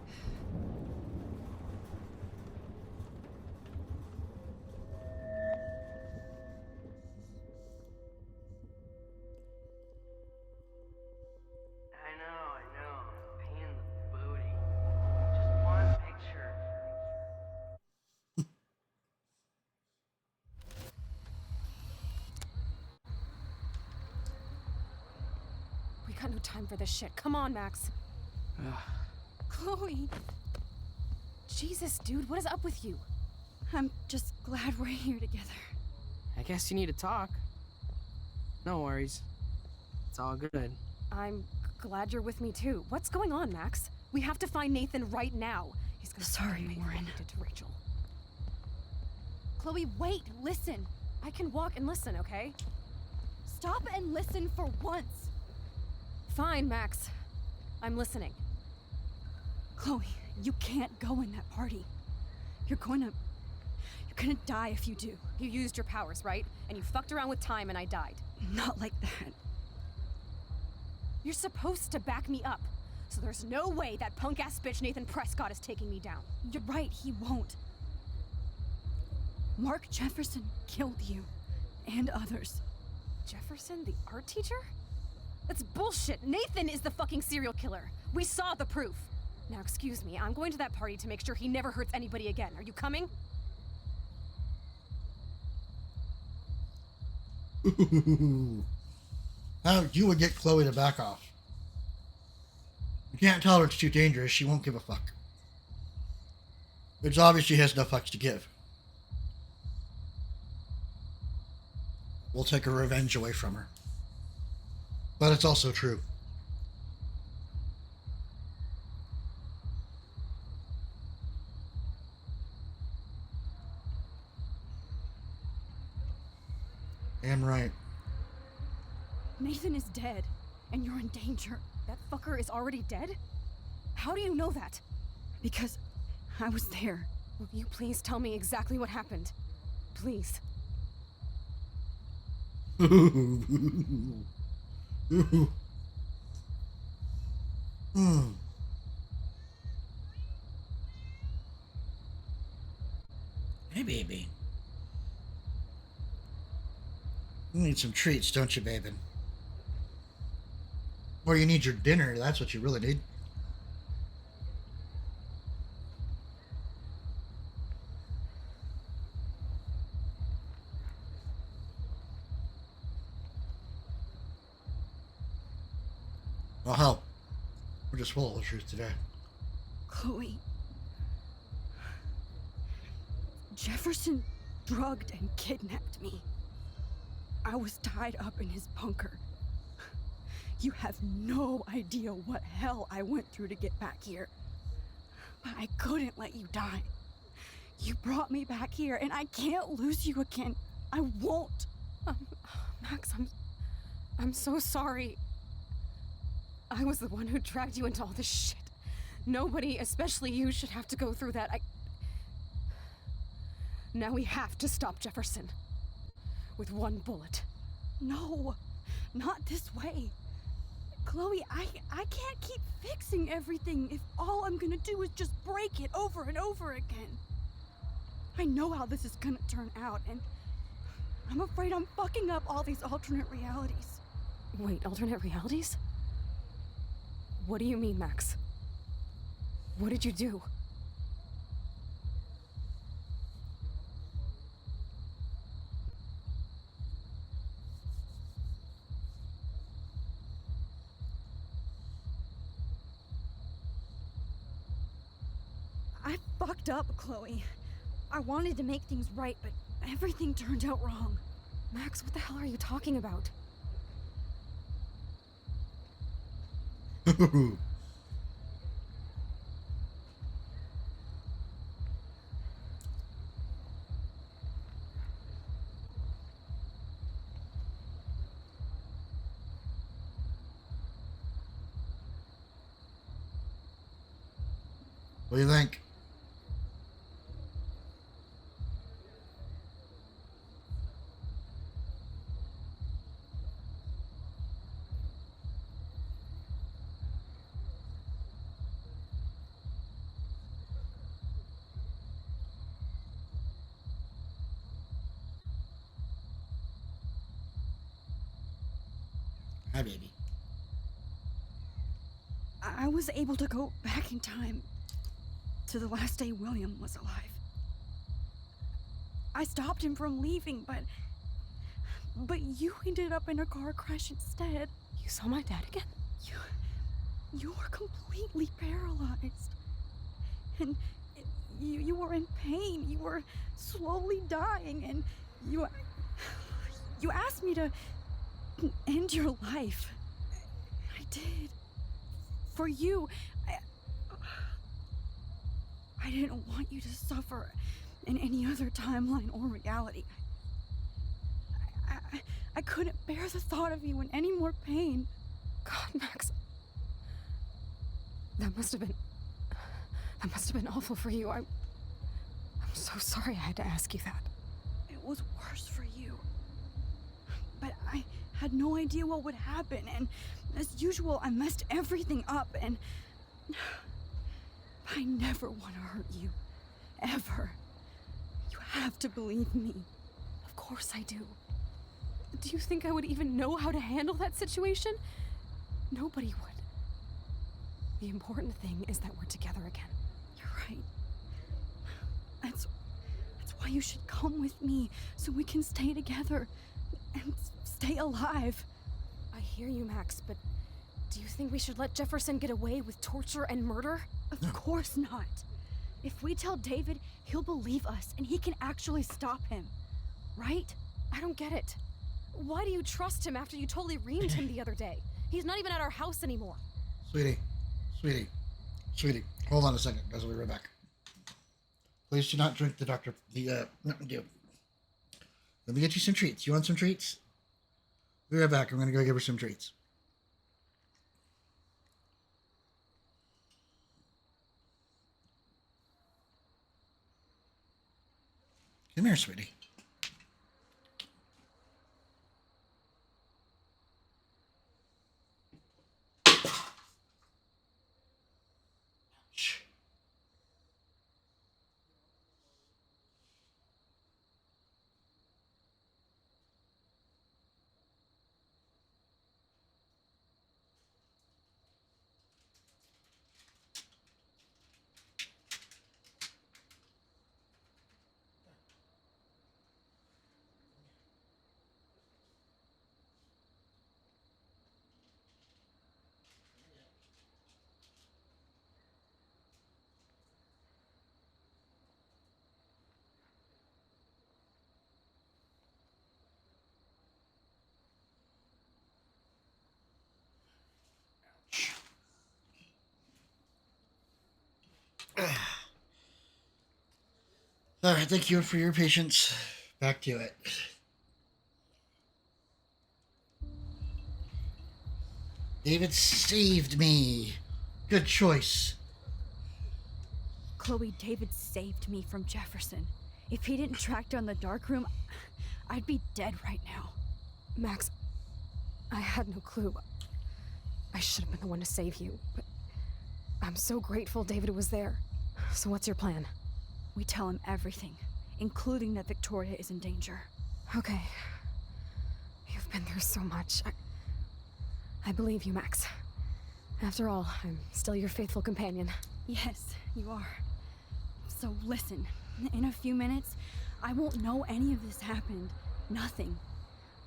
[SPEAKER 11] I know. Pain in the booty. Just one picture.
[SPEAKER 3] We got no time for this shit. Come on, Max. Chloe. Jesus, dude, what is up with you?
[SPEAKER 2] I'm just glad we're here together.
[SPEAKER 11] I guess you need to talk. No worries. It's all good.
[SPEAKER 3] I'm glad you're with me too. What's going on, Max? We have to find Nathan right now. He's gonna
[SPEAKER 2] Sorry, Warren.
[SPEAKER 3] Did to Rachel. Chloe, wait, listen. I can walk and listen, okay? Stop and listen for once. Fine, Max. I'm listening.
[SPEAKER 2] Chloe, you can't go in that party. You're gonna die if you do.
[SPEAKER 3] You used your powers, right? And you fucked around with time and I died.
[SPEAKER 2] Not like that.
[SPEAKER 3] You're supposed to back me up. So there's no way that punk-ass bitch Nathan Prescott is taking me down.
[SPEAKER 2] You're right, he won't. Mark Jefferson killed you. And others.
[SPEAKER 3] Jefferson, the art teacher? That's bullshit. Nathan is the fucking serial killer. We saw the proof. Now, excuse me, I'm going to that party to make sure he never hurts anybody again. Are you coming?
[SPEAKER 1] How you would get Chloe to back off. You can't tell her it's too dangerous. She won't give a fuck. It's obvious she has no fucks to give. We'll take her revenge away from her. But it's also true. Damn right.
[SPEAKER 3] Nathan is dead.
[SPEAKER 2] and you're in danger. That fucker is already dead? How do you know that? Because I was there.
[SPEAKER 3] Will you please tell me exactly what happened? Please.
[SPEAKER 1] Hey, baby. You need some treats, don't you, baby? Or you need your dinner. That's what you really need. Well, hell, we're just full of the truth today.
[SPEAKER 2] Chloe. Jefferson drugged and kidnapped me. I was tied up in his bunker. You have no idea what hell I went through to get back here. But I couldn't let you die. You brought me back here, and I can't lose you again. I won't.
[SPEAKER 3] Max, I'm so sorry. I was the one who dragged you into all this shit. Nobody, especially you, should have to go through that. Now we have to stop Jefferson. With one bullet.
[SPEAKER 2] No, not this way. Chloe, I can't keep fixing everything if all I'm gonna do is just break it over and over again. I know how this is gonna turn out, and I'm afraid I'm fucking up all these alternate realities.
[SPEAKER 3] Wait, alternate realities? What do you mean, Max? What did you do?
[SPEAKER 2] I fucked up, Chloe. I wanted to make things right, but everything turned out wrong.
[SPEAKER 3] Max, what the hell are you talking about?
[SPEAKER 1] What do you think? Hi, baby.
[SPEAKER 2] I was able to go back in time to the last day William was alive. I stopped him from leaving, but you ended up in a car crash instead.
[SPEAKER 3] You saw my dad again?
[SPEAKER 2] You were completely paralyzed. And you were in pain. You were slowly dying, and you asked me to end your life. I did. For you. I didn't want you to suffer in any other timeline or reality. I couldn't bear the thought of you in any more pain.
[SPEAKER 3] God, Max. That must have been awful for you. I'm so sorry I had to ask you that.
[SPEAKER 2] It was worse for you. But I had no idea what would happen, and as usual, I messed everything up, and I never want to hurt you. Ever. You have to believe me.
[SPEAKER 3] Of course I do. Do you think I would even know how to handle that situation? Nobody would. The important thing is that we're together again.
[SPEAKER 2] You're right. That's why you should come with me, so we can stay together and stay alive.
[SPEAKER 3] I hear you, Max, but do you think we should let Jefferson get away with torture and murder?
[SPEAKER 2] Of course not. If we tell David, he'll believe us, and he can actually stop him. Right?
[SPEAKER 3] I don't get it. Why do you trust him after you totally reamed him the other day? He's not even at our house anymore.
[SPEAKER 1] Sweetie. Hold on a second, guys. I'll be right back. Please do not drink the Mountain Dew. Let me get you some treats. You want some treats? Be right back. I'm going to go give her some treats. Come here, sweetie. All right, thank you for your patience. Back to it. David saved me. Good choice.
[SPEAKER 2] Chloe, David saved me from Jefferson. If he didn't track down the dark room, I'd be dead right now.
[SPEAKER 3] Max, I had no clue. I should have been the one to save you, but I'm so grateful David was there. So what's your plan?
[SPEAKER 2] We tell him everything, including that Victoria is in danger.
[SPEAKER 3] Okay. You've been through so much. I believe you, Max. After all, I'm still your faithful companion.
[SPEAKER 2] Yes, you are. So listen, in a few minutes, I won't know any of this happened. Nothing.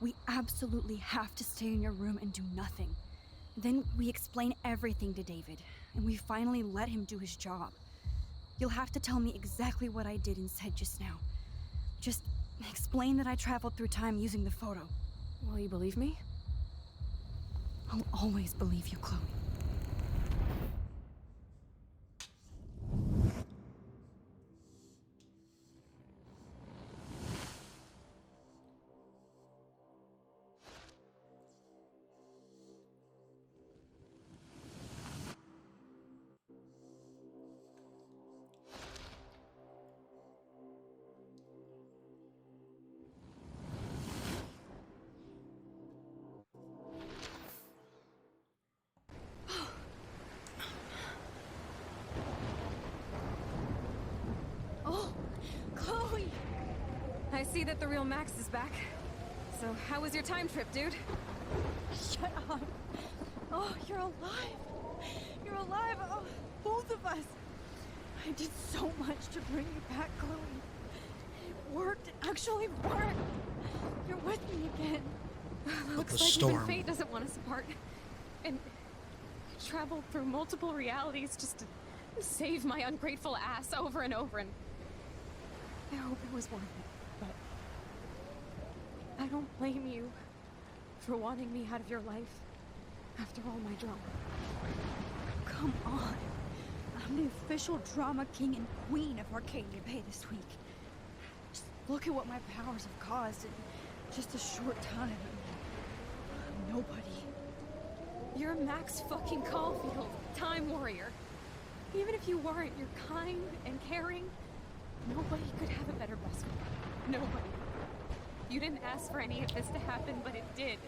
[SPEAKER 2] We absolutely have to stay in your room and do nothing. Then we explain everything to David, and we finally let him do his job. You'll have to tell me exactly what I did and said just now. Just explain that I traveled through time using the photo.
[SPEAKER 3] Will you believe me?
[SPEAKER 2] I'll always believe you, Chloe.
[SPEAKER 3] Oh, Chloe! I see that the real Max is back. So how was your time trip, dude?
[SPEAKER 2] Shut up. Oh, you're alive. You're alive. Oh, both of us. I did so much to bring you back, Chloe. It worked. It actually worked. You're with me again.
[SPEAKER 3] Looks
[SPEAKER 1] the
[SPEAKER 3] like
[SPEAKER 1] storm.
[SPEAKER 3] even fate doesn't want us apart. And I traveled through multiple realities just to save my ungrateful ass over and over, and I hope it was worth it, but I don't blame you for wanting me out of your life after all my drama.
[SPEAKER 2] Come on. I'm the official drama king and queen of Arcadia Bay this week. Just look at what my powers have caused in just a short time. Nobody.
[SPEAKER 3] You're Max fucking Caulfield, Time Warrior. Even if you weren't, you're kind and caring. Nobody could have a better best friend. Nobody. You didn't ask for any of this to happen, but it did.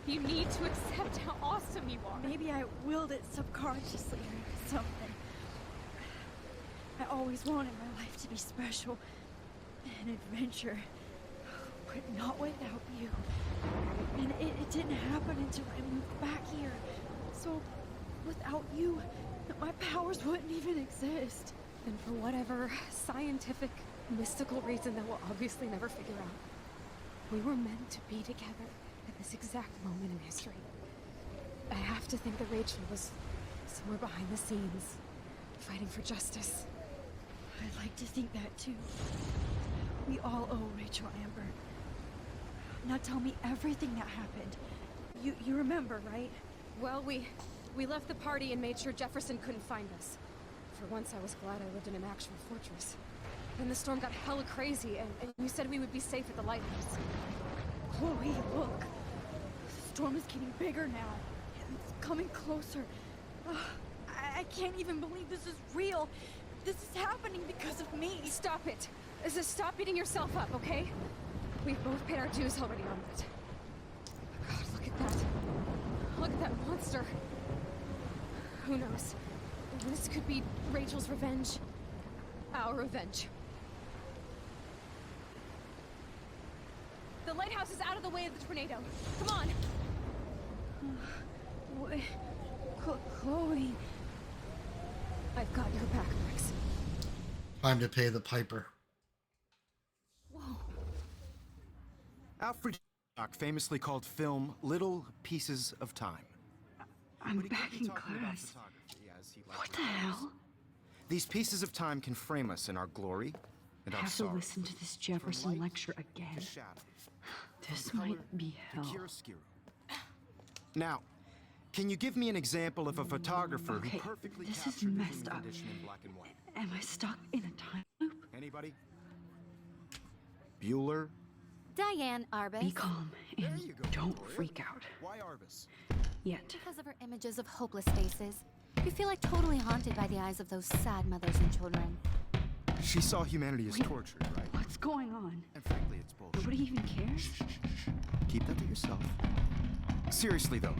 [SPEAKER 3] You need to accept how awesome you are.
[SPEAKER 2] Maybe I willed it subconsciously or something. I always wanted my life to be special. An adventure. But not without you. And it didn't happen until I moved back here. So, without you, my powers wouldn't even exist.
[SPEAKER 3] And for whatever scientific, mystical reason that we'll obviously never figure out, we were meant to be together at this exact moment in history. I have to think that Rachel was somewhere behind the scenes, fighting for justice.
[SPEAKER 2] I'd like to think that too. We all owe Rachel Amber. Now tell me everything that happened. You remember, right?
[SPEAKER 3] Well, we left the party and made sure Jefferson couldn't find us. For once, I was glad I lived in an actual fortress. Then the storm got hella crazy, and you said we would be safe at the lighthouse.
[SPEAKER 2] Chloe, look. The storm is getting bigger now. It's coming closer. I can't even believe this is real. This is happening because of me.
[SPEAKER 3] Stop it. Stop beating yourself up, okay? We've both paid our dues already on that. God, look at that. Look at that monster. Who knows? This could be Rachel's revenge. Our revenge. The lighthouse is out of the way of the tornado. Come on!
[SPEAKER 2] Wait, Chloe.
[SPEAKER 3] I've got your back, Max.
[SPEAKER 1] Time to pay the piper.
[SPEAKER 3] Whoa.
[SPEAKER 6] Alfred Hitchcock famously called film little pieces of time.
[SPEAKER 2] I'm back in class. What the hell?
[SPEAKER 6] These pieces of time can frame us in our glory and
[SPEAKER 2] I
[SPEAKER 6] our
[SPEAKER 2] have to
[SPEAKER 6] sorrow.
[SPEAKER 2] listen to this Jefferson lecture again. This might be hell.
[SPEAKER 6] Now, can you give me an example of a photographer
[SPEAKER 2] Okay,
[SPEAKER 6] who perfectly
[SPEAKER 2] this is
[SPEAKER 6] captured
[SPEAKER 2] messed
[SPEAKER 6] human
[SPEAKER 2] up.
[SPEAKER 6] condition in black and white?
[SPEAKER 2] Am I stuck in a time loop?
[SPEAKER 6] Anybody? Bueller?
[SPEAKER 12] Diane Arbus.
[SPEAKER 2] Be calm and don't freak out.
[SPEAKER 6] Why Arbus?
[SPEAKER 2] Yet.
[SPEAKER 12] Because of her images of hopeless faces. You feel like totally haunted by the eyes of those sad mothers and children.
[SPEAKER 6] She saw humanity as tortured, right?
[SPEAKER 2] What's going on?
[SPEAKER 6] And frankly, it's bullshit.
[SPEAKER 2] Nobody even cares?
[SPEAKER 6] Keep that to yourself. Seriously, though,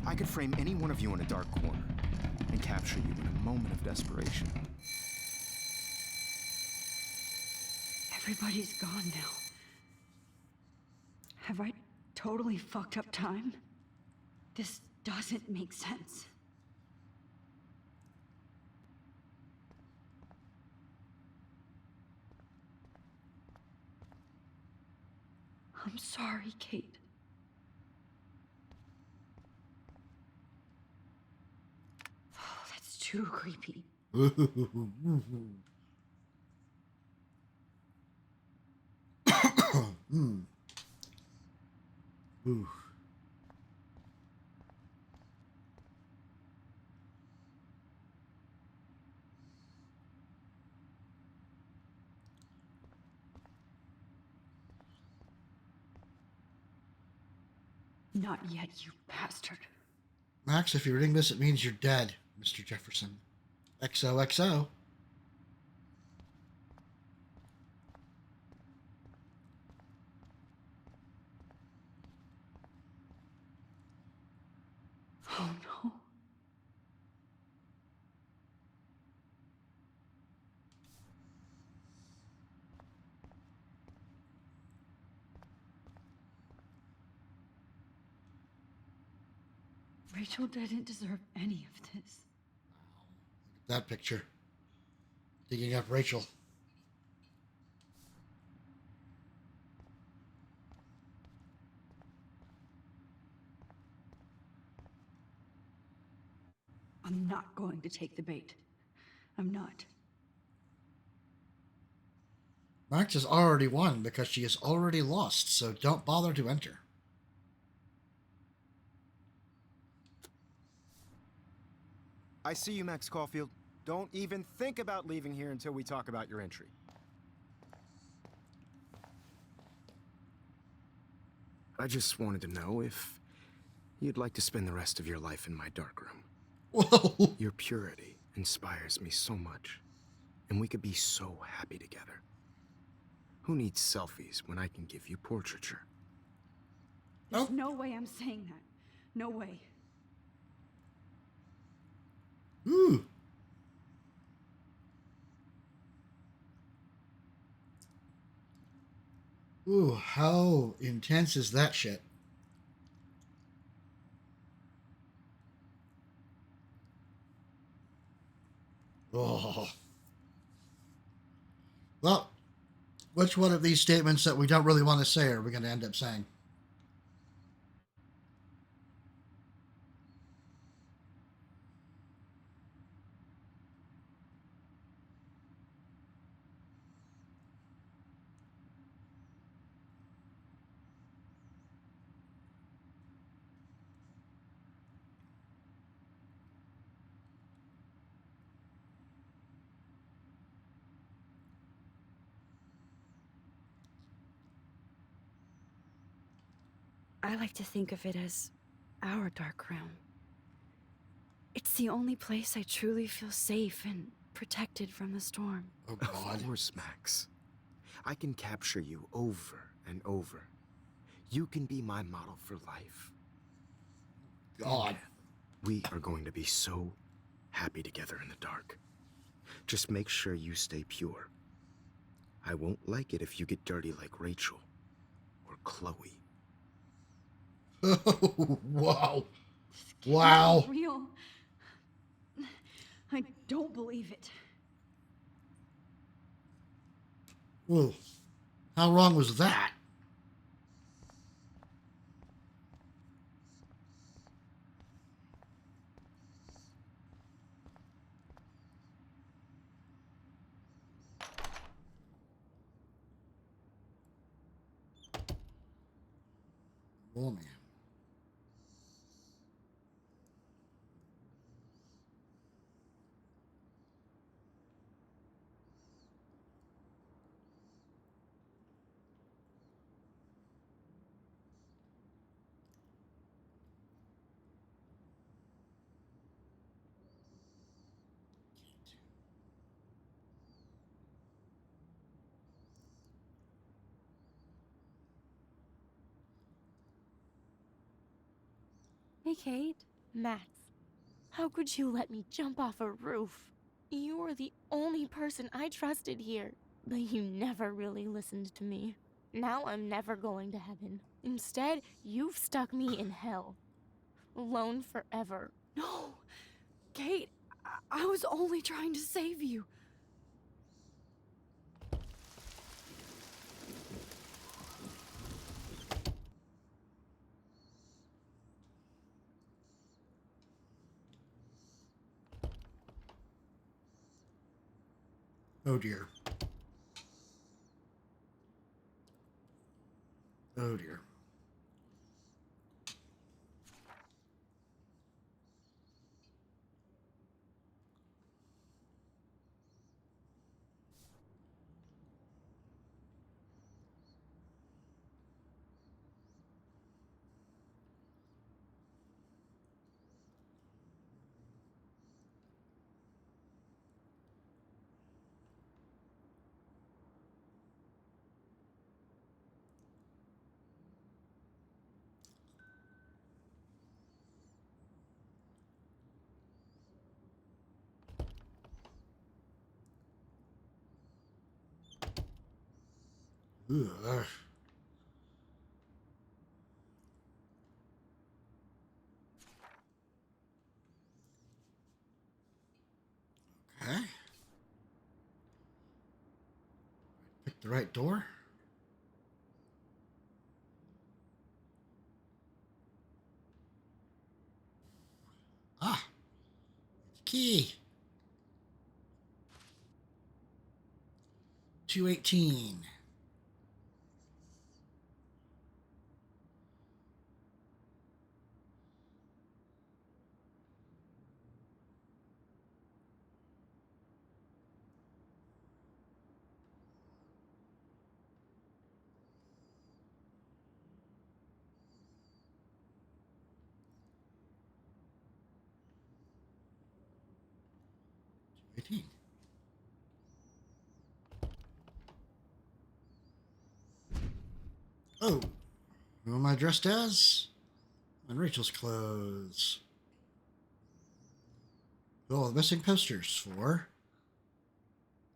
[SPEAKER 6] I could frame any one of you in a dark corner and capture you in a moment of desperation.
[SPEAKER 2] Everybody's gone now. Have I totally fucked up time? This doesn't make sense. I'm sorry, Kate. Oh, that's too creepy.
[SPEAKER 1] Ooh.
[SPEAKER 2] Not yet, you bastard.
[SPEAKER 1] Max, if you're reading this, it means you're dead, Mr. Jefferson. XOXO.
[SPEAKER 2] Oh no. Rachel didn't deserve any of this.
[SPEAKER 1] That picture. Digging up Rachel.
[SPEAKER 2] I'm not going to take the bait. I'm not.
[SPEAKER 1] Max has already won because she has already lost, so don't bother to enter.
[SPEAKER 6] I see you, Max Caulfield. Don't even think about leaving here until we talk about your entry. I just wanted to know if you'd like to spend the rest of your life in my darkroom.
[SPEAKER 1] Whoa.
[SPEAKER 6] Your purity inspires me so much, and we could be so happy together. Who needs selfies when I can give you portraiture?
[SPEAKER 2] There's no way I'm saying that. No way.
[SPEAKER 1] Ooh. Ooh, how intense is that shit? Oh. Well, which one of these statements that we don't really want to say are we going to end up saying?
[SPEAKER 2] I like to think of it as our dark room. It's the only place I truly feel safe and protected from the storm.
[SPEAKER 1] Oh, God.
[SPEAKER 6] Of course, Max. I can capture you over and over. You can be my model for life.
[SPEAKER 1] God.
[SPEAKER 6] We are going to be so happy together in the dark. Just make sure you stay pure. I won't like it if you get dirty like Rachel or Chloe.
[SPEAKER 1] Wow.
[SPEAKER 2] This
[SPEAKER 1] Wow.
[SPEAKER 2] can't be real. I don't believe it.
[SPEAKER 1] Ooh. How wrong was that? Oh, man.
[SPEAKER 3] Hey, Kate. Max. How could you let me jump off a roof? You were the only person I trusted here, but you never really listened to me. Now I'm never going to heaven. Instead, you've stuck me in hell. Alone forever.
[SPEAKER 2] No! Kate, I was only trying to save you.
[SPEAKER 1] Oh, dear. Oh, dear. Ugh. Okay. Pick the right door. Ah. Key. 218. Oh, who am I dressed as? In Rachel's clothes. Oh, the missing posters for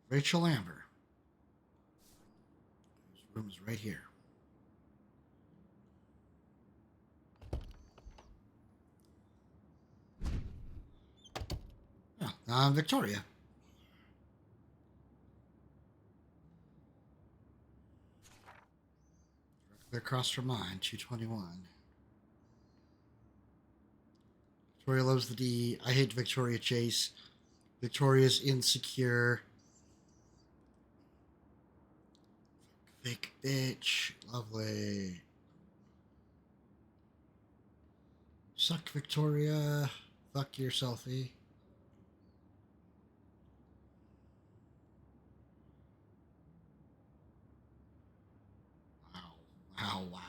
[SPEAKER 1] Rachel Amber. His room is right here. Oh, I'm Victoria. Directly across from mine, 221. Victoria loves the D. I hate Victoria Chase. Victoria's insecure. Fake bitch. Lovely. Suck, Victoria. Fuck your selfie. Wow. Wow, wow.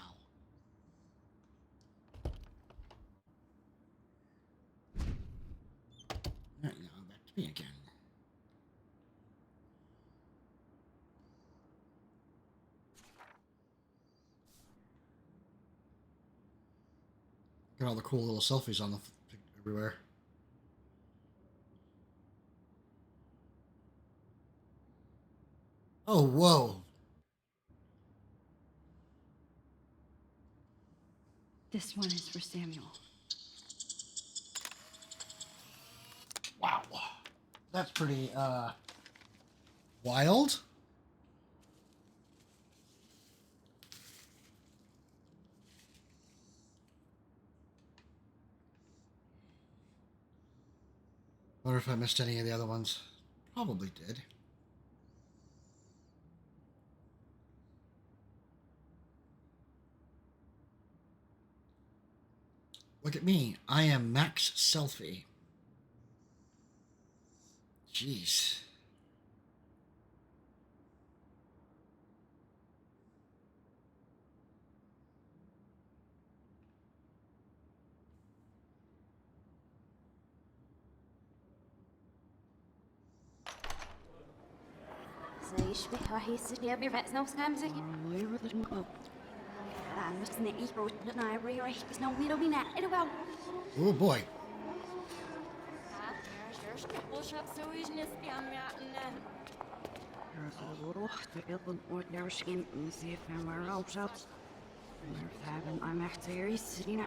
[SPEAKER 1] Alright, now back to me again. at all the cool little selfies on the everywhere. Oh, whoa.
[SPEAKER 2] This one is for Samuel.
[SPEAKER 1] Wow. That's pretty, wild. Wonder if I missed any of the other ones. Probably did. Look at me. I am Max Selfie. Jeez.
[SPEAKER 7] يشبه راح يستجيب برأس نفس خمسة. مش نقي روتنا ريح بس نويرو بينا إلو.
[SPEAKER 1] Oh boy.
[SPEAKER 7] I'm actually sitting.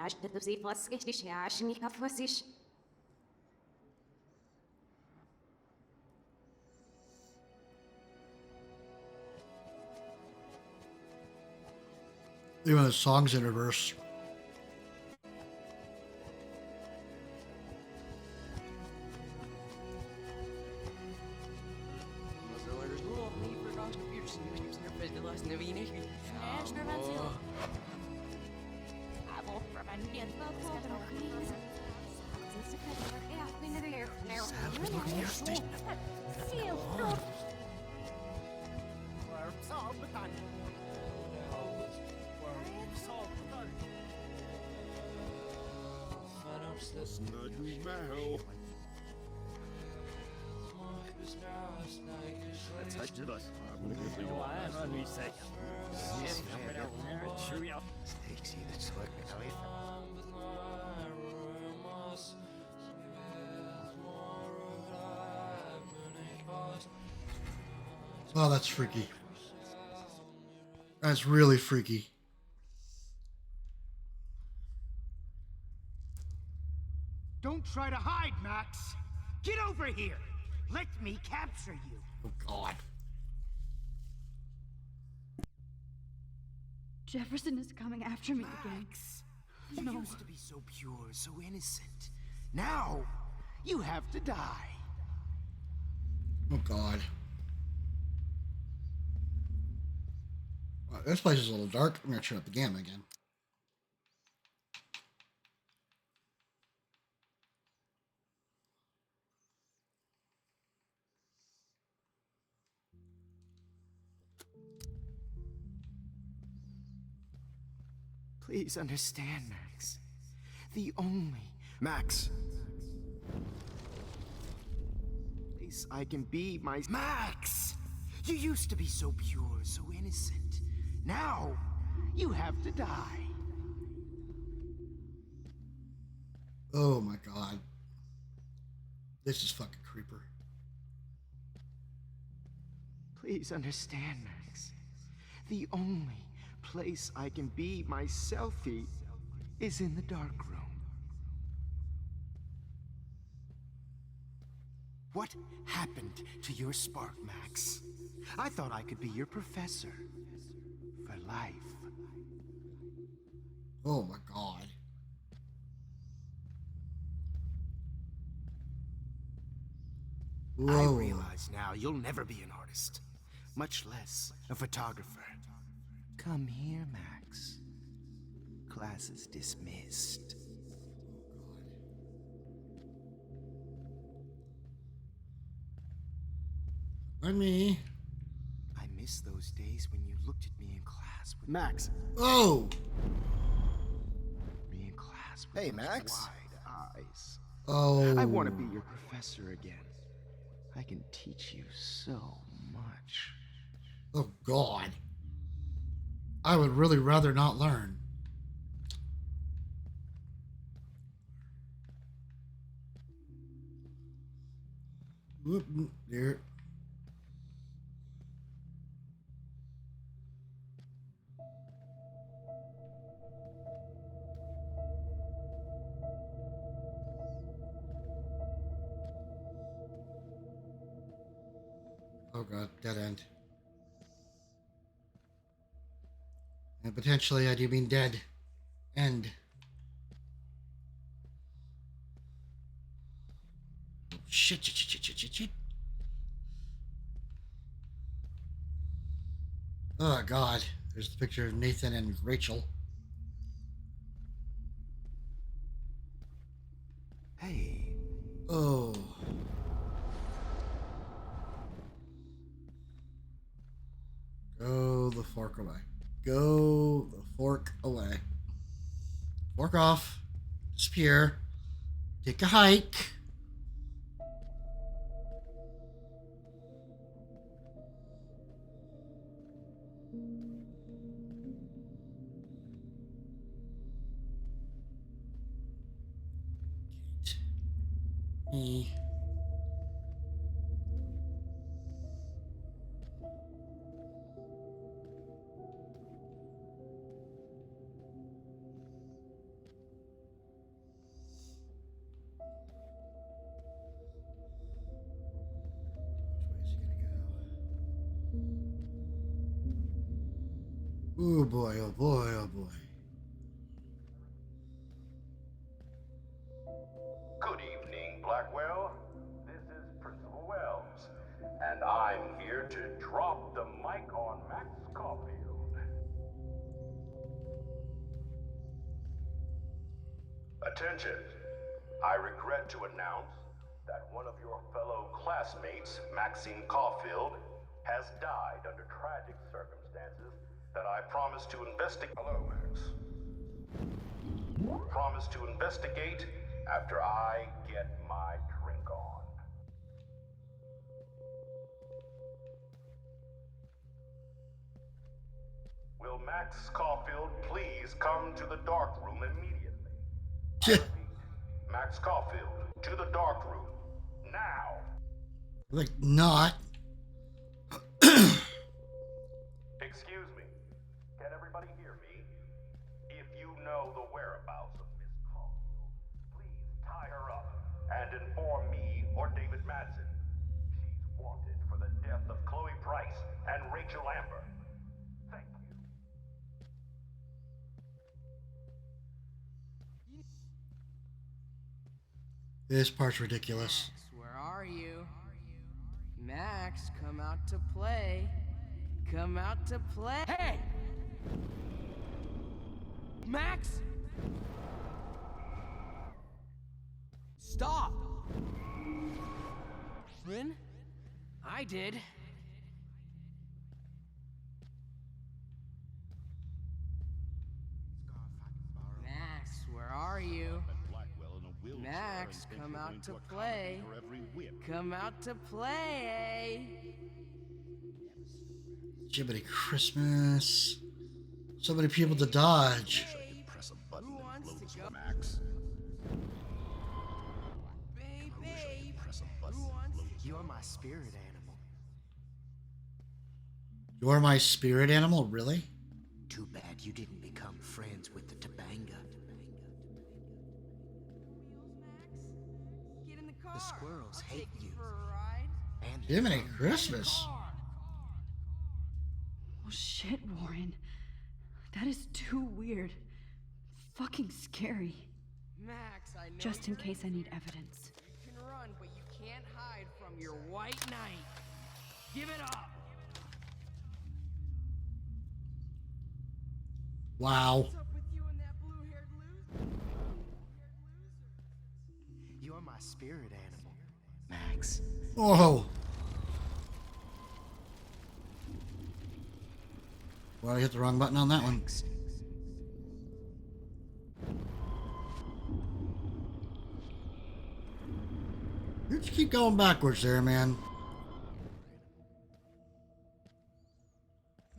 [SPEAKER 7] عشان تبزي فاسكش عشان يكفوسيش.
[SPEAKER 1] Even the songs in reverse. Oh, that's freaky. That's really freaky.
[SPEAKER 4] Don't try to hide, Max. Get over here. Let me capture you.
[SPEAKER 1] Oh, God.
[SPEAKER 2] Jefferson is coming after me again.
[SPEAKER 4] You used to be so pure, so innocent. Now, you have to die.
[SPEAKER 1] Oh, God. Wow, this place is a little dark. I'm going to turn up the gamma again.
[SPEAKER 6] Please understand, Max. The only... Max! Place I can be my...
[SPEAKER 4] Max! You used to be so pure, so innocent. Now, you have to die.
[SPEAKER 1] Oh, my God. This is fucking creeper.
[SPEAKER 6] Please understand, Max. The only place I can be my selfie is in the dark room. What happened to your spark, Max? I thought I could be your professor for life.
[SPEAKER 1] Oh my God.
[SPEAKER 6] I
[SPEAKER 1] Whoa.
[SPEAKER 6] realize now you'll never be an artist, much less a photographer. Come here, Max. Class is dismissed.
[SPEAKER 1] Let me.
[SPEAKER 6] I miss those days when you looked at me in class with
[SPEAKER 1] Max. Oh.
[SPEAKER 6] me in class with
[SPEAKER 22] Hey,
[SPEAKER 6] those
[SPEAKER 22] Max.
[SPEAKER 6] wide eyes.
[SPEAKER 1] Oh.
[SPEAKER 6] I want to be your professor again. I can teach you so much.
[SPEAKER 1] Oh, God. I would really rather not learn. Whoop, there. Oh, God, dead end. And potentially, I do mean dead end. Shit, shit, shit, shit, shit, shit. Oh, God. There's the picture of Nathan and Rachel.
[SPEAKER 6] Hey.
[SPEAKER 1] Oh. Go the fork away. Go the fork away. Fork off. Disappear. Take a hike. Me. Oh boy, oh boy, oh boy.
[SPEAKER 20] Good evening, Blackwell. This is Principal Wells, and I'm here to drop the mic on Max Caulfield. Attention! I regret to announce that one of your fellow classmates, Maxine Caulfield, has died under tragic circumstances that I promised to investigate. Hello, Max. Promise to investigate after I get my drink on. Will Max Caulfield please come to the dark room immediately? I repeat, Max Caulfield, to the dark room, now!
[SPEAKER 1] Like, not.
[SPEAKER 20] Excuse me, can everybody hear me? If you know the whereabouts of Miss Caulfield, please tie her up and inform me or David Madsen. She's wanted for the death of Chloe Price and Rachel Amber. Thank you.
[SPEAKER 1] This part's ridiculous.
[SPEAKER 11] Max, where are you? Max, come out to play. Come out to play. Hey! Max! Stop! Rin? I did. Max, where are you? Max, come out to play. Come out to play.
[SPEAKER 1] Jiminy Christmas. So many people to dodge.
[SPEAKER 8] Press a button and blow this Max.
[SPEAKER 6] You're my spirit animal.
[SPEAKER 1] You're my spirit animal, really?
[SPEAKER 6] Too bad you didn't become friends with the Tabanga. The squirrels hate you. And
[SPEAKER 1] Jiminy Christmas.
[SPEAKER 2] Well, shit, Warren. That is too weird. Fucking scary.
[SPEAKER 11] Max, I know
[SPEAKER 2] Just in
[SPEAKER 11] you're
[SPEAKER 2] case I need
[SPEAKER 11] here.
[SPEAKER 2] evidence.
[SPEAKER 11] You can run, but you can't hide from your white knight. Give it up.
[SPEAKER 1] Wow.
[SPEAKER 11] What's up with you and that blue-haired loser?
[SPEAKER 6] you're my spirit animal, Max.
[SPEAKER 1] Oh. Well, I hit the wrong button on that one. Let's keep going backwards there, man.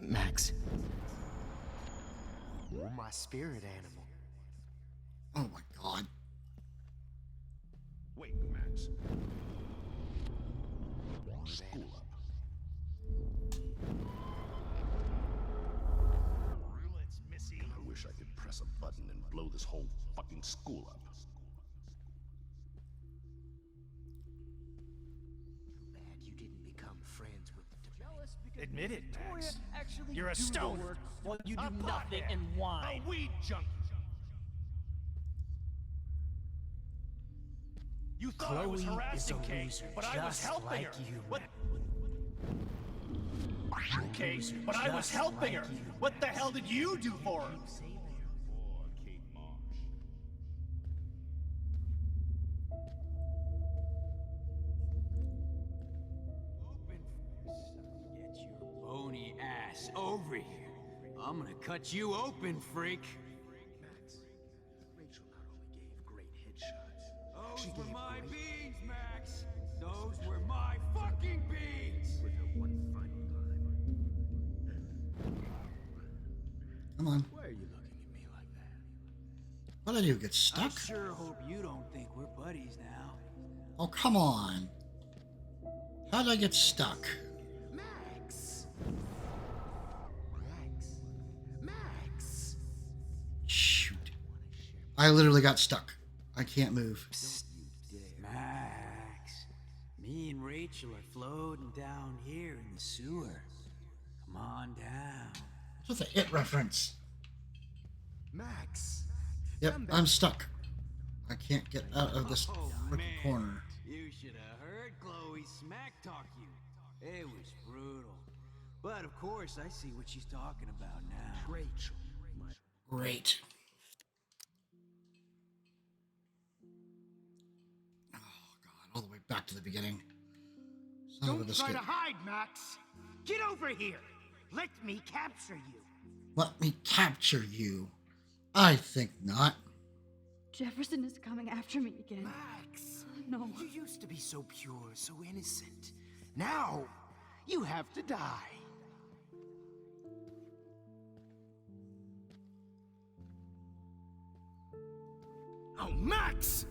[SPEAKER 6] Max. You're my spirit animal.
[SPEAKER 1] Oh my god.
[SPEAKER 8] Wait, Max. School up. I wish I could press a button and blow this whole fucking school up.
[SPEAKER 4] Too bad you didn't become friends with the jealous because
[SPEAKER 15] Admit it, Max.
[SPEAKER 4] Actually
[SPEAKER 15] You're a
[SPEAKER 4] do the
[SPEAKER 15] stoner.
[SPEAKER 4] work while you
[SPEAKER 15] A
[SPEAKER 4] do nothing
[SPEAKER 15] pothead.
[SPEAKER 4] and whine.
[SPEAKER 15] A weed junkie. You thought I was
[SPEAKER 4] Chloe
[SPEAKER 15] harassing
[SPEAKER 4] is a
[SPEAKER 15] Kate,
[SPEAKER 4] loser,
[SPEAKER 15] but I was
[SPEAKER 4] just
[SPEAKER 15] helping
[SPEAKER 4] like
[SPEAKER 15] her.
[SPEAKER 4] you,
[SPEAKER 15] What?
[SPEAKER 4] Max.
[SPEAKER 15] Kate,
[SPEAKER 4] Loser,
[SPEAKER 15] but I was
[SPEAKER 4] just
[SPEAKER 15] helping
[SPEAKER 4] like
[SPEAKER 15] her.
[SPEAKER 4] you,
[SPEAKER 15] What the hell did you do for her?
[SPEAKER 10] Get your bony ass over here. I'm gonna cut you open, freak.
[SPEAKER 6] Max, Rachel not only gave great headshots,
[SPEAKER 10] Those
[SPEAKER 6] she
[SPEAKER 10] were
[SPEAKER 6] gave
[SPEAKER 10] my
[SPEAKER 6] great
[SPEAKER 10] beans, Max. Those were my fucking beans.
[SPEAKER 6] with her one final line.
[SPEAKER 1] Come on.
[SPEAKER 10] Why are you looking at me like that?
[SPEAKER 1] What'd I do? Get stuck?
[SPEAKER 10] I sure hope you don't think we're buddies now.
[SPEAKER 1] Oh, come on. How'd I get stuck?
[SPEAKER 6] Max. Max.
[SPEAKER 1] Shoot. I literally got stuck. I can't move.
[SPEAKER 10] Max, me and Rachel are floating down here in the sewer. Come on down.
[SPEAKER 1] What's a It reference?
[SPEAKER 6] Max.
[SPEAKER 1] Yep, I'm stuck. I can't get out of this frickin' corner.
[SPEAKER 10] You should have heard Chloe smack talk you. It was brutal. But of course, I see what she's talking about now.
[SPEAKER 6] Rachel.
[SPEAKER 1] Great. Oh, God. All the way back to the beginning. Son of a
[SPEAKER 4] Don't try
[SPEAKER 1] biscuit.
[SPEAKER 4] to hide, Max. Get over here. Let me capture you.
[SPEAKER 1] Let me capture you. I think not.
[SPEAKER 2] Jefferson is coming after me again.
[SPEAKER 4] Max.
[SPEAKER 2] No.
[SPEAKER 4] You used to be so pure, so innocent. Now, you have to die. Oh, Max!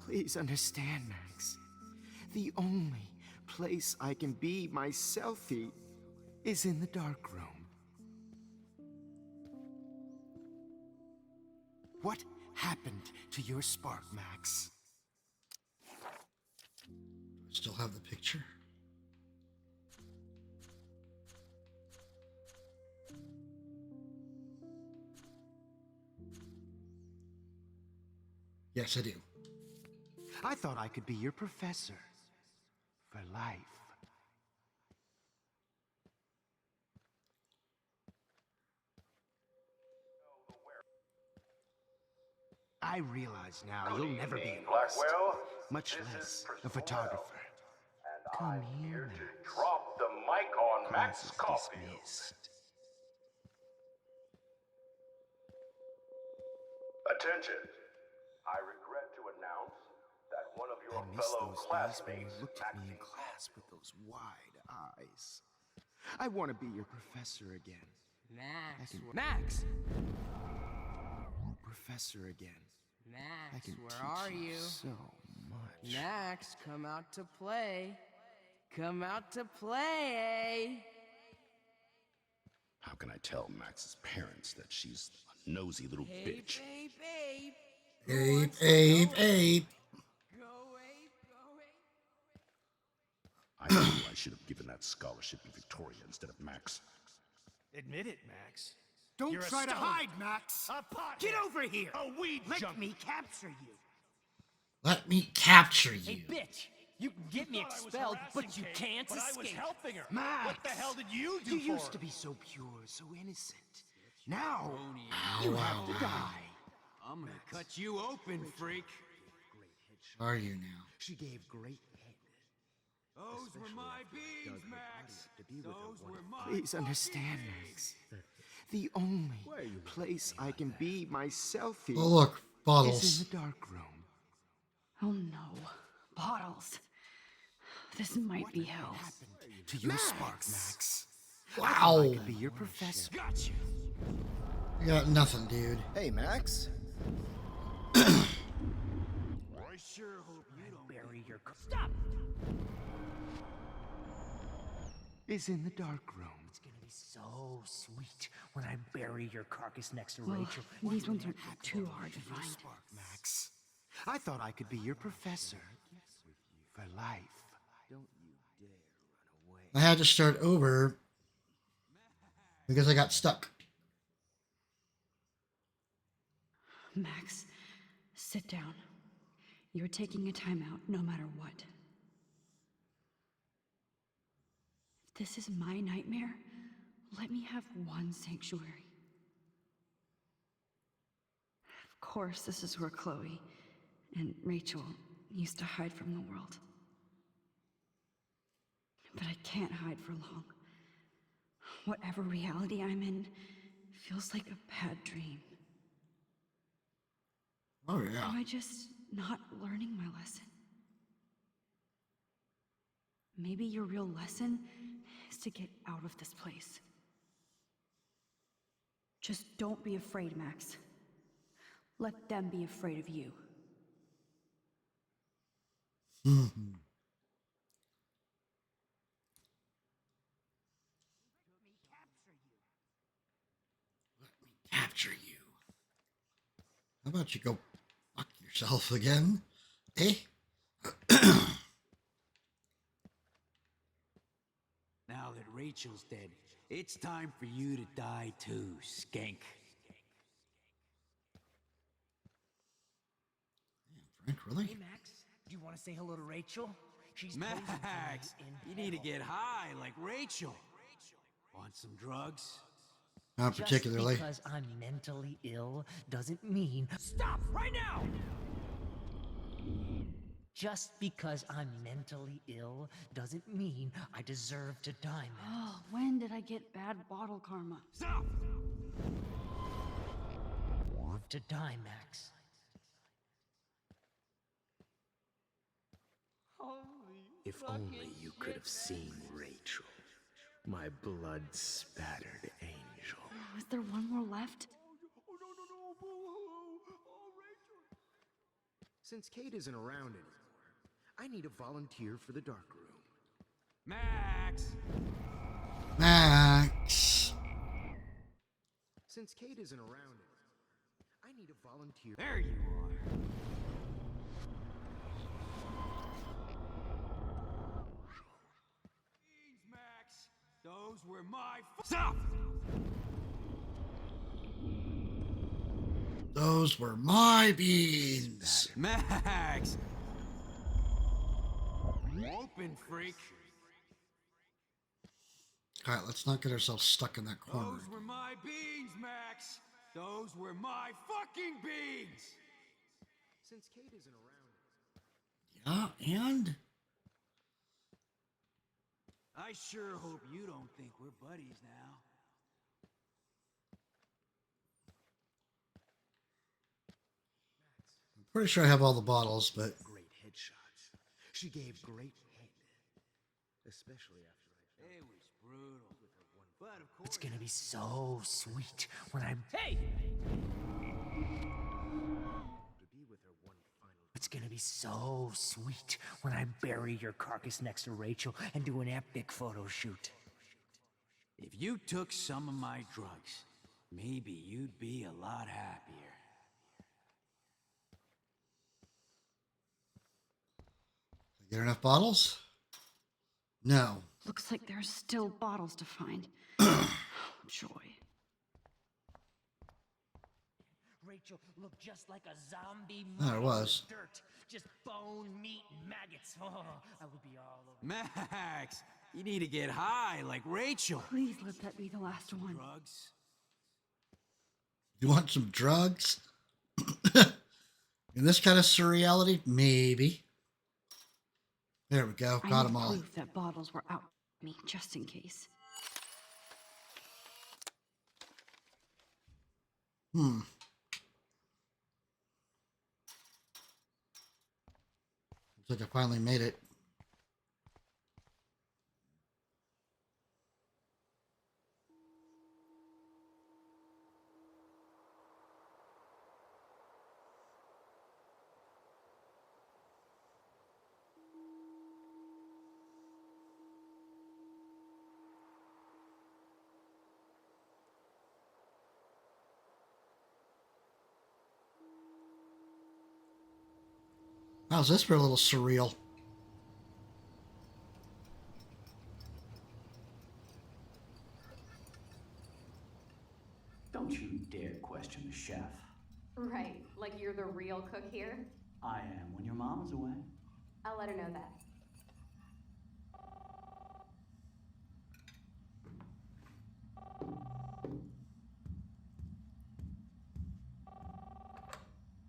[SPEAKER 6] Please understand, Max. The only place I can be myself is in the dark room. What happened to your spark, Max?
[SPEAKER 1] Still have the picture. Yes, I do.
[SPEAKER 4] I thought I could be your professor. For life. I realize now you'll never be an artist, much less a photographer. Come here, Max.
[SPEAKER 5] Drop the mic on Max
[SPEAKER 4] Class is
[SPEAKER 5] Caulfield.
[SPEAKER 4] dismissed.
[SPEAKER 5] Attention. I regret to announce that one of your
[SPEAKER 6] I miss
[SPEAKER 5] fellow
[SPEAKER 6] those days when you
[SPEAKER 5] classmates,
[SPEAKER 6] looked at me in class with those wide eyes. I want to be your professor again.
[SPEAKER 11] Max,
[SPEAKER 6] can-
[SPEAKER 11] Max,
[SPEAKER 6] Professor again. I
[SPEAKER 11] Max,
[SPEAKER 6] can
[SPEAKER 11] where
[SPEAKER 6] teach
[SPEAKER 11] are you?
[SPEAKER 6] so much.
[SPEAKER 11] Max, come out to play. Come out to play.
[SPEAKER 8] How can I tell Max's parents that she's a nosy little bitch?
[SPEAKER 11] Ape, ape.
[SPEAKER 1] Ape, ape, ape.
[SPEAKER 11] Go, ape, go, ape.
[SPEAKER 8] I knew I should have given that scholarship to Victoria instead of Max.
[SPEAKER 15] Admit it, Max.
[SPEAKER 4] Don't
[SPEAKER 15] You're a
[SPEAKER 4] try to
[SPEAKER 15] stoner.
[SPEAKER 4] hide, Max.
[SPEAKER 15] A pothead.
[SPEAKER 4] Get over here.
[SPEAKER 15] A weed
[SPEAKER 4] Let
[SPEAKER 15] junkie.
[SPEAKER 4] me capture you.
[SPEAKER 1] Let me capture
[SPEAKER 11] Hey,
[SPEAKER 1] you.
[SPEAKER 11] bitch. You can get me
[SPEAKER 15] thought I was
[SPEAKER 11] expelled, but
[SPEAKER 15] harassing
[SPEAKER 11] you
[SPEAKER 15] Kate,
[SPEAKER 11] can't
[SPEAKER 15] but I was
[SPEAKER 11] escape.
[SPEAKER 15] helping her.
[SPEAKER 4] Max.
[SPEAKER 15] What the hell did you do
[SPEAKER 4] You
[SPEAKER 15] for
[SPEAKER 4] used
[SPEAKER 15] her?
[SPEAKER 4] to be so pure, so innocent. Now,
[SPEAKER 1] Ow,
[SPEAKER 4] you
[SPEAKER 1] ow,
[SPEAKER 4] have to
[SPEAKER 1] ow.
[SPEAKER 4] die.
[SPEAKER 10] I'm gonna cut you open, freak.
[SPEAKER 1] Are you now?
[SPEAKER 6] She gave great head.
[SPEAKER 10] Those were my beans, Max. Those were my
[SPEAKER 6] Please understand, Max. The only place I can be myself here
[SPEAKER 1] Oh, look,
[SPEAKER 6] is
[SPEAKER 1] bottles.
[SPEAKER 6] in the dark room.
[SPEAKER 2] Oh no. Bottles. This might be hell.
[SPEAKER 6] To your spark, Max.
[SPEAKER 1] Wow.
[SPEAKER 6] I thought I could be your professor.
[SPEAKER 10] Gotcha.
[SPEAKER 1] You got nothing, dude.
[SPEAKER 6] Hey, Max.
[SPEAKER 10] I sure hope you don't
[SPEAKER 4] Bury your...
[SPEAKER 2] Stop!
[SPEAKER 6] Is in the dark room.
[SPEAKER 4] It's gonna be so sweet when I bury your carcass next to
[SPEAKER 2] Well,
[SPEAKER 4] Rachel.
[SPEAKER 2] these ones aren't too hard to find.
[SPEAKER 6] Spark, Max. I thought I could be your professor for life.
[SPEAKER 4] Don't you dare run away.
[SPEAKER 1] I had to start over because I got stuck.
[SPEAKER 2] Max, sit down. You're taking a timeout no matter what. If this is my nightmare, let me have one sanctuary. Of course, this is where Chloe and Rachel used to hide from the world. But I can't hide for long. Whatever reality I'm in feels like a bad dream.
[SPEAKER 1] Oh, yeah.
[SPEAKER 2] Am I just not learning my lesson? Maybe your real lesson is to get out of this place. Just don't be afraid, Max. Let them be afraid of you.
[SPEAKER 1] Mm-hmm. Capture you. How about you go fuck yourself again? Eh?
[SPEAKER 10] Now that Rachel's dead, it's time for you to die too, skank.
[SPEAKER 1] Frank, really?
[SPEAKER 4] Hey, Max, do you want to say hello to Rachel? She's
[SPEAKER 10] Max,
[SPEAKER 4] posing for me in
[SPEAKER 10] you need to
[SPEAKER 4] hell.
[SPEAKER 10] get high like Rachel. Want some drugs?
[SPEAKER 1] Not particularly.
[SPEAKER 4] Just because I'm mentally ill doesn't mean... Stop right now! Just because I'm mentally ill doesn't mean I deserve to die, Max.
[SPEAKER 2] Oh, when did I get bad bottle karma?
[SPEAKER 10] Stop!
[SPEAKER 4] To die, Max.
[SPEAKER 6] If only you could have seen Rachel, my blood-spattered angel.
[SPEAKER 2] Is there one more left?
[SPEAKER 6] Since Kate isn't around anymore, I need a volunteer for the dark room.
[SPEAKER 10] Max!
[SPEAKER 1] Max.
[SPEAKER 6] Since Kate isn't around anymore, I need a volunteer.
[SPEAKER 10] There you are. Max, those were my... Stop!
[SPEAKER 1] Those were my beans.
[SPEAKER 10] Max! Open, freak.
[SPEAKER 1] Alright, let's not get ourselves stuck in that corner.
[SPEAKER 10] Those were my beans, Max. Those were my fucking beans.
[SPEAKER 6] Since Kate isn't around.
[SPEAKER 1] Yeah, and?
[SPEAKER 10] I sure hope you don't think we're buddies now.
[SPEAKER 1] I'm pretty sure I have all the bottles, but...
[SPEAKER 6] Great headshots. She gave great head. Especially after
[SPEAKER 10] It was brutal. But of course...
[SPEAKER 4] It's gonna be so sweet when I'm... Hey! It's gonna be so sweet when I bury your carcass next to Rachel and do an epic photo shoot.
[SPEAKER 10] If you took some of my drugs, maybe you'd be a lot happier.
[SPEAKER 1] Get enough bottles? No.
[SPEAKER 2] Looks like there's still bottles to find. Joy.
[SPEAKER 4] Rachel looked just like a zombie
[SPEAKER 1] There it was.
[SPEAKER 4] dirt. Just bone, meat, and maggots. Oh, I would be all over.
[SPEAKER 10] Max, you need to get high like Rachel.
[SPEAKER 2] Please let that be the last one.
[SPEAKER 10] Drugs?
[SPEAKER 1] You want some drugs? In this kind of surreality? Maybe. There we go.
[SPEAKER 2] I
[SPEAKER 1] Got
[SPEAKER 2] need
[SPEAKER 1] them all.
[SPEAKER 2] proof that bottles were out me, just in case.
[SPEAKER 1] Looks like I finally made it. How's this for a little surreal?
[SPEAKER 9] Don't you dare question the chef.
[SPEAKER 22] Right, like you're the real cook here?
[SPEAKER 9] I am when your mom is away.
[SPEAKER 22] I'll let her know that.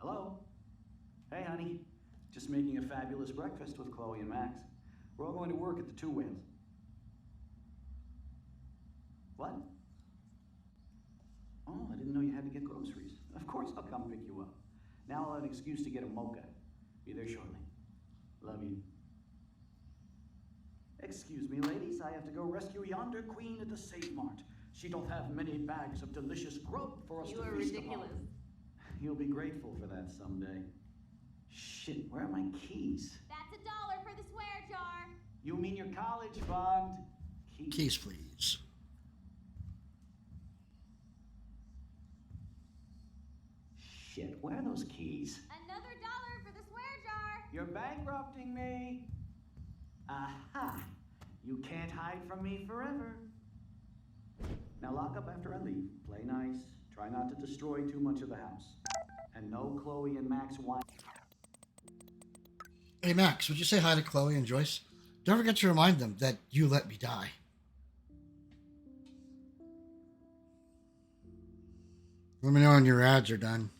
[SPEAKER 9] Hello? Hey, honey. Just making a fabulous breakfast with Chloe and Max. We're all going to work at the Two Whales. What? Oh, I didn't know you had to get groceries. Of course I'll come pick you up. Now I'll have an excuse to get a mocha. Be there shortly. Love you. Excuse me, ladies. I have to go rescue yonder queen at the Safe Mart. She doth have many bags of delicious grub for us
[SPEAKER 22] You
[SPEAKER 9] to
[SPEAKER 22] are
[SPEAKER 9] feast
[SPEAKER 22] ridiculous.
[SPEAKER 9] upon. You'll be grateful for that someday. Shit, where are my keys?
[SPEAKER 22] That's $1 for the swear jar.
[SPEAKER 9] You mean your college fund?
[SPEAKER 1] Keys, please.
[SPEAKER 9] Shit, where are those keys?
[SPEAKER 22] Another $1 for the swear jar.
[SPEAKER 9] You're bankrupting me. Aha! You can't hide from me forever. Now lock up after I leave. Play nice. Try not to destroy too much of the house. And no Chloe and Max wine.
[SPEAKER 1] Hey, Max, would you say hi to Chloe and Joyce? Don't forget to remind them that you let me die. Let me know when your ads are done.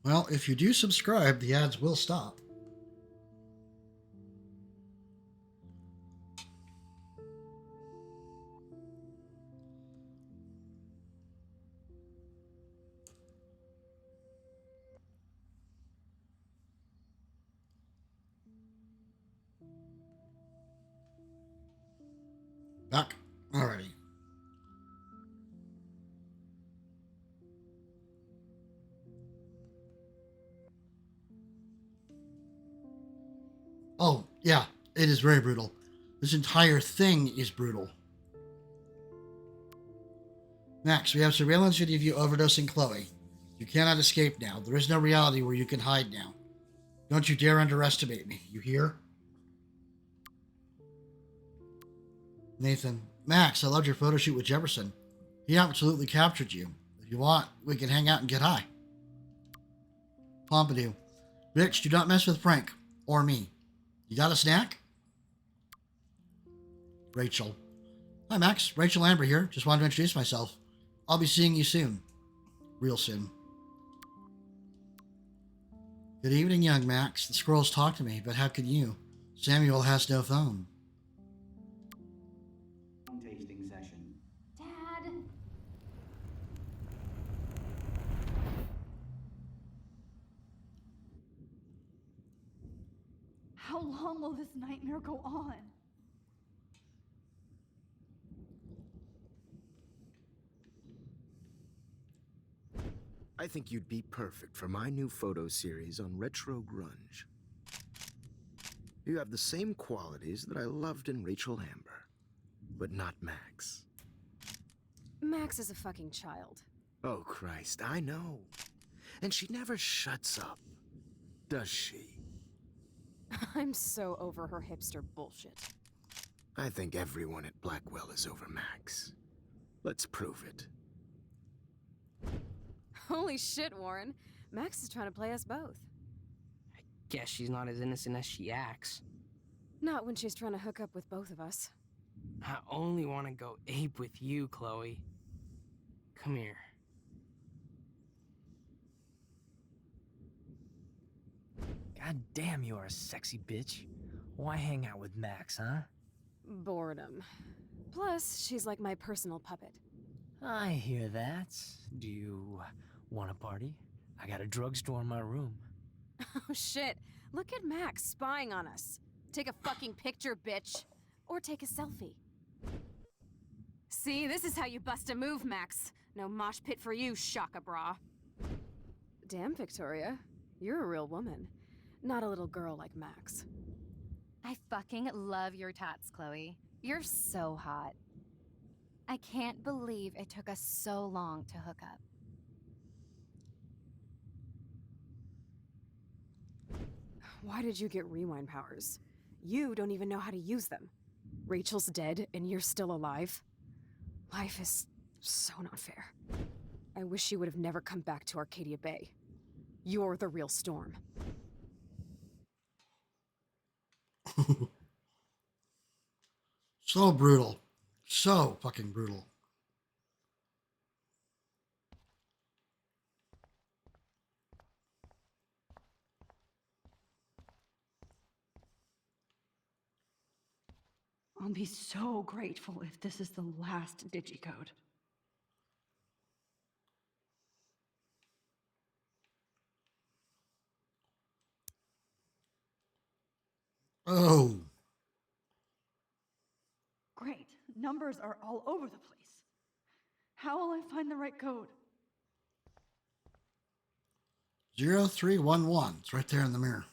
[SPEAKER 1] Well, if you do subscribe, the ads will stop. Back already. Oh, yeah, it is very brutal. This entire thing is brutal. Max, we have surveillance video of you overdosing Chloe. You cannot escape now. There is no reality where you can hide now. Don't you dare underestimate me. You hear? Nathan, Max, I loved your photo shoot with Jefferson. He absolutely captured you. If you want, we can hang out and get high. Pompidou, bitch, do not mess with Frank or me. You got a snack? Rachel. Hi, Max. Rachel Amber here. Just wanted to introduce myself. I'll be seeing you soon. Real soon. Good evening, young Max. The squirrels talk to me, but how can you? Samuel has no phone.
[SPEAKER 9] Tasting session.
[SPEAKER 22] Dad.
[SPEAKER 2] How long will this nightmare go on?
[SPEAKER 6] I think you'd be perfect for my new photo series on retro grunge. You have the same qualities that I loved in Rachel Amber, but not Max.
[SPEAKER 23] Max is a fucking child.
[SPEAKER 6] Oh, Christ, I know. And she never shuts up, does she?
[SPEAKER 23] I'm so over her hipster bullshit.
[SPEAKER 6] I think everyone at Blackwell is over Max. Let's prove it.
[SPEAKER 23] Holy shit, Warren. Max is trying to play us both.
[SPEAKER 11] Guess she's not as innocent as she acts.
[SPEAKER 23] Not when she's trying to hook up with both of us.
[SPEAKER 11] I only want to go ape with you, Chloe. Come here.
[SPEAKER 13] God damn, you are a sexy bitch. Why hang out with Max, huh?
[SPEAKER 3] Boredom. Plus, she's like my personal puppet.
[SPEAKER 13] I hear that. Do you want a party? I got a drugstore in my room.
[SPEAKER 3] Oh shit, look at Max spying on us. Take a fucking picture, bitch. Or take a selfie. See, this is how you bust a move, Max. No mosh pit for you, Shaka Bra. Damn, Victoria. You're a real woman. Not a little girl like Max.
[SPEAKER 12] I fucking love your tats, Chloe. You're so hot. I can't believe it took us so long to hook up.
[SPEAKER 3] Why did you get rewind powers? You don't even know how to use them. Rachel's dead and you're still alive. Life is so not fair. I wish you would have never come back to Arcadia Bay. You're the real Storm.
[SPEAKER 1] So brutal. So fucking brutal.
[SPEAKER 2] I'll be so grateful if this is the last digicode.
[SPEAKER 1] Oh.
[SPEAKER 2] Great. Numbers are all over the place. How will I find the right code?
[SPEAKER 1] 0311. It's right there in the mirror.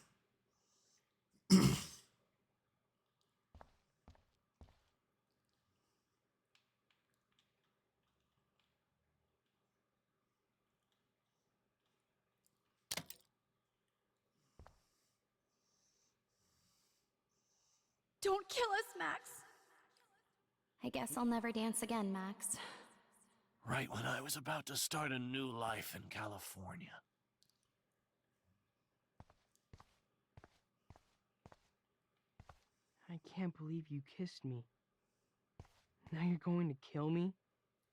[SPEAKER 2] Don't kill us, Max!
[SPEAKER 12] I guess I'll never dance again, Max.
[SPEAKER 15] Right when I was about to start a new life in California.
[SPEAKER 11] I can't believe you kissed me. Now you're going to kill me?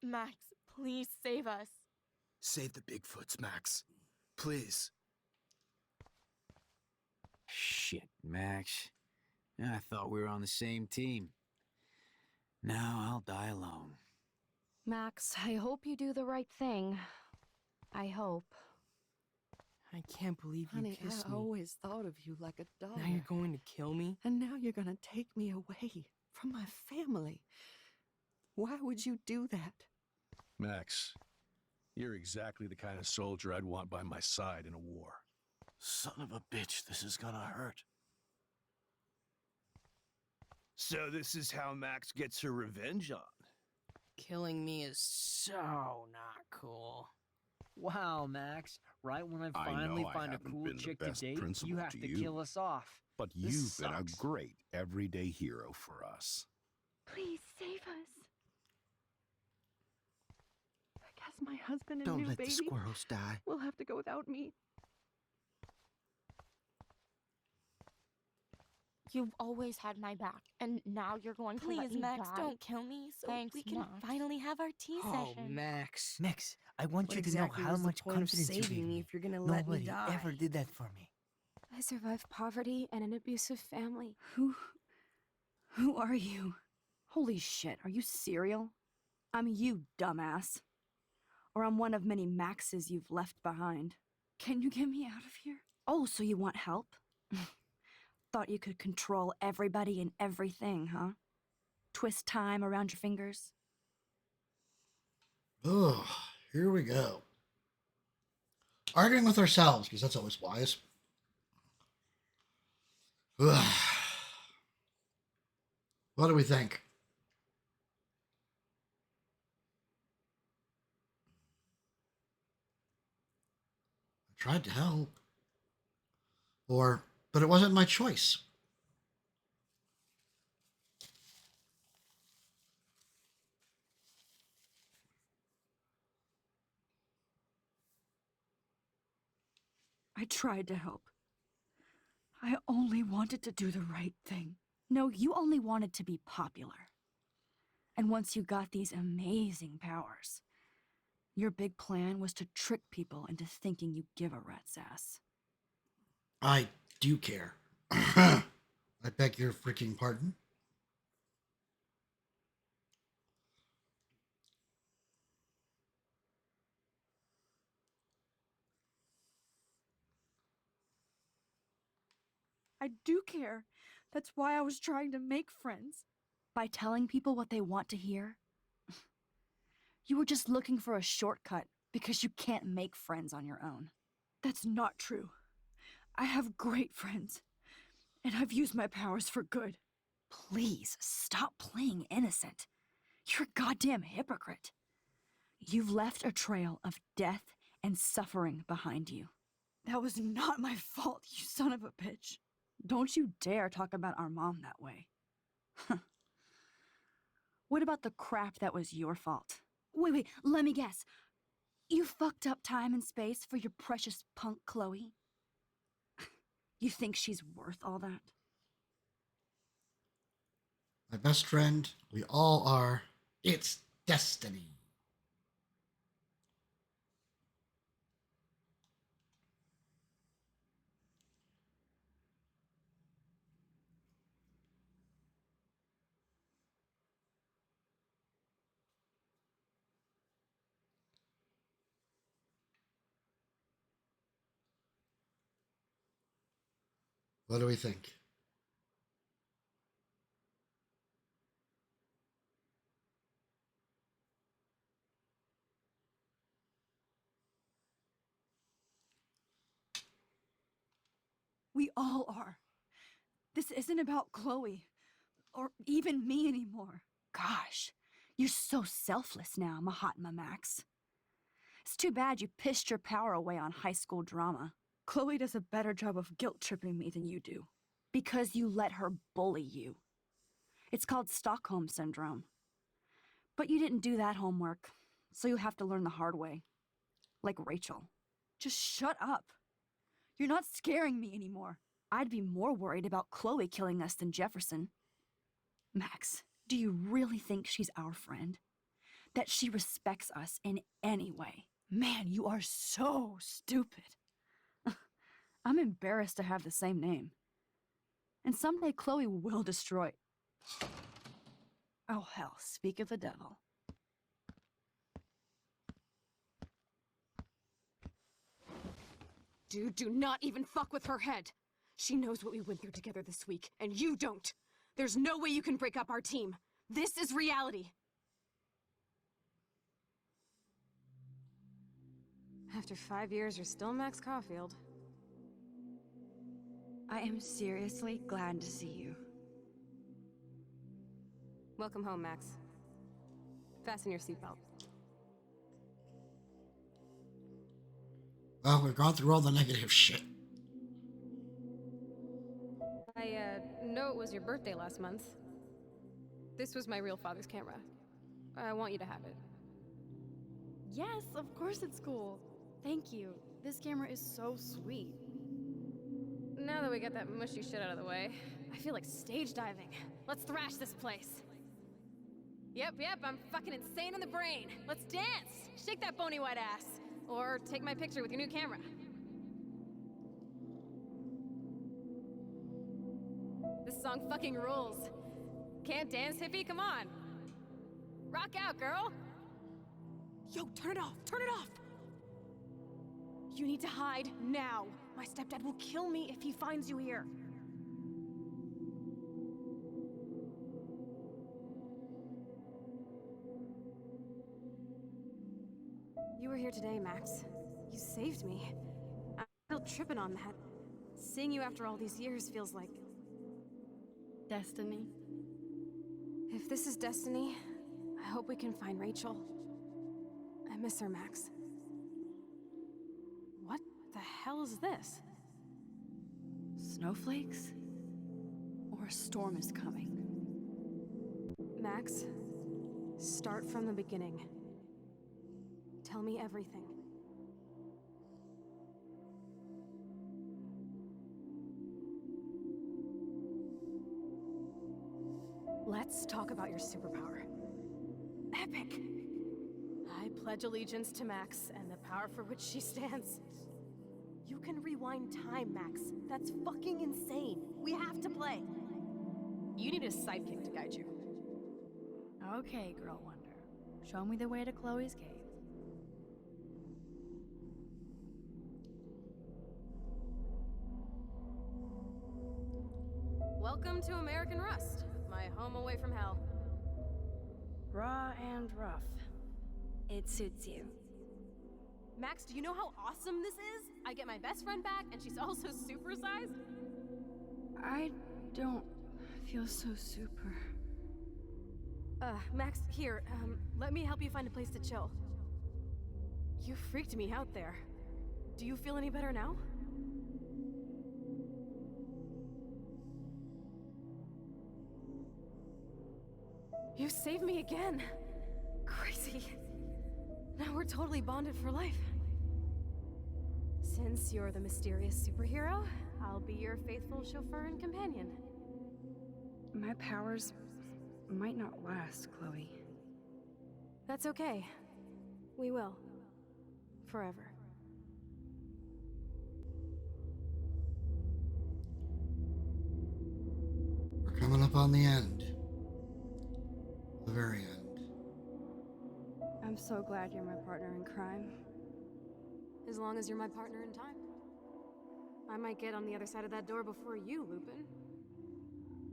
[SPEAKER 3] Max, please save us.
[SPEAKER 6] Save the Bigfoots, Max. Please.
[SPEAKER 10] Shit, Max. I thought we were on the same team. Now I'll die alone.
[SPEAKER 12] Max, I hope you do the right thing. I hope.
[SPEAKER 11] I can't believe you
[SPEAKER 21] Honey,
[SPEAKER 11] kissed
[SPEAKER 21] I
[SPEAKER 11] me.
[SPEAKER 21] always thought of you like a daughter.
[SPEAKER 11] Now you're going to kill me?
[SPEAKER 21] And now you're gonna take me away from my family. Why would you do that?
[SPEAKER 15] Max, you're exactly the kind of soldier I'd want by my side in a war. Son of a bitch, this is gonna hurt.
[SPEAKER 4] So this is how Max gets her revenge on.
[SPEAKER 11] Killing me is so not cool.
[SPEAKER 13] Wow, Max. Right when I
[SPEAKER 8] I
[SPEAKER 13] finally
[SPEAKER 8] know I
[SPEAKER 13] find a
[SPEAKER 8] haven't
[SPEAKER 13] cool
[SPEAKER 8] been the
[SPEAKER 13] chick to
[SPEAKER 8] best
[SPEAKER 13] date,
[SPEAKER 8] principal
[SPEAKER 13] you have
[SPEAKER 8] to
[SPEAKER 13] to
[SPEAKER 8] you.
[SPEAKER 13] kill us off.
[SPEAKER 8] But
[SPEAKER 13] This
[SPEAKER 8] you've been a
[SPEAKER 13] sucks.
[SPEAKER 8] great everyday hero for us.
[SPEAKER 2] Please save us.
[SPEAKER 21] I guess my husband and
[SPEAKER 6] Don't
[SPEAKER 21] new
[SPEAKER 6] let
[SPEAKER 21] baby
[SPEAKER 6] the squirrels die.
[SPEAKER 21] will have to go without me.
[SPEAKER 14] You've always had my back, and now you're going to let
[SPEAKER 3] Please,
[SPEAKER 14] me
[SPEAKER 3] Max,
[SPEAKER 14] die.
[SPEAKER 3] don't kill me so
[SPEAKER 14] Thanks,
[SPEAKER 3] we can
[SPEAKER 14] Max.
[SPEAKER 3] finally have our tea
[SPEAKER 11] Oh,
[SPEAKER 3] session.
[SPEAKER 11] Max.
[SPEAKER 13] Max, I want
[SPEAKER 11] What
[SPEAKER 13] you to
[SPEAKER 11] exactly
[SPEAKER 13] know how
[SPEAKER 11] was the
[SPEAKER 13] much
[SPEAKER 11] point of
[SPEAKER 13] confidence you
[SPEAKER 11] saving
[SPEAKER 13] gave
[SPEAKER 11] me
[SPEAKER 13] me.
[SPEAKER 11] if you're gonna let me
[SPEAKER 13] Nobody
[SPEAKER 11] die?
[SPEAKER 13] ever did that for me.
[SPEAKER 3] I survived poverty and an abusive family.
[SPEAKER 2] Who are you? Holy shit, are you serial? I'm you, dumbass. Or I'm one of many Maxes you've left behind. Can you get me out of here? Oh, so you want help? Thought you could control everybody and everything, huh? Twist time around your fingers?
[SPEAKER 1] Oh, here we go. Arguing with ourselves, because that's always wise. Ugh. What do we think? I tried to help. But it wasn't my choice.
[SPEAKER 2] I tried to help. I only wanted to do the right thing. No, you only wanted to be popular. And once you got these amazing powers, your big plan was to trick people into thinking you give a rat's ass.
[SPEAKER 1] I do care. I beg your freaking pardon.
[SPEAKER 2] I do care. That's why I was trying to make friends. By telling people what they want to hear? You were just looking for a shortcut because you can't make friends on your own. That's not true. I have great friends, and I've used my powers for good. Please, stop playing innocent. You're a goddamn hypocrite. You've left a trail of death and suffering behind you. That was not my fault, you son of a bitch. Don't you dare talk about our mom that way. What about the crap that was your fault? Wait, let me guess. You fucked up time and space for your precious punk Chloe? You think she's worth all that?
[SPEAKER 1] My best friend, we all are. It's destiny. What do we think?
[SPEAKER 2] We all are. This isn't about Chloe, or even me anymore. Gosh, you're so selfless now, Mahatma Max. It's too bad you pissed your power away on high school drama. Chloe does a better job of guilt-tripping me than you do. Because you let her bully you. It's called Stockholm Syndrome. But you didn't do that homework, so you'll have to learn the hard way. Like Rachel. Just shut up. You're not scaring me anymore. I'd be more worried about Chloe killing us than Jefferson. Max, do you really think she's our friend? That she respects us in any way? Man, you are so stupid. I'm embarrassed to have the same name. And someday Chloe will destroy... Oh hell, speak of the devil.
[SPEAKER 3] Dude, do not even fuck with her head. She knows what we went through together this week, and you don't. There's no way you can break up our team. This is reality. After 5 years, you're still Max Caulfield.
[SPEAKER 2] I am seriously glad to see you.
[SPEAKER 3] Welcome home, Max. Fasten your seatbelt.
[SPEAKER 1] Well, we've gone through all the negative shit.
[SPEAKER 3] I know it was your birthday last month. This was my real father's camera. I want you to have it.
[SPEAKER 2] Yes, of course it's cool. Thank you. This camera is so sweet.
[SPEAKER 3] Now that we got that mushy shit out of the way, I feel like stage diving. Let's thrash this place. Yep, I'm fucking insane in the brain. Let's dance! Shake that bony white ass. Or take my picture with your new camera. This song fucking rules. Can't dance, hippie? Come on. Rock out, girl! Yo, turn it off! Turn it off! You need to hide now. My stepdad will kill me if he finds you here. You were here today, Max. You saved me. I'm still tripping on that. Seeing you after all these years feels like...
[SPEAKER 2] destiny.
[SPEAKER 3] If this is destiny, I hope we can find Rachel. I miss her, Max. What the hell is this?
[SPEAKER 2] Snowflakes? Or a storm is coming?
[SPEAKER 3] Max, start from the beginning. Tell me everything. Let's talk about your superpower. epic. I pledge allegiance to Max and the power for which she stands. You can rewind time, Max. That's fucking insane. We have to play. You need a sidekick to guide you.
[SPEAKER 2] Okay, Girl Wonder. Show me the way to Chloe's cave.
[SPEAKER 3] Welcome to American Rust, my home away from hell.
[SPEAKER 2] Raw and rough. It suits you.
[SPEAKER 3] Max, do you know how awesome this is? I get my best friend back, and she's also supersized.
[SPEAKER 2] I don't feel so super.
[SPEAKER 3] Max, here, let me help you find a place to chill. You freaked me out there. Do you feel any better now? You saved me again. Crazy. Now we're totally bonded for life. Since you're the mysterious superhero, I'll be your faithful chauffeur and companion.
[SPEAKER 2] My powers might not last, Chloe.
[SPEAKER 3] That's okay. We will. Forever.
[SPEAKER 1] We're coming up on the end. The very end.
[SPEAKER 2] I'm so glad you're my partner in crime.
[SPEAKER 3] As long as you're my partner in time. I might get on the other side of that door before you, Lupin.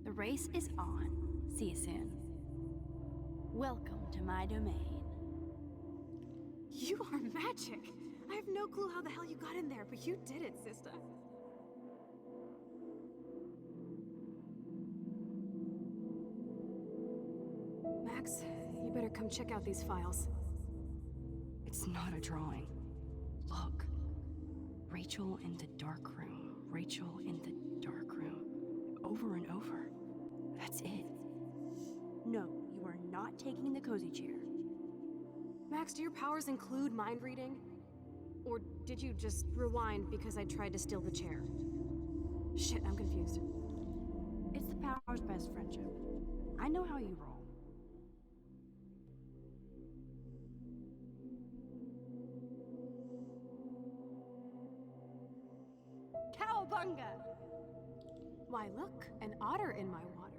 [SPEAKER 2] The race is on. See you soon. Welcome to my domain.
[SPEAKER 3] You are magic! I have no clue how the hell you got in there, but you did it, sister. Max, you better come check out these files.
[SPEAKER 2] It's not a drawing. Look. Rachel in the dark room. Rachel in the dark room. Over and over. That's it. No, you are not taking the cozy chair.
[SPEAKER 3] Max, do your powers include mind reading? Or did you just rewind because I tried to steal the chair? Shit, I'm confused.
[SPEAKER 2] It's the power's best friendship. I know how you roll. Cowabunga!
[SPEAKER 3] Why, look, an otter in my water.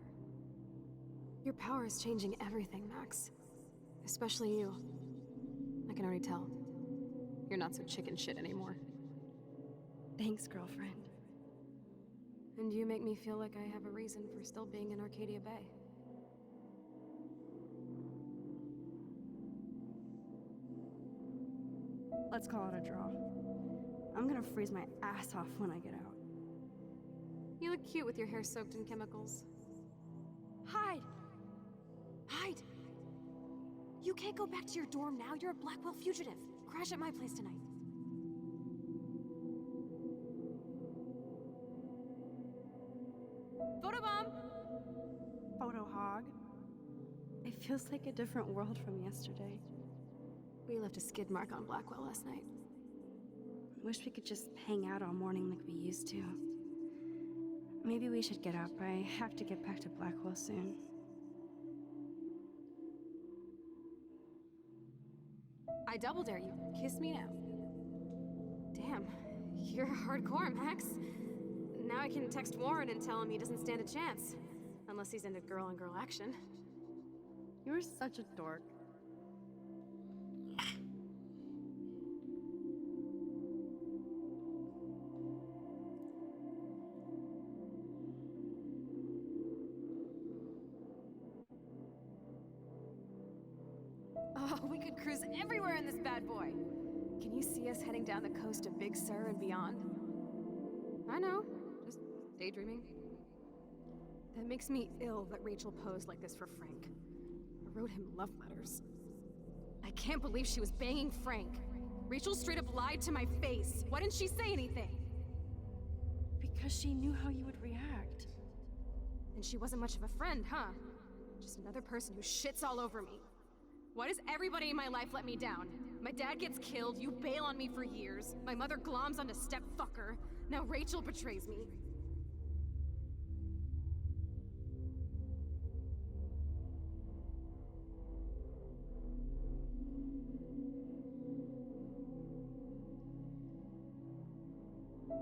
[SPEAKER 3] Your power is changing everything, Max. Especially you. I can already tell. You're not so chicken shit anymore.
[SPEAKER 2] Thanks, girlfriend.
[SPEAKER 3] And you make me feel like I have a reason for still being in Arcadia Bay.
[SPEAKER 2] Let's call it a draw. I'm gonna freeze my ass off when I get out.
[SPEAKER 3] You look cute with your hair soaked in chemicals. Hide! Hide! You can't go back to your dorm now. You're a Blackwell fugitive. Crash at my place tonight. Photobomb!
[SPEAKER 2] Photo hog. It feels like a different world from yesterday.
[SPEAKER 3] We left a skid mark on Blackwell last night.
[SPEAKER 2] Wish we could just hang out all morning like we used to. Maybe we should get up. I have to get back to Blackwell soon.
[SPEAKER 3] I double dare you. Kiss me now. Damn, you're hardcore, Max. Now I can text Warren and tell him he doesn't stand a chance. Unless he's into girl-on-girl action.
[SPEAKER 2] You're such a dork.
[SPEAKER 3] Oh, we could cruise everywhere in this bad boy. Can you see us heading down the coast of Big Sur and beyond? I know, just daydreaming. That makes me ill that Rachel posed like this for Frank. I wrote him love letters. I can't believe she was banging Frank. Rachel straight up lied to my face. Why didn't she say anything?
[SPEAKER 2] Because she knew how you would react.
[SPEAKER 3] And she wasn't much of a friend, huh? Just another person who shits all over me. Why does everybody in my life let me down? My dad gets killed, you bail on me for years. My mother gloms onto stepfucker. Now Rachel betrays me.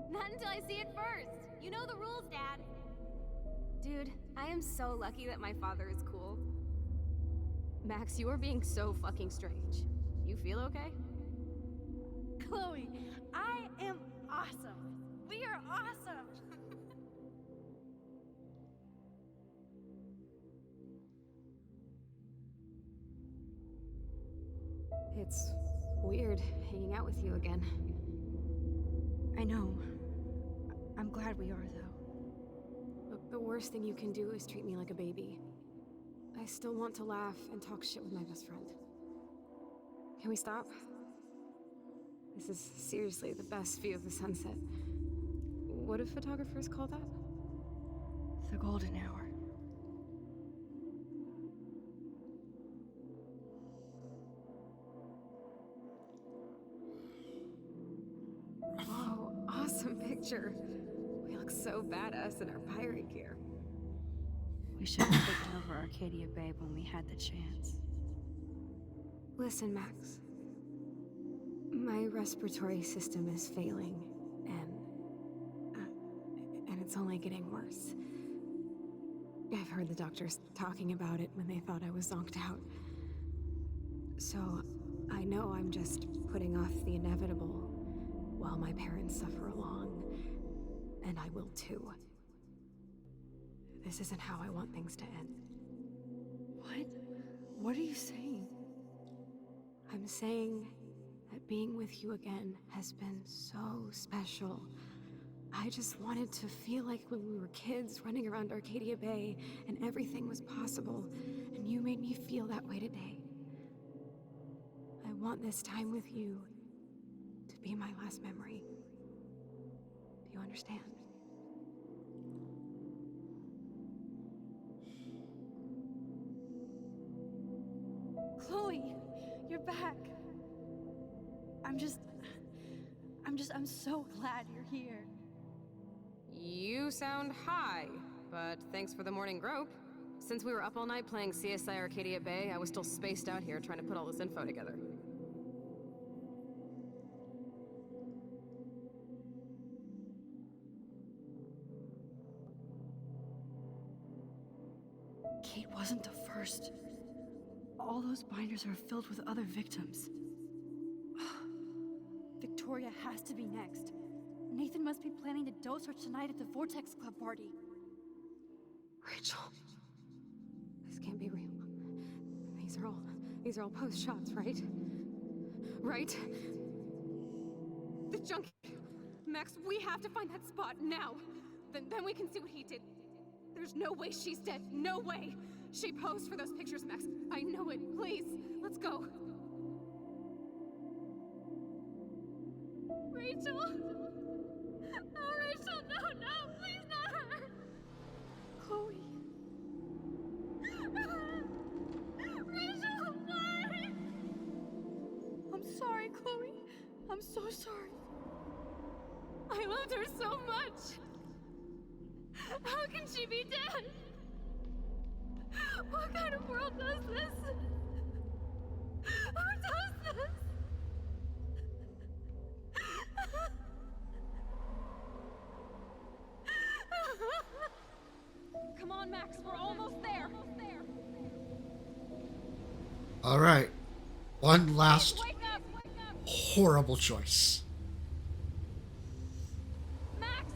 [SPEAKER 3] Not until I see it first. You know the rules, Dad. Dude, I am so lucky that my father is cool. Max, you are being so fucking strange. You feel okay?
[SPEAKER 2] Chloe, I am awesome. We are awesome.
[SPEAKER 3] It's weird hanging out with you again.
[SPEAKER 2] I know. I'm glad we are, though.
[SPEAKER 3] Look, the worst thing you can do is treat me like a baby. I still want to laugh and talk shit with my best friend. Can we stop? This is seriously the best view of the sunset. What do photographers call that?
[SPEAKER 2] The golden hour.
[SPEAKER 3] Whoa, awesome picture. We look so badass in our pirate gear.
[SPEAKER 2] We should have taken over Arcadia Bay when we had the chance.
[SPEAKER 3] Listen, Max. My respiratory system is failing, and it's only getting worse. I've heard the doctors talking about it when they thought I was zonked out. So, I know I'm just putting off the inevitable while my parents suffer along, and I will too. This isn't how I want things to end.
[SPEAKER 2] What? What are you saying?
[SPEAKER 3] I'm saying that being with you again has been so special. I just wanted to feel like when we were kids running around Arcadia Bay and everything was possible, and you made me feel that way today. I want this time with you to be my last memory. Do you understand?
[SPEAKER 2] Chloe, you're back. I'm so glad you're here.
[SPEAKER 3] You sound high, but thanks for the morning grope. Since we were up all night playing CSI Arcadia Bay, I was still spaced out here trying to put all this info together.
[SPEAKER 2] Kate wasn't the first. All those binders are filled with other victims. Victoria has to be next. Nathan must be planning to dose her tonight at the Vortex Club party.
[SPEAKER 3] Rachel. This can't be real. These are all post shots, right? Right? The junkie. Max, we have to find that spot now. Then we can see what he did. There's no way she's dead. No way. She posed for those pictures, Max. I know it. Please, let's go. Rachel? Oh, Rachel, no, please not her.
[SPEAKER 2] Chloe.
[SPEAKER 3] Rachel, why?
[SPEAKER 2] I'm sorry, Chloe. I'm so sorry.
[SPEAKER 3] I loved her so much. How can she be dead? What kind of world does this? Who does this? Come on, Max, we're almost there.
[SPEAKER 1] All right. One last horrible choice.
[SPEAKER 3] Max,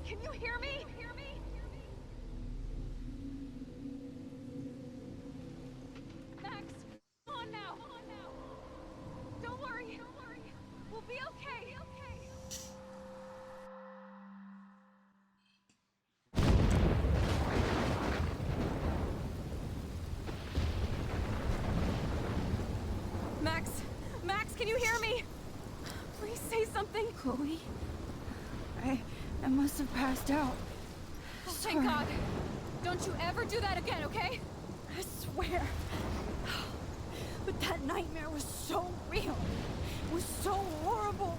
[SPEAKER 3] can you hear me? Max, come on now. Don't worry. We'll be okay. Max, can you hear me? Please say something.
[SPEAKER 2] Chloe, I must have passed out.
[SPEAKER 3] Oh, thank God. Don't you ever do that again, okay?
[SPEAKER 2] I swear. But that nightmare was so real. It was so horrible.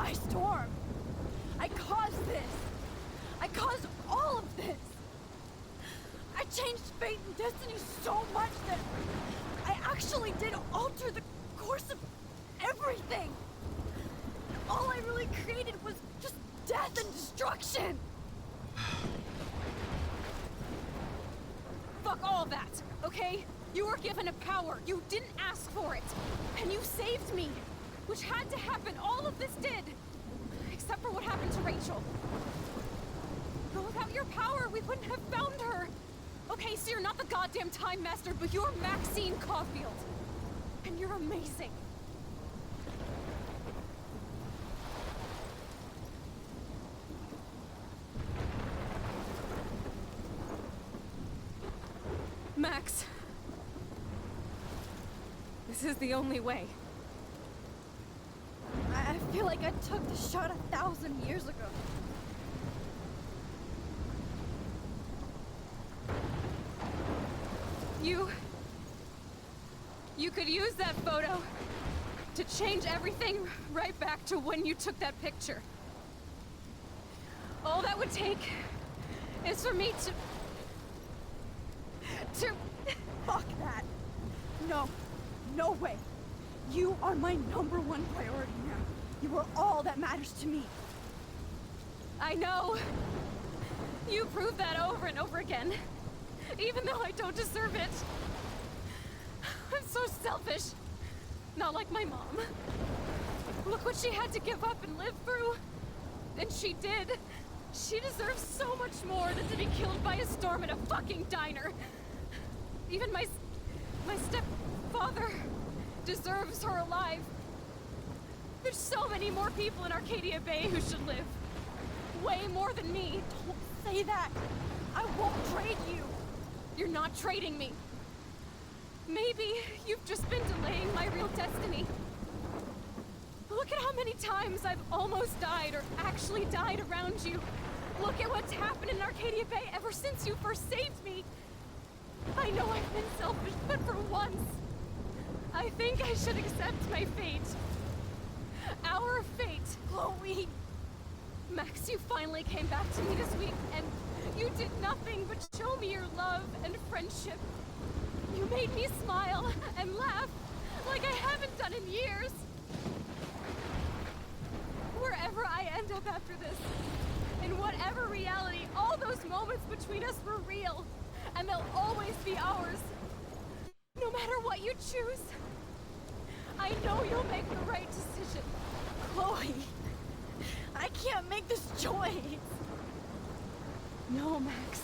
[SPEAKER 2] my storm. I caused this. I caused all of this. I changed fate and destiny so much that I actually did alter the course of everything. All I really created was just death and destruction. Fuck all of that, okay? You were given a power. You didn't ask for it. And you saved me, which had to happen. All of this did. Except for what happened to Rachel. But without your power, we wouldn't have found her. Okay, so you're not the goddamn Time Master, but you're Maxine Caulfield. And you're amazing. Max. This is the only way. I feel like I took the shot 1,000 years ago. You could use that photo to change everything right back to when you took that picture. All that would take is for me to... Fuck that. No. No way. You are my #1 priority now. You are all that matters to me. I know. You proved that over and over again. Even though I don't deserve it. I'm so selfish. Not like my mom. Look what she had to give up and live through. And she did. She deserves so much more than to be killed by a storm in a fucking diner. Even my stepfather deserves her alive. There's so many more people in Arcadia Bay who should live. Way more than me. Don't say that. I won't trade you. You're not trading me. Maybe you've just been delaying my real destiny. Look at how many times I've almost died or actually died around you. Look at what's happened in Arcadia Bay ever since you first saved me. I know I've been selfish, but for once, I think I should accept my fate. Our fate, Chloe. Max, you finally came back to me this week, and you did nothing but show me your love and friendship. You made me smile and laugh like I haven't done in years. Wherever I end up after this, in whatever reality, all those moments between us were real, and they'll always be ours. No matter what you choose, I know you'll make the right decision. Chloe, I can't make this choice. No, Max.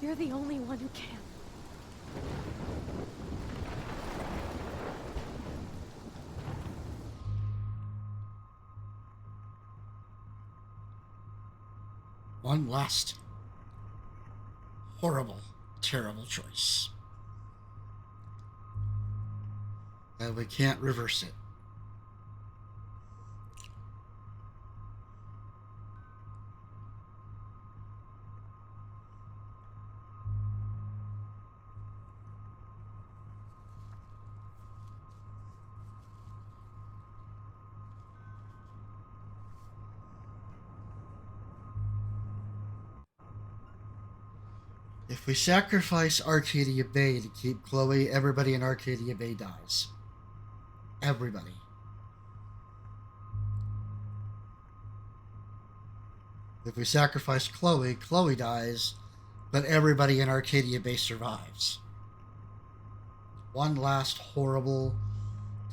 [SPEAKER 2] You're the only one who can.
[SPEAKER 1] One last horrible, terrible choice. And we can't reverse it. If we sacrifice Arcadia Bay to keep Chloe, everybody in Arcadia Bay dies. Everybody. If we sacrifice Chloe, Chloe dies, but everybody in Arcadia Bay survives. One last horrible,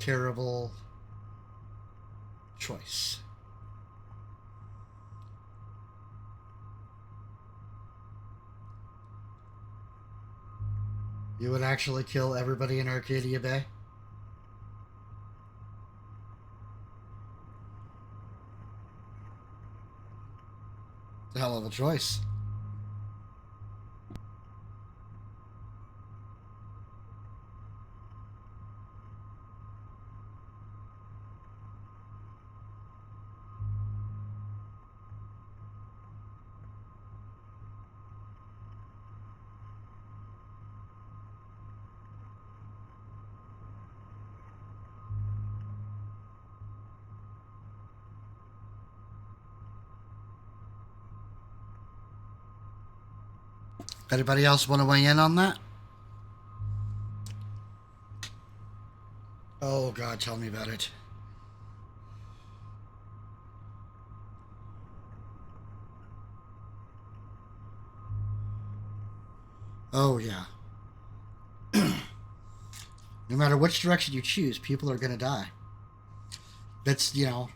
[SPEAKER 1] terrible choice. You would actually kill everybody in Arcadia Bay? It's a hell of a choice. Anybody else want to weigh in on that? Oh God, tell me about it. Oh yeah. No matter which direction you choose, people are gonna die. That's, you know.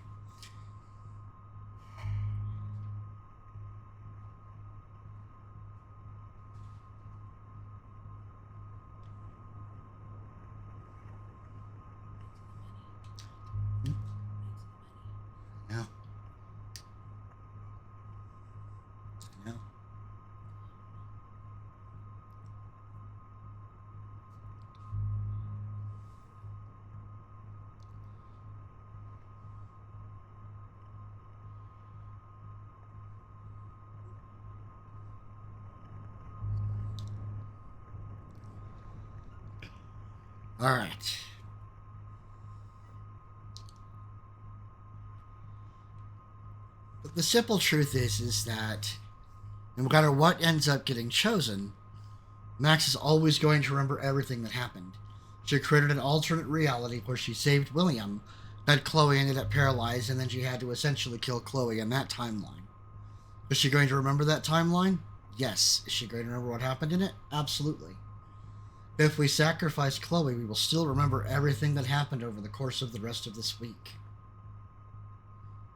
[SPEAKER 1] Yeah. Yeah. All right. But the simple truth is that no matter what ends up getting chosen, Max is always going to remember everything that happened. She created an alternate reality where she saved William, but Chloe ended up paralyzed, and then she had to essentially kill Chloe in that timeline. Is she going to remember that timeline? Yes. Is she going to remember what happened in it? Absolutely. If we sacrifice Chloe, we will still remember everything that happened over the course of the rest of this week.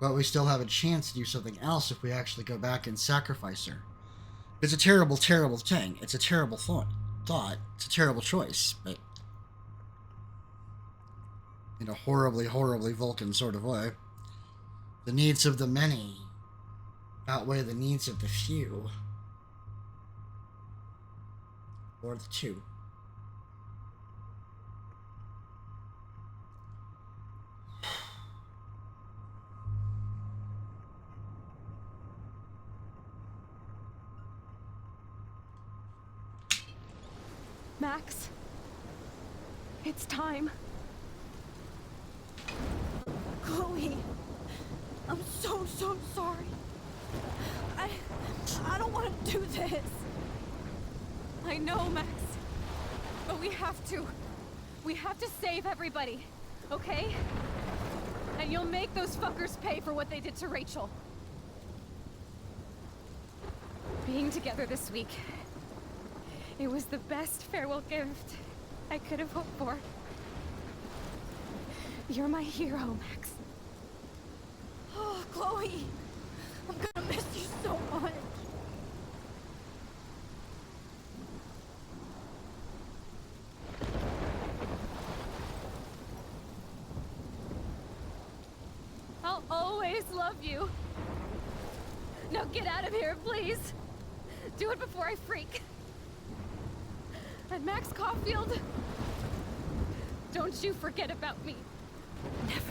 [SPEAKER 1] But we still have a chance to do something else if we actually go back and sacrifice her. It's a terrible, terrible thing. It's a terrible thought. It's a terrible choice, but in a horribly, horribly Vulcan sort of way. The needs of the many outweigh the needs of the few. Or the two.
[SPEAKER 2] Max, it's time. Chloe, I'm so sorry. I don't want to do this.
[SPEAKER 12] I know, Max. But we have to. We have to save everybody, okay? And you'll make those fuckers pay for what they did to Rachel. Being together this week, it was the best farewell gift I could have hoped for. You're my hero, Max.
[SPEAKER 2] Oh, Chloe, I'm gonna miss you so much.
[SPEAKER 12] I'll always love you. Now get out of here, please. Do it before I freak. And Max Caulfield, don't you forget about me.
[SPEAKER 2] Never.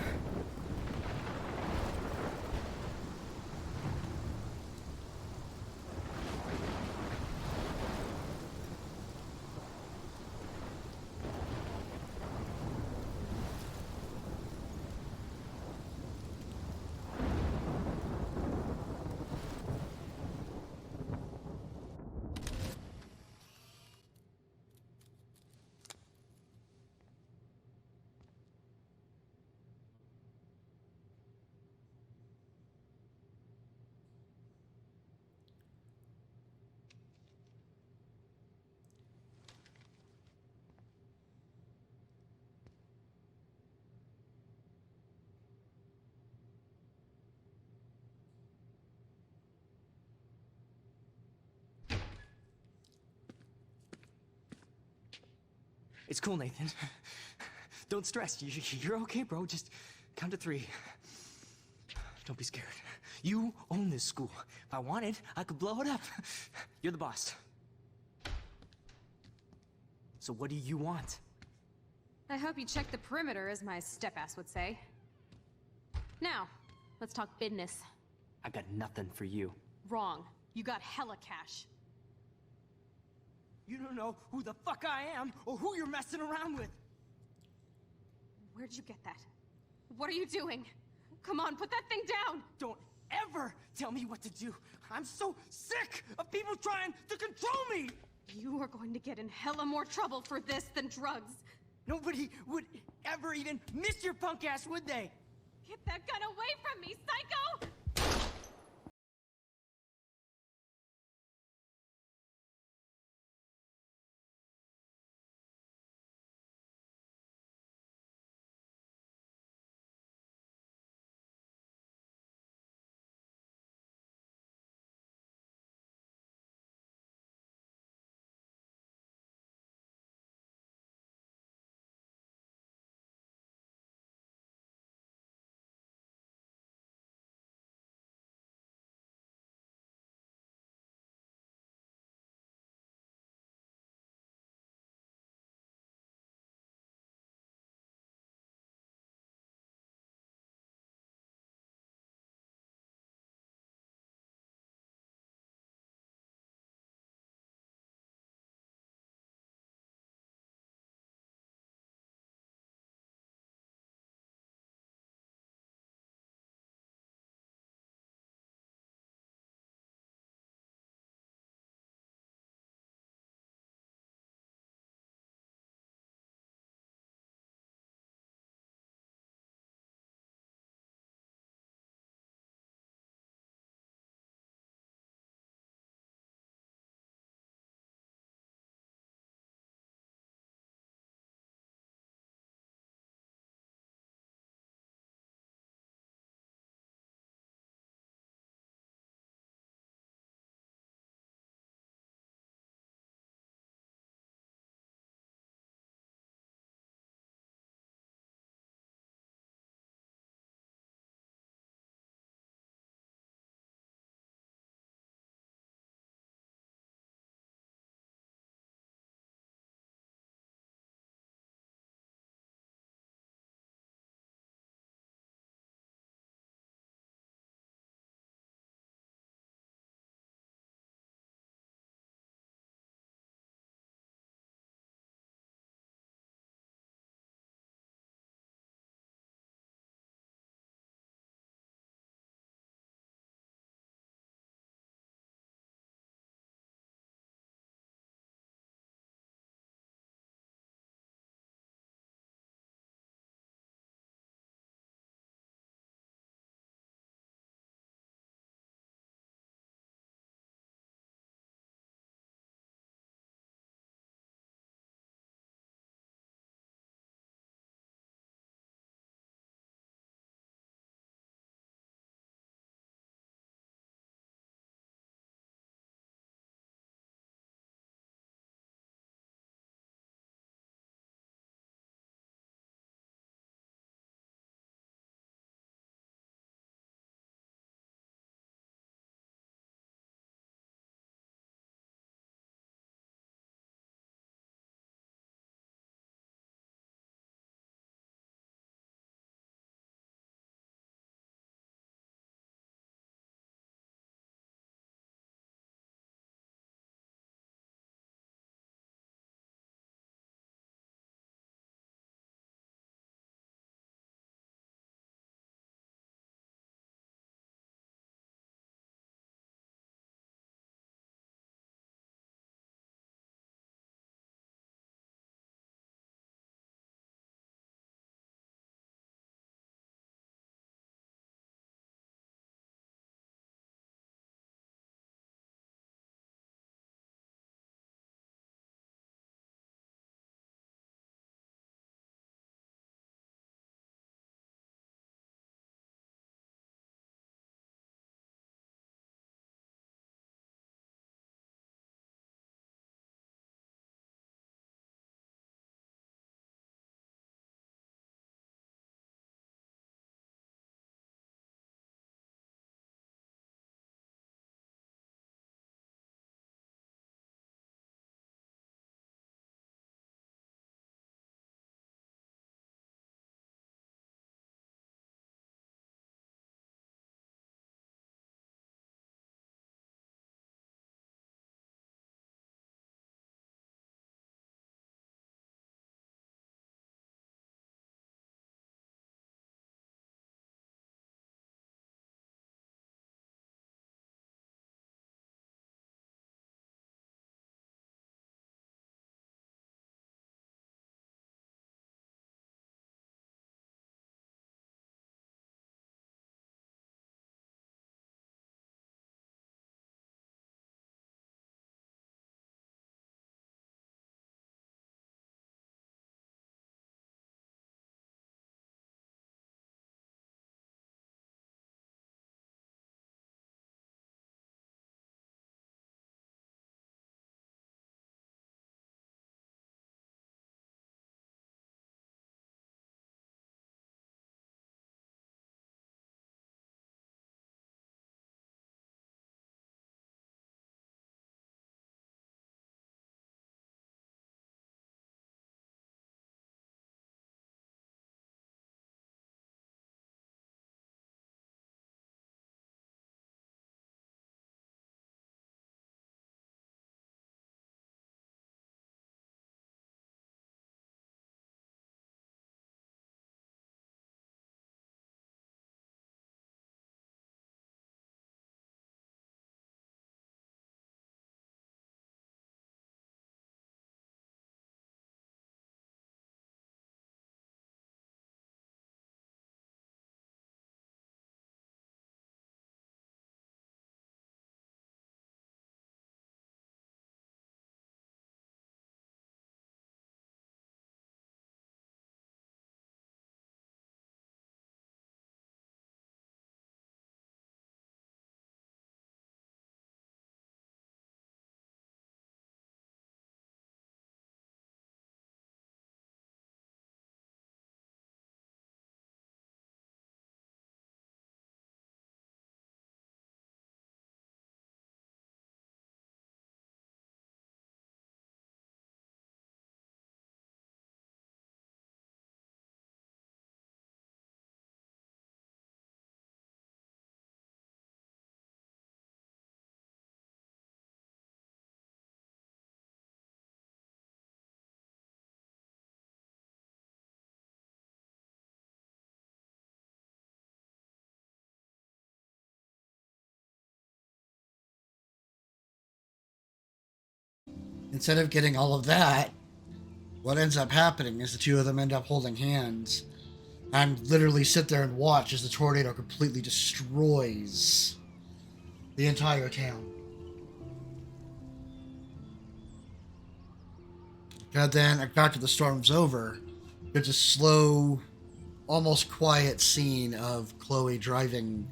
[SPEAKER 11] It's cool, Nathan. Don't stress. You're okay, bro. Just count to 3. Don't be scared. You own this school. If I wanted, I could blow it up. You're the boss. So what do you want?
[SPEAKER 12] I hope you check the perimeter, as my step-ass would say. Now, let's talk business.
[SPEAKER 11] I got nothing for you.
[SPEAKER 12] Wrong. You got hella cash.
[SPEAKER 11] You don't know who the fuck I am or who you're messing around with.
[SPEAKER 12] Where'd you get that? What are you doing? Come on, put that thing down!
[SPEAKER 11] Don't ever tell me what to do. I'm so sick of people trying to control me!
[SPEAKER 12] You are going to get in hella more trouble for this than drugs.
[SPEAKER 11] Nobody would ever even miss your punk ass, would they?
[SPEAKER 12] Get that gun away from me, psycho!
[SPEAKER 1] Instead of getting all of that, what ends up happening is the two of them end up holding hands and literally sit there and watch as the tornado completely destroys the entire town. And then, after the storm's over, there's a slow, almost quiet scene of Chloe driving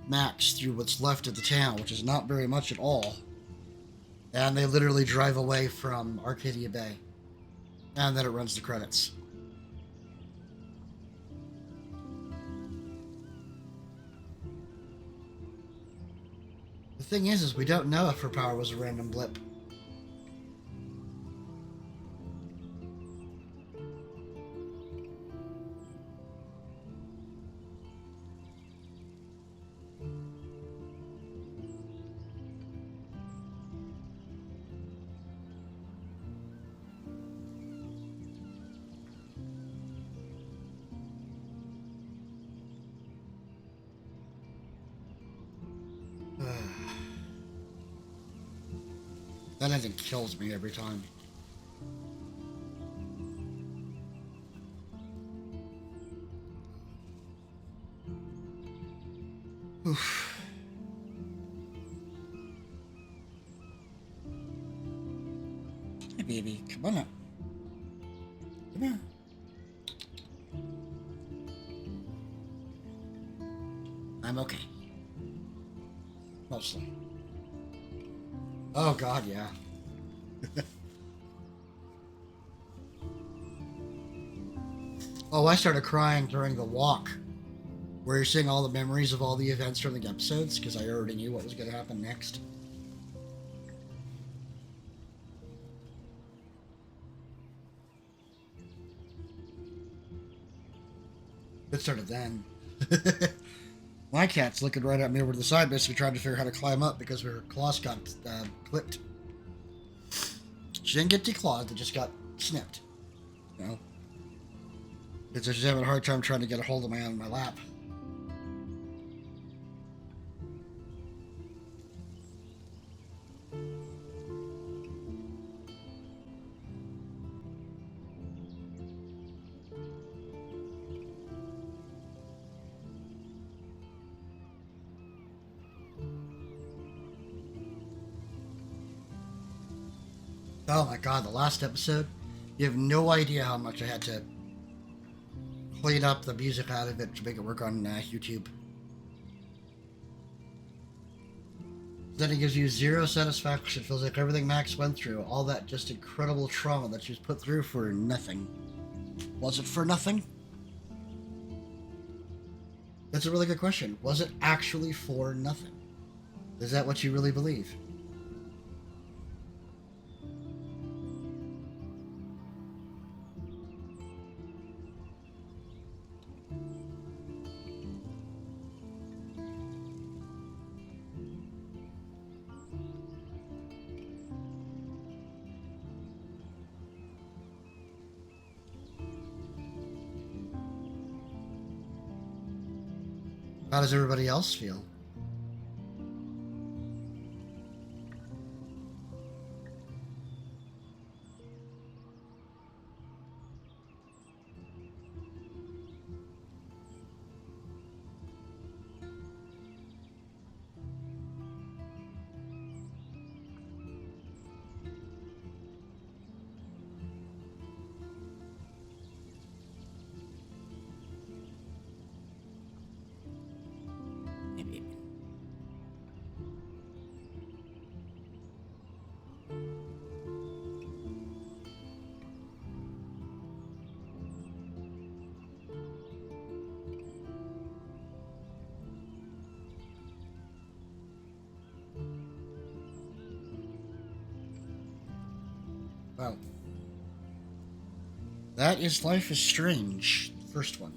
[SPEAKER 1] Max through what's left of the town, which is not very much at all. And they literally drive away from Arcadia Bay. And then it runs the credits. The thing is we don't know if her power was a random blip. That ending kills me every time. Oof. Hey, baby, come on up. Come here. I'm okay. Mostly. Oh, God, yeah. Oh, I started crying during the walk, where you're seeing all the memories of all the events from the episodes, because I already knew what was going to happen next. It started then. My cat's looking right at me over to the side, basically trying to figure out how to climb up because her claws got clipped. She didn't get declawed, they just got snipped. You know? Because she's having a hard time trying to get a hold of me on my lap. Oh my god, the last episode, you have no idea how much I had to clean up the music out of it to make it work on YouTube. Then it gives you zero satisfaction. It feels like everything Max went through, all that just incredible trauma that she was put through for nothing. Was it for nothing? That's a really good question. Was it actually for nothing? Is that what you really believe? How does everybody else feel? Well, that is Life is Strange, the first one.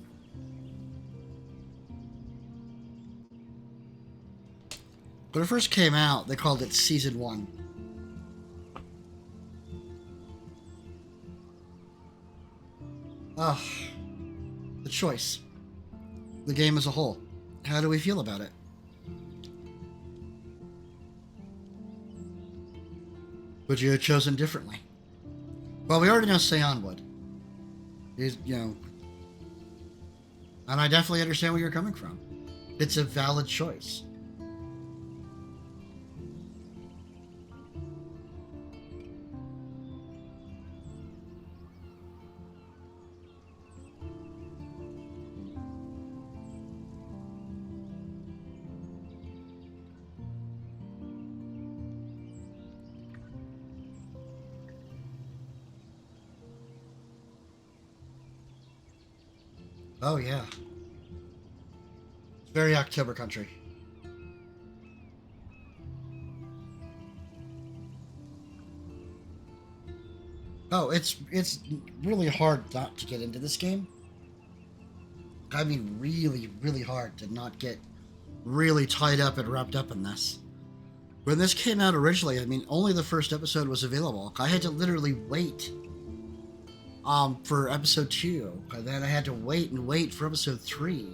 [SPEAKER 1] When it first came out, they called it Season 1. Ah, the choice. The game as a whole. How do we feel about it? Would you have chosen differently? Well, we already know Seon would. He's, and I definitely understand where you're coming from. It's a valid choice. Oh, yeah. It's very October country. Oh, it's really hard not to get into this game. I mean, really, really hard to not get really tied up and wrapped up in this. When this came out originally, I mean, only the first episode was available. I had to literally wait for episode 2, and then I had to wait and wait for episode 3.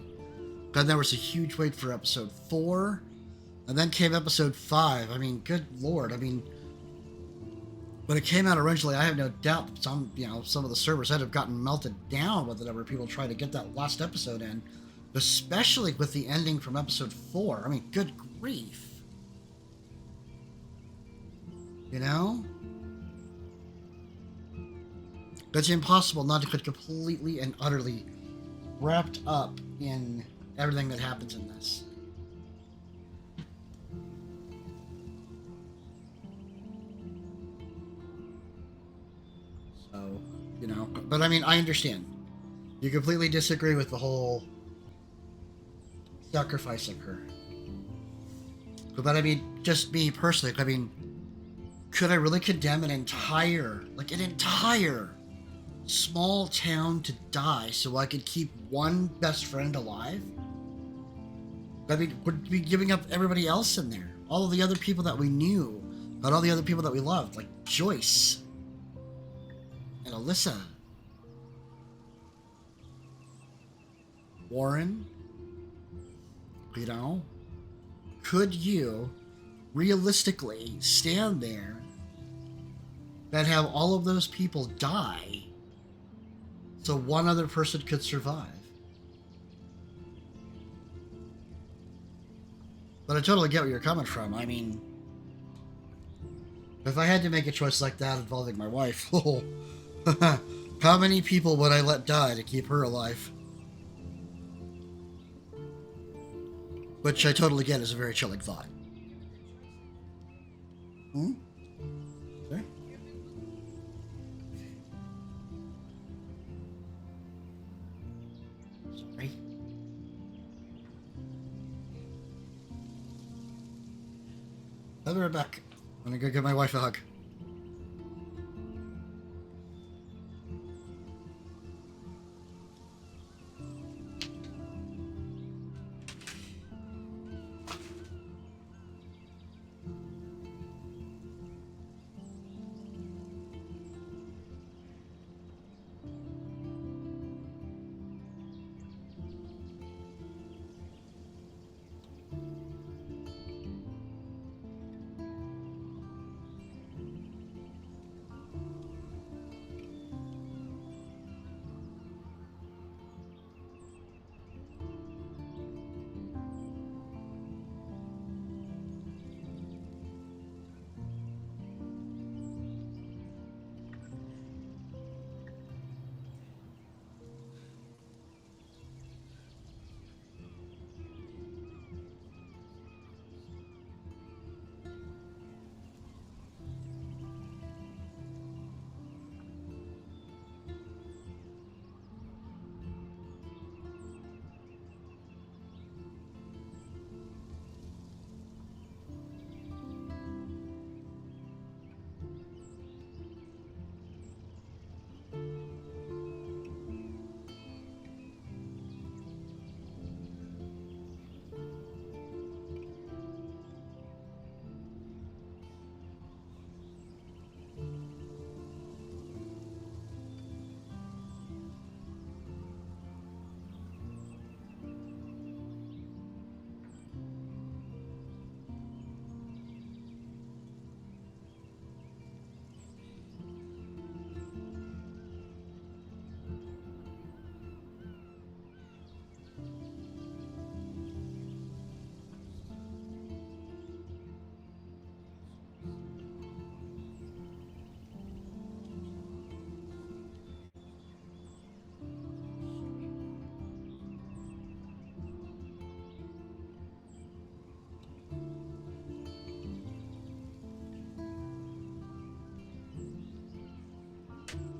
[SPEAKER 1] Then there was a huge wait for episode 4, and then came episode 5. I mean, good lord. I mean, when it came out originally, I have no doubt some of the servers had have gotten melted down with the number of people trying to get that last episode in, especially with the ending from episode 4. I mean, good grief. You know? It's impossible not to get completely and utterly wrapped up in everything that happens in this. So, but I mean, I understand. You completely disagree with the whole sacrificing her. But I mean, just me personally, I mean, could I really condemn an entire small town to die so I could keep one best friend alive? I mean, would be giving up everybody else in there. All of the other people that we knew, and all the other people that we loved, like Joyce and Alyssa, Warren. Could you realistically stand there and have all of those people die so one other person could survive? But I totally get where you're coming from. I mean, if I had to make a choice like that involving my wife, how many people would I let die to keep her alive? Which I totally get is a very chilling thought. Hmm? Sorry? Sorry. I'll be right back. I'm gonna go give my wife a hug.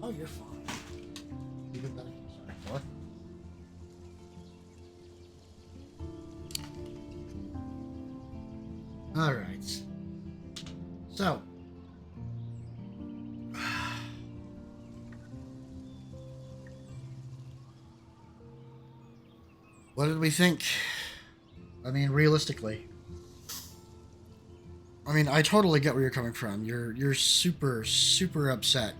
[SPEAKER 1] Oh, you're fine. Even better. Sorry, what? All right. So. What did we think? I mean, realistically. I mean, I totally get where you're coming from. You're super, super upset.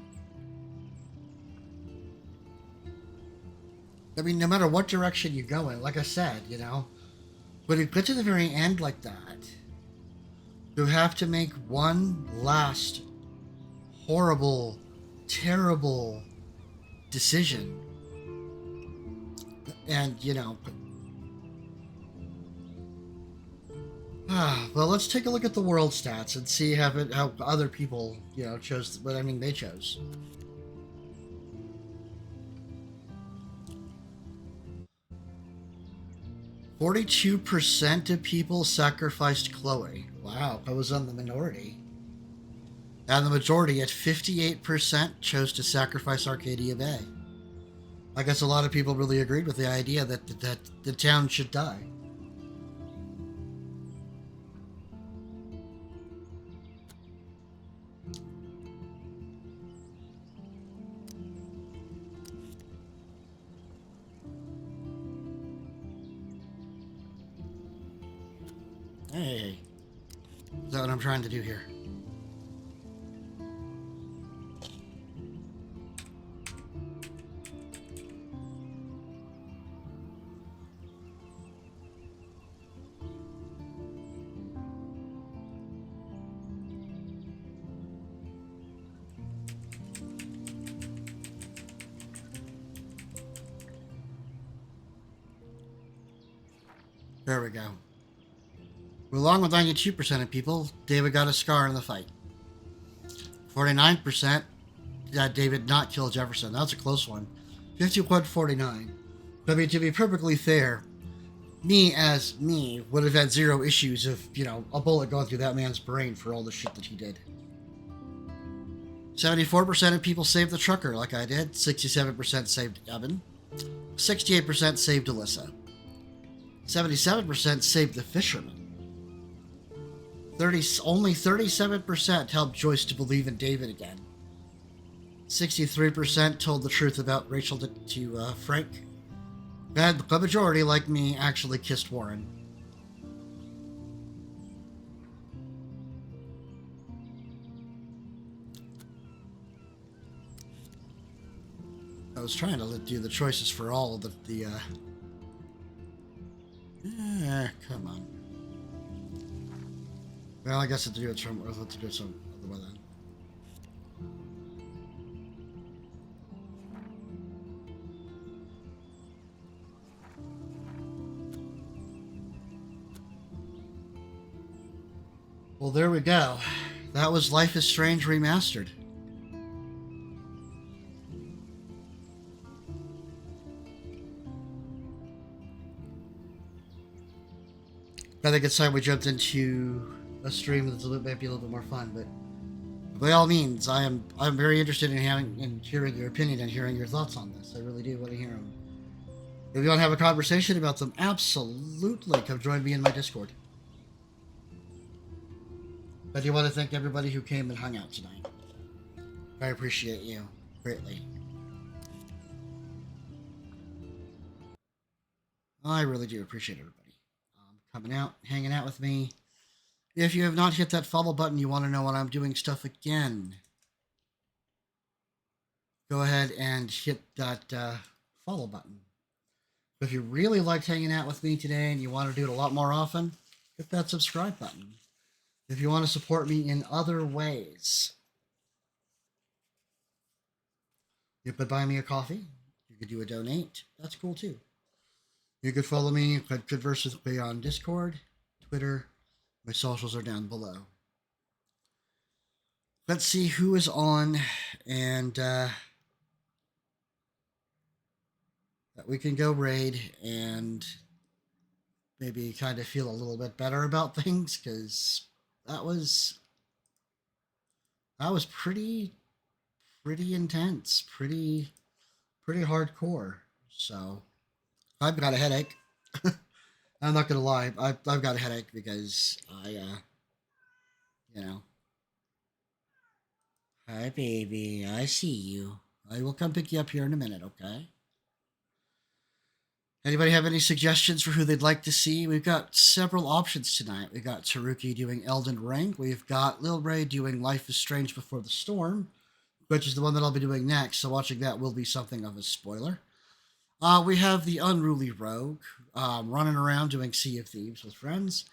[SPEAKER 1] I mean, no matter what direction you go in, like I said, you know, when you get to the very end like that, you have to make one last horrible, terrible decision. And, you know, well, let's take a look at the world stats and see how other people, you know, chose what they chose. "42% of people sacrificed Chloe." Wow, I was on the minority. And the majority, at 58%, chose to sacrifice Arcadia Bay. I guess a lot of people really agreed with the idea that the town should die. Hey, is that what I'm trying to do here? There we go. Along with 92% of people, David got a scar in the fight. 49% that David not kill Jefferson. That's a close one. 51-49. I mean, to be perfectly fair, me would have had zero issues of, you know, a bullet going through that man's brain for all the shit that he did. 74% of people saved the trucker like I did. 67% saved Evan. 68% saved Alyssa. 77% saved the fisherman. Only 37% helped Joyce to believe in David again. 63% told the truth about Rachel to Frank. And the majority, like me, actually kissed Warren. I was trying to do the choices for all of come on. Well, I guess I have to do it some other way then. Well, there we go. That was Life is Strange Remastered. I think it's time we jumped into a stream that's might be a little bit more fun, but by all means, I'm very interested in hearing your opinion and hearing your thoughts on this. I really do want to hear them. If you want to have a conversation about them, absolutely come join me in my Discord. I do want to thank everybody who came and hung out tonight. I appreciate you greatly. I really do appreciate everybody coming out, hanging out with me. If you have not hit that follow button, you want to know when I'm doing stuff again, go ahead and hit that follow button. If you really liked hanging out with me today and you want to do it a lot more often, hit that subscribe button. If you want to support me in other ways, you could buy me a coffee. You could do a donate. That's cool too. You could follow me. You could converse with me on Discord, Twitter. My socials are down below. Let's see who is on, and that we can go raid and maybe kind of feel a little bit better about things, because that was pretty pretty intense, pretty hardcore. So I've got a headache. I'm not gonna lie, I've got a headache because you know. Hi, baby. I see you. I will come pick you up here in a minute, okay? Anybody have any suggestions for who they'd like to see? We've got several options tonight. We've got Taruki doing Elden Ring. We've got Lil Ray doing Life is Strange Before the Storm, which is the one that I'll be doing next, so watching that will be something of a spoiler. We have the Unruly Rogue running around doing Sea of Thieves with friends.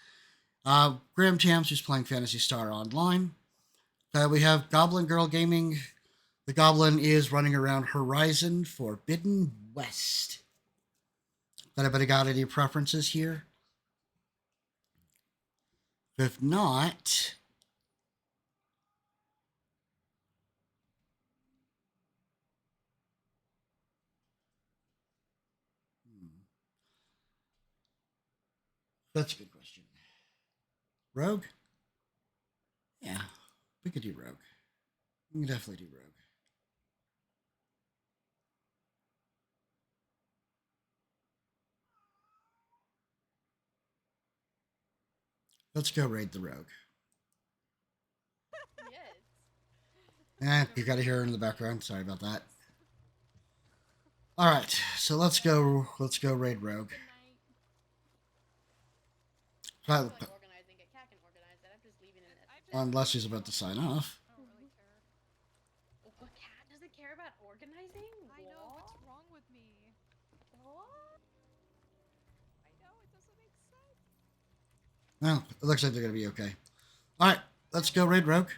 [SPEAKER 1] Graham Tams, who's playing Phantasy Star Online. We have Goblin Girl Gaming. The Goblin is running around Horizon Forbidden West. Anybody got any preferences here? If not, that's a good question. Rogue? Yeah, we could do Rogue. We can definitely do Rogue. Let's go raid the Rogue. You gotta hear her in the background. Sorry about that. Alright, so let's go raid Rogue. Unless she's about to sign off.
[SPEAKER 16] What cat doesn't care about organizing? I know, what's wrong with me? What? I know, it doesn't make sense.
[SPEAKER 1] Well, it looks like they're gonna be okay. Alright, let's go raid Rogue.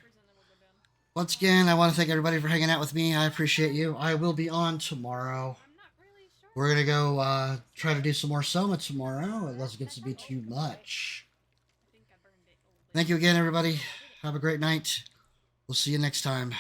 [SPEAKER 1] Once again, I want to thank everybody for hanging out with me. I appreciate you. I will be on tomorrow. We're going to go try to do some more Soma tomorrow, unless it gets to be too much. Thank you again, everybody. Have a great night. We'll see you next time.